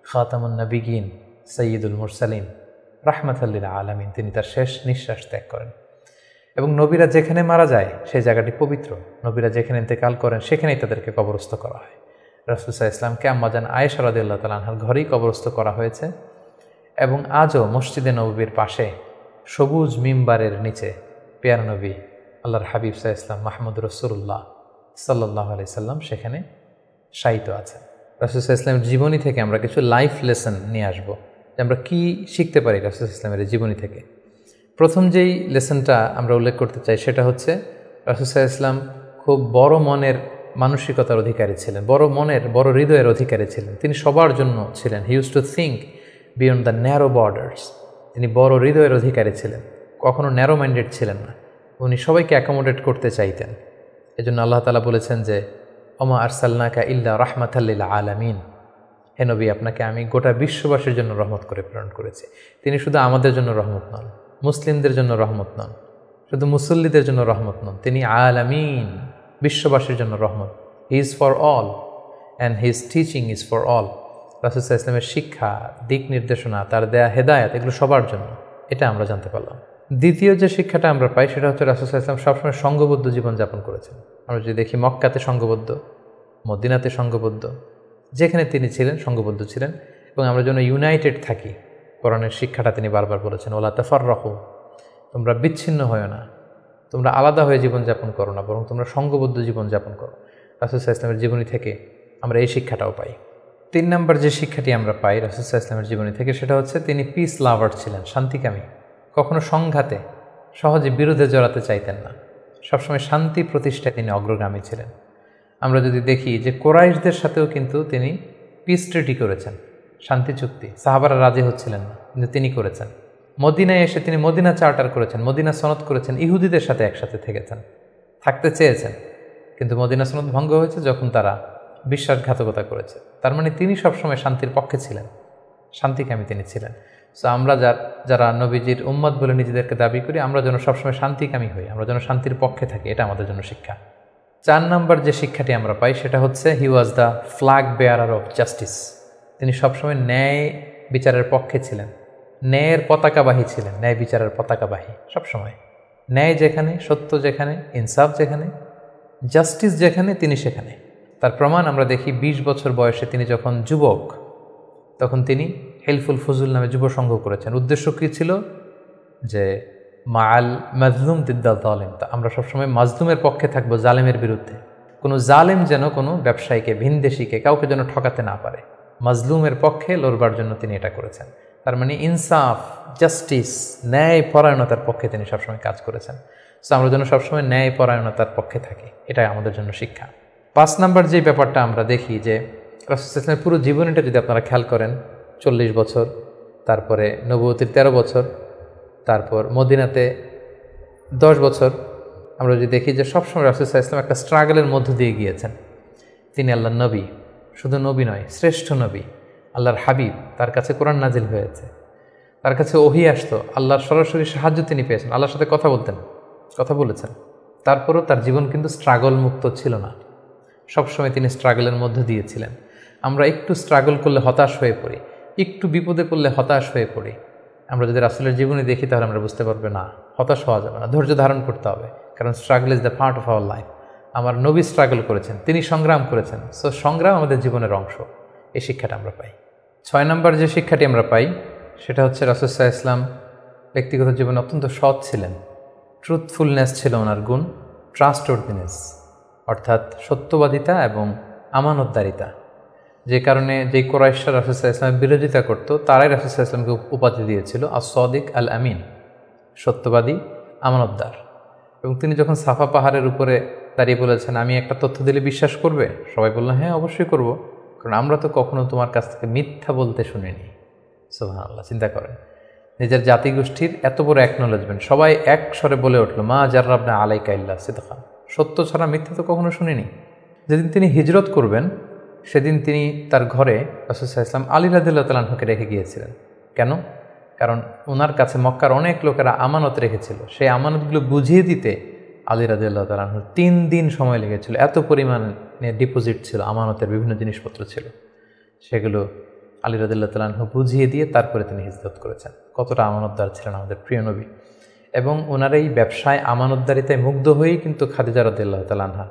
খাতামুন নবিয়্যিন সাইয়্যিদুল মুরসালিন রাহমাতাল লিল আলামিন তিনি তার শেষ নিঃশ্বাস ত্যাগ করেন। এবং নবীরা যেখানে মারা যায় সেই জায়গাটি পবিত্র। নবীরা যেখানে ইন্তেকাল করেন সেখানেই তাদেরকে কবরস্থ করা হয়। রাসূল সাল্লাল্লাহু আলাইহি ওয়াসাল্লামকে আম্মাজান আয়েশা রাদিয়াল্লাহু তাআলা আনহার ঘরেই কবরস্থ করা হয়েছে এবং আজও মসজিদে নববীর পাশে সবুজ মিম্বারের নিচে পেয়ারা নবী আল্লাহর হাবিব সাল্লাল্লাহু আলাইহি ওয়াসাল্লাম মুহাম্মদ রাসূলুল্লাহ সাল্লাল্লাহু আলাইহি সাল্লাম সেখানে শায়িত আছেন। রাসূল সাল্লাল্লাহু আলাইহি ওয়াসাল্লামের জীবনী থেকে আমরা কিছু লাইফ লেসন নিয়ে আসব যে আমরা কী শিখতে পারি রাসূল সাল্লাল্লাহু আলাইহি ওয়াসাল্লামের জীবনী থেকে। প্রথম যেই লেসনটা আমরা উল্লেখ করতে চাই সেটা হচ্ছে, রাসূল সাল্লাল্লাহু আলাইহি ওয়াসাল্লাম খুব বড় মনের মানসিকতার অধিকারী ছিলেন, বড় হৃদয়ের অধিকারী ছিলেন। তিনি সবার জন্য ছিলেন। He use to think beyond the narrow borders. তিনি বড় হৃদয়ের অধিকারী ছিলেন, কখনো ন্যারো মাইন্ডেড ছিলেন না। উনি সবাইকে অ্যাকোমোডেট করতে চাইতেন। এজন্য আল্লাহ তাআলা বলেছেন যে, ওমা আরসালনাকা ইল্লা রাহমাতাল লিল আলামিন, হে নবী, আপনাকে আমি গোটা বিশ্ববাসীর জন্য রহমত করে প্রেরণ করেছি। তিনি শুধু আমাদের জন্য রহমত নন, মুসলিমদের জন্য রহমত নন, শুধু মুসল্লিদের জন্য রহমত নন, তিনি আলামিন, বিশ্ববাসীর জন্য রহমত। He is for all and his teaching is for all. রাসূল সাল্লাল্লাহু আলাইহি ওয়াসাল্লামের শিক্ষা, দিক নির্দেশনা, তার দেয়া হেদায়েত, এগুলো সবার জন্য। এটা আমরা জানতে পারলাম। দ্বিতীয় যে শিক্ষাটা আমরা পাই সেটা হচ্ছে, রাসূল সাল্লাল্লাহু আলাইহি ওয়াসাল্লাম সবসময় সংঘবদ্ধ জীবনযাপন করেছেন। আমরা যদি দেখি, মক্কাতে সংঘবদ্ধ, মদিনাতে সংঘবদ্ধ, যেখানে তিনি ছিলেন সংঘবদ্ধ ছিলেন। এবং আমরা যেন ইউনাইটেড থাকি, কোরআনের শিক্ষাটা তিনি বারবার বলেছেন, ওয়ালা তাফাররাকু, তোমরা বিচ্ছিন্ন হয়ো না, তোমরা আলাদা হয়ে জীবনযাপন করো না, বরং তোমরা সংঘবদ্ধ জীবনযাপন করো। রাসূল সাল্লাল্লাহু আলাইহি ওয়াসাল্লামের জীবনী থেকে আমরা এই শিক্ষাটাও পাই। 3 নম্বর যে শিক্ষাটি আমরা পাই রাসূল সাল্লাল্লাহু আলাইহি ওয়াসাল্লামের জীবনী থেকে সেটা হচ্ছে, তিনি পিস লাভার ছিলেন, শান্তিকামী। কখনো সংঘাতে সহজে বিরোধে জড়াতে চাইতেন না, সবসময় শান্তি প্রতিষ্ঠায় তিনি অগ্রগামী ছিলেন। আমরা যদি দেখি যে কুরাইশদের সাথেও কিন্তু তিনি পিস ট্রিটি করেছেন, শান্তি চুক্তি। সাহাবারা রাজি হচ্ছিলেন না, কিন্তু তিনি করেছেন। মদিনায় এসে তিনি মদিনা চার্টার করেছেন, মদিনা সনদ করেছেন, ইহুদিদের সাথে একসাথে থেকেছেন, থাকতে চেয়েছেন, কিন্তু মদিনা সনদ ভঙ্গ হয়েছে যখন তারা বিশ্বাসঘাতকতা করেছে। তার মানে তিনি সবসময় শান্তির পক্ষে ছিলেন, শান্তিকামী তিনি ছিলেন। সো আমরা যারা নবীজির উম্মত বলে নিজেদেরকে দাবি করি, আমরা যেন সবসময় শান্তিকামী হই, আমরা যেন শান্তির পক্ষে থাকি, এটা আমাদের জন্য শিক্ষা। 4 নম্বর যে শিক্ষাটি আমরা পাই সেটা হচ্ছে, he was the flag bearer of justice. তিনি সবসময় ন্যায় বিচারের পক্ষে ছিলেন, ন্যায়ের পতাকাবাহী ছিলেন, ন্যায় বিচারের পতাকাবাহী সবসময়। ন্যায় যেখানে, সত্য যেখানে, ইনসাফ যেখানে, জাস্টিস যেখানে, তিনি সেখানে। তার প্রমাণ আমরা দেখি 20 বছর বয়সে তিনি যখন যুবক, তখন তিনি হেলফুল ফুজুল নামে যুব সংঘ করেছেন। উদ্দেশ্য কী ছিল? যে মাল মাজলুম দিদ্দাল জালেম, আমরা সবসময় মাজলুমের পক্ষে থাকবো, জালেমের বিরুদ্ধে। কোনো জালেম যেন কোনো ব্যবসায়ীকে, ভিনদেশিকে, কাউকে যেন ঠকাতে না পারে, মাজলুমের পক্ষে লড়বার জন্য তিনি এটা করেছেন। তার মানে ইনসাফ, জাস্টিস, ন্যায় পরায়ণতার পক্ষে তিনি সবসময় কাজ করেছেন। সো আমরা যেন সবসময় ন্যায় পরায়ণতার পক্ষে থাকি, এটাই আমাদের জন্য শিক্ষা। 5 নম্বর যে ব্যাপারটা আমরা দেখি যে, রাসূল সাল্লাল্লাহু আলাইহি ওয়াসাল্লামের পুরো জীবনীটা যদি আপনারা খেয়াল করেন, 40 বছর, তারপরে নবুয়তির 13 বছর, তারপর মদিনাতে 10 বছর, আমরা যদি দেখি যে সবসময় রাসূল সাল্লাল্লাহু আলাইহি ওয়াসাল্লাম একটা স্ট্রাগলের মধ্য দিয়ে গিয়েছেন। তিনি আল্লাহর নবী, শুধু নবী নয়, শ্রেষ্ঠ নবী, আল্লাহর হাবিব, তার কাছে কোরআন নাজিল হয়েছে, তার কাছে ওহী আসতো, আল্লাহর সরাসরি সাহায্য তিনি পেয়েছেন, আল্লাহর সাথে কথা বলেছেন। তারপরও তার জীবন কিন্তু স্ট্রাগল মুক্ত ছিল না, সবসময় তিনি স্ট্রাগলের মধ্যে দিয়েছিলেন। আমরা একটু স্ট্রাগল করলে হতাশ হয়ে পড়ি, একটু বিপদে পড়লে হতাশ হয়ে পড়ি। আমরা যদি রাসূলের জীবনী দেখি তাহলে আমরা বুঝতে পারবো না, হতাশ হওয়া যাবে না, ধৈর্য ধারণ করতে হবে, কারণ struggle is the part of our life. আমার নবী স্ট্রাগল করেছেন, তিনি সংগ্রাম করেছেন, সো সংগ্রাম আমাদের জীবনের অংশ। এই শিক্ষাটা আমরা পাই। 6 নম্বর যে শিক্ষাটি আমরা পাই সেটা হচ্ছে রাসূল সাল্লাল্লাহু আলাইহি ওয়াসাল্লাম ব্যক্তিগত জীবনে অত্যন্ত সৎ ছিলেন। ট্রুথফুলনেস ছিল ওনার গুণ, ট্রাস্টওয়ার্দিনেস অর্থাৎ সত্যবাদিতা এবং আমানতদারিতা। যে কারণে যেই কুরাইশরা রাসূল সাল্লাল্লাহু আলাইহি ওয়াসাল্লামের বিরোধিতা করত, তারাই রাসূল সাল্লাল্লাহু আলাইহি ওয়াসাল্লামকে উপাধি দিয়েছিল আস-সাদিক আল আমিন, সত্যবাদী, আমানতদার। এবং তিনি যখন সাফা পাহাড়ের উপরে দাঁড়িয়ে বলেছেন, আমি একটা তথ্য দিলে বিশ্বাস করবে? সবাই বলল, হ্যাঁ অবশ্যই করব, কারণ আমরা তো কখনো তোমার কাছ থেকে মিথ্যা বলতে শুনিনি। সুবহানাল্লাহ, চিন্তা করেন, নিজের জাতিগোষ্ঠীর এত বড় অ্যাকনোলেজমেন্ট, সবাই এক স্বরে বলে উঠল, মা জাররাবনা আলাইকা ইল্লা সিদকা, সত্য ছাড়া মিথ্যা তো কখনো শুনিনি। যেদিন তিনি হিজরত করবেন সেদিন তিনি তার ঘরে রাসূল সাল্লাল্লাহু আলাইহি ওয়াসাল্লাম আলী রাদিয়াল্লাহু তাআলা আনহুকে রেখে গিয়েছিলেন। কেন? কারণ ওনার কাছে মক্কার অনেক লোকেরা আমানত রেখেছিল, সেই আমানতগুলো বুঝিয়ে দিতে আলী রাদিয়াল্লাহু তাআলা আনহুর 3 দিন সময় লেগেছিল। এত পরিমাণে ডিপোজিট ছিল, আমানতের বিভিন্ন জিনিসপত্র ছিল, সেগুলো আলী রাদিয়াল্লাহু তাআলা আনহু বুঝিয়ে দিয়ে তারপরে তিনি হিজরত করেছেন। কতটা আমানতদার ছিলেন আমাদের প্রিয় নবী। এবং ওনার এই ব্যবসায় আমানতদারিতায় মুগ্ধ হয়েই কিন্তু খাদিজা রাদিয়াল্লাহু তাআলা আনহা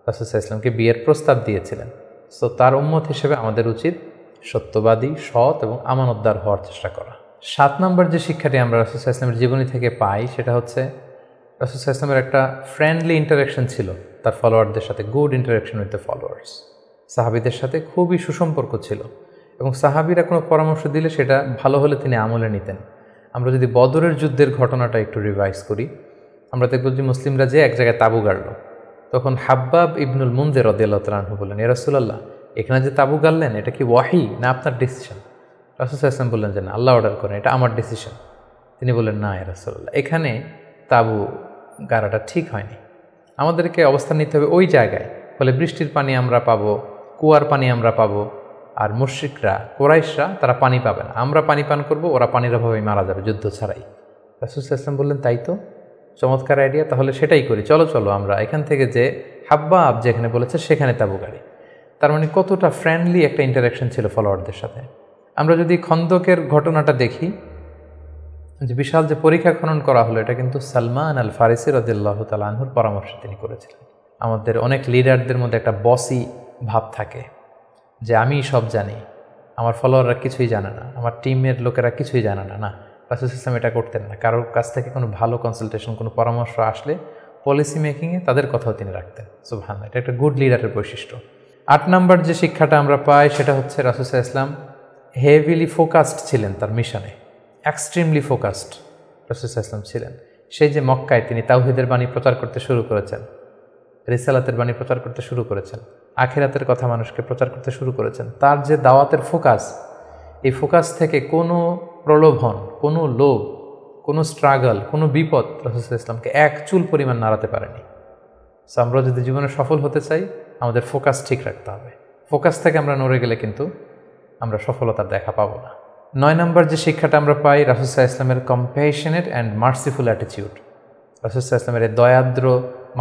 রাসূল সাল্লাল্লাহু আলাইহি ওয়াসাল্লামকে বিয়ের প্রস্তাব দিয়েছিলেন। সো তার উম্মত হিসেবে আমাদের উচিত সত্যবাদী, সৎ এবং আমানতদার হওয়ার চেষ্টা করা। 7 নম্বর যে শিক্ষাটি আমরা রাসূল সাল্লাল্লাহু আলাইহি ওয়াসাল্লামের জীবনী থেকে পাই সেটা হচ্ছে রাসূল সাল্লাল্লাহু আলাইহি ওয়াসাল্লামের একটা ফ্রেন্ডলি ইন্টারাকশন ছিল তার ফলোয়ারদের সাথে, good interaction with the followers. সাহাবীদের সাথে খুবই সুসম্পর্ক ছিল এবং সাহাবীরা কোনো পরামর্শ দিলে সেটা ভালো হলে তিনি আমলে নিতেন। আমরা যদি বদরের যুদ্ধের ঘটনাটা একটু রিভাইজ করি, আমরা দেখব যে মুসলিমরা যে এক জায়গায় তাঁবু গাড়ল, তখন হাব্বাব ইবনুল মুনযির রাদিয়াল্লাহু তাআলা আনহু বললেন, ইয়া রাসূলুল্লাহ, এখানে যে তাঁবু গাড়লেন এটা কি ওয়াহি না আপনার ডিসিশন? রাসূল সাল্লাল্লাহু আলাইহি ওয়াসাল্লাম বললেন যে না, আল্লাহ অর্ডার করেন, এটা আমার ডিসিশন। তিনি বললেন, না ইয়া রাসূলুল্লাহ, এখানে তাঁবু গাড়াটা ঠিক হয়নি, আমাদেরকে অবস্থান নিতে হবে ওই জায়গায়, ফলে বৃষ্টির পানি আমরা পাবো, কুয়ার পানি আমরা পাবো, আর মুশরিকরা, কুরাইশরা তারা পানি পাবে না, আমরা পানি পান করব, ওরা পানির অভাবে মারা যাবে যুদ্ধ ছাড়াই। রাসূল সাল্লাল্লাহু আলাইহি ওয়াসাল্লাম বললেন, তাই তো, চমৎকার আইডিয়া, তাহলে সেটাই করি, চলো আমরা এখান থেকে যে হাব্বাব যেখানে বলেছে সেখানে তাঁবু গাড়ি। তার মানে কতটা ফ্রেন্ডলি একটা ইন্টারাকশন ছিল ফলোয়ারদের সাথে। আমরা যদি খন্দকের ঘটনাটা দেখি, যে বিশাল যে পরীক্ষা খনন করা হলো, এটা কিন্তু সালমান আল ফারিসি রাদিয়াল্লাহু তাআলা আনহুর পরামর্শে তিনি করেছিলেন। আমাদের অনেক লিডারদের মধ্যে একটা বসি ভাব থাকে, যে আমি সব জানি, আমার ফলোয়াররা কিছুই জানে না, আমার টিমের লোকেরা কিছুই জানে না। না, রাসূল সাল্লাল্লাহু আলাইহি ওয়াসাল্লাম এটা করতেন না। কারোর কাছ থেকে কোনো ভালো কনসালটেশন, কোনো পরামর্শ আসলে পলিসি মেকিংয়ে তাদের কথাও তিনি রাখতেন। সুবহানাল্লাহ, এটা একটা গুড লিডারের বৈশিষ্ট্য। 8 নম্বর যে শিক্ষাটা আমরা পাই সেটা হচ্ছে রাসূল সাল্লাল্লাহু আলাইহি ওয়াসাল্লাম হেভিলি ফোকাসড ছিলেন তার মিশনে, এক্সট্রিমলি ফোকাসড রাসূল সাল্লাল্লাহু আলাইহি ওয়াসাল্লাম ছিলেন। সেই যে মক্কায় তিনি তাওহীদের বাণী প্রচার করতে শুরু করেছেন, রিসালাতের বাণী প্রচার করতে শুরু করেছেন, আখিরাতের কথা মানুষকে প্রচার করতে শুরু করেছেন, তার যে দাওয়াতের ফোকাস, এই ফোকাস থেকে কোনো প্রলোভন, কোনো লোভ, কোনো স্ট্রাগল, কোনো বিপদ রাসূল সাল্লাল্লাহু আলাইহি ওয়াসাল্লামকে এক চুল পরিমাণ নাড়াতে পারেনি। সো আমরা যদি জীবনে সফল হতে চাই, আমাদের ফোকাস ঠিক রাখতে হবে। ফোকাস থেকে আমরা নড়ে গেলে কিন্তু আমরা সফলতার দেখা পাবো না। 9 নম্বর যে শিক্ষাটা আমরা পাই, রাসূল সাল্লাল্লাহু আলাইহি ওয়াসাল্লামের কম্প্যাশনেট অ্যান্ড মার্সিফুল অ্যাটিটিউড। রাসূল সাল্লাল্লাহু আলাইহি ওয়াসাল্লামের দয়াদ্র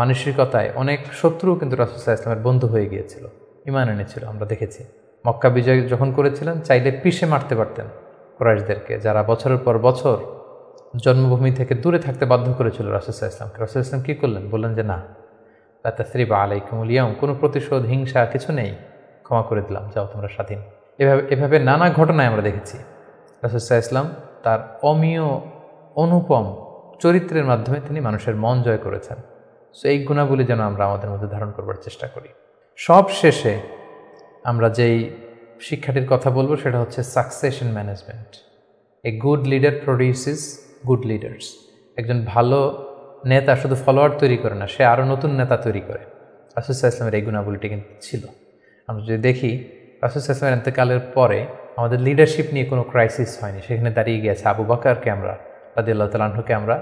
মানসিকতায় অনেক শত্রু কিন্তু রাসূল সাল্লাল্লাহু আলাইহি ওয়াসাল্লামের বন্ধু হয়ে গিয়েছিল, ঈমান এনেছিল। আমরা দেখেছি মক্কা বিজয় যখন করেছিলেন, চাইলে পিষে মারতে পারতেন কুরাইশদেরকে, যারা বছরের পর বছর জন্মভূমি থেকে দূরে থাকতে বাধ্য করেছিল রাসূল সাল্লাল্লাহু আলাইহি ওয়াসাল্লামকে। রাসূল সাল্লাল্লাহু আলাইহি ওয়াসাল্লাম কী করলেন? বললেন যে না, লা তাসরিবা আলাইকুমুল ইয়াউম, কোনো প্রতিশোধ, হিংসা কিছু নেই, ক্ষমা করে দিলাম, যাও তোমরা স্বাধীন। এভাবে নানা ঘটনায় আমরা দেখেছি রাসূল সাল্লাল্লাহু আলাইহি ওয়াসাল্লাম তার অমীয় অনুপম চরিত্রের মাধ্যমে তিনি মানুষের মন জয় করেছেন। সো এই গুণাবলী যেন আমরা আমাদের মধ্যে ধারণ করবার চেষ্টা করি। সব শেষে আমরা যেই শিক্ষাটির কথা বলবো সেটা হচ্ছে succession management. A good leader produces good leaders. একজন ভালো নেতা শুধু ফলোয়ার তৈরি করে না, সে আরও নতুন নেতা তৈরি করে। রাসূল সাল্লাল্লাহু আলাইহি ওয়াসাল্লামের এই গুণাবলীটি কিন্তু ছিল। আমরা যদি দেখি, রাসূল সাল্লাল্লাহু আলাইহি ওয়াসাল্লামের ইন্তেকালের পরে আমাদের লিডারশিপ নিয়ে কোনো ক্রাইসিস হয়নি, সেখানে দাঁড়িয়ে গিয়েছে আবু বকরকে আমরা রাদিয়াল্লাহু তাআলা আনহুকে আমরা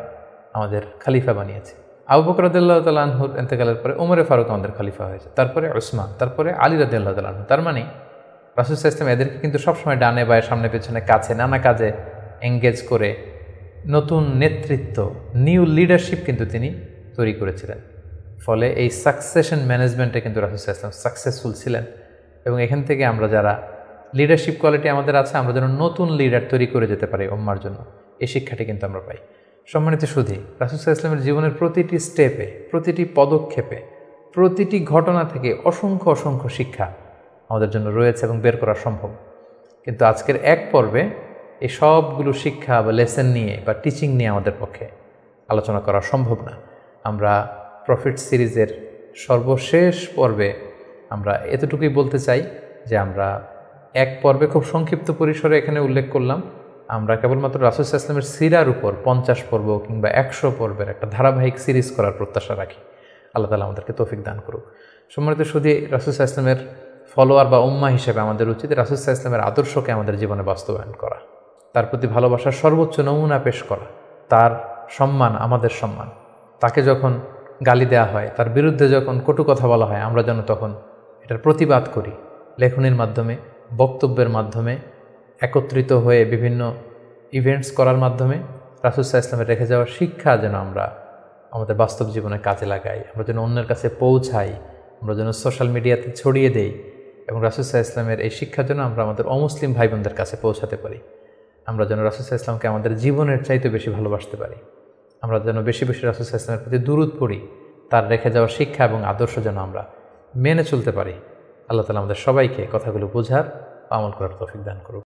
আমাদের খলিফা বানিয়েছি। আবু বকর রাদিয়াল্লাহু তাআলা আনহুর ইন্তেকালের পরে ওমরে ফারুক আমাদের খলিফা হয়েছে, তারপরে উসমান, তারপরে আলী রাদিয়াল্লাহু তাআলা আনহু। তার মানে রাসূল সাল্লাল্লাহু আলাইহি ওয়াসাল্লাম এদেরকে কিন্তু সবসময় ডানে বায়ে সামনে পেছনে কাছে নানা কাজে এঙ্গেজ করে নতুন নেতৃত্ব, নিউ লিডারশিপ কিন্তু তিনি তৈরি করেছিলেন। ফলে এই সাকসেশন ম্যানেজমেন্টে কিন্তু রাসূল সাল্লাল্লাহু আলাইহি ওয়াসাল্লাম সাকসেসফুল ছিলেন। এবং এখান থেকে আমরা যারা লিডারশিপ কোয়ালিটি আমাদের আছে, আমরা যেন নতুন লিডার তৈরি করে যেতে পারি উম্মার জন্য, এই শিক্ষাটি কিন্তু আমরা পাই। সম্মানিত সুধী, রাসূল সাল্লাল্লাহু আলাইহি ওয়াসাল্লামের জীবনের প্রতিটি স্টেপে, প্রতিটি পদক্ষেপে, প্রতিটি ঘটনা থেকে অসংখ্য অসংখ্য শিক্ষা আমাদের জন্য রয়েছে এবং বের করা সম্ভব। কিন্তু আজকের এক পর্বে এই সবগুলো শিক্ষা বা লেসন নিয়ে বা টিচিং নিয়ে আমাদের পক্ষে আলোচনা করা সম্ভব না। আমরা প্রফিট সিরিজের সর্বশেষ পর্বে আমরা এতটুকুই বলতে চাই যে আমরা এক পর্বে খুব সংক্ষিপ্ত পরিসরে এখানে উল্লেখ করলাম, আমরা কেবলমাত্র রাসূল সাল্লাল্লাহু আলাইহি ওয়াসাল্লামের সিরার উপর 50 পর্ব কিংবা 100 পর্বের একটা ধারাবাহিক সিরিজ করার প্রত্যাশা রাখি। আল্লাহ তাআলা আমাদেরকে তৌফিক দান করুক। সম্মানিত সুধী, রাসূল সাল্লাল্লাহু আলাইহি ওয়াসাল্লামের ফলোয়ার বা উম্মাহ হিসেবে আমাদের উচিত রাসূল সাল্লাল্লাহু আলাইহি ওয়াসাল্লামের আদর্শকে আমাদের জীবনে বাস্তবায়ন করা, তার প্রতি ভালোবাসার সর্বোচ্চ নমুনা পেশ করা, তার সম্মান আমাদের সম্মান। তাকে যখন গালি দেওয়া হয়, তার বিরুদ্ধে যখন কটু কথা বলা হয়, আমরা যেন তখন এটার প্রতিবাদ করি, লেখনীর মাধ্যমে, বক্তব্যের মাধ্যমে, একত্রিত হয়ে বিভিন্ন ইভেন্টস করার মাধ্যমে রাসূল সাল্লাল্লাহু আলাইহি ওয়াসাল্লামের রেখে যাওয়ার শিক্ষা যেন আমরা আমাদের বাস্তব জীবনে কাজে লাগাই, আমরা যেন অন্যের কাছে পৌঁছাই, আমরা যেন সোশ্যাল মিডিয়াতে ছড়িয়ে দেই এবং রাসূল সাল্লাল্লাহু আলাইহি ওয়াসাল্লামের এই শিক্ষার জন্য আমরা আমাদের অমুসলিম ভাই বোনদের কাছে পৌঁছাতে পারি। আমরা যেন রাসূল সাল্লাল্লাহু আলাইহি ওয়াসাল্লামকে আমাদের জীবনের চাইতে বেশি ভালোবাসতে পারি। আমরা যেন বেশি বেশি রাসূল সাল্লাল্লাহু আলাইহি ওয়াসাল্লামের প্রতি দুরূদ পড়ি, তার রেখে যাওয়া শিক্ষা এবং আদর্শ যেন আমরা মেনে চলতে পারি। আল্লাহ তাআলা আমাদের সবাইকে কথাগুলো বোঝার, আমল করার তৌফিক দান করুন।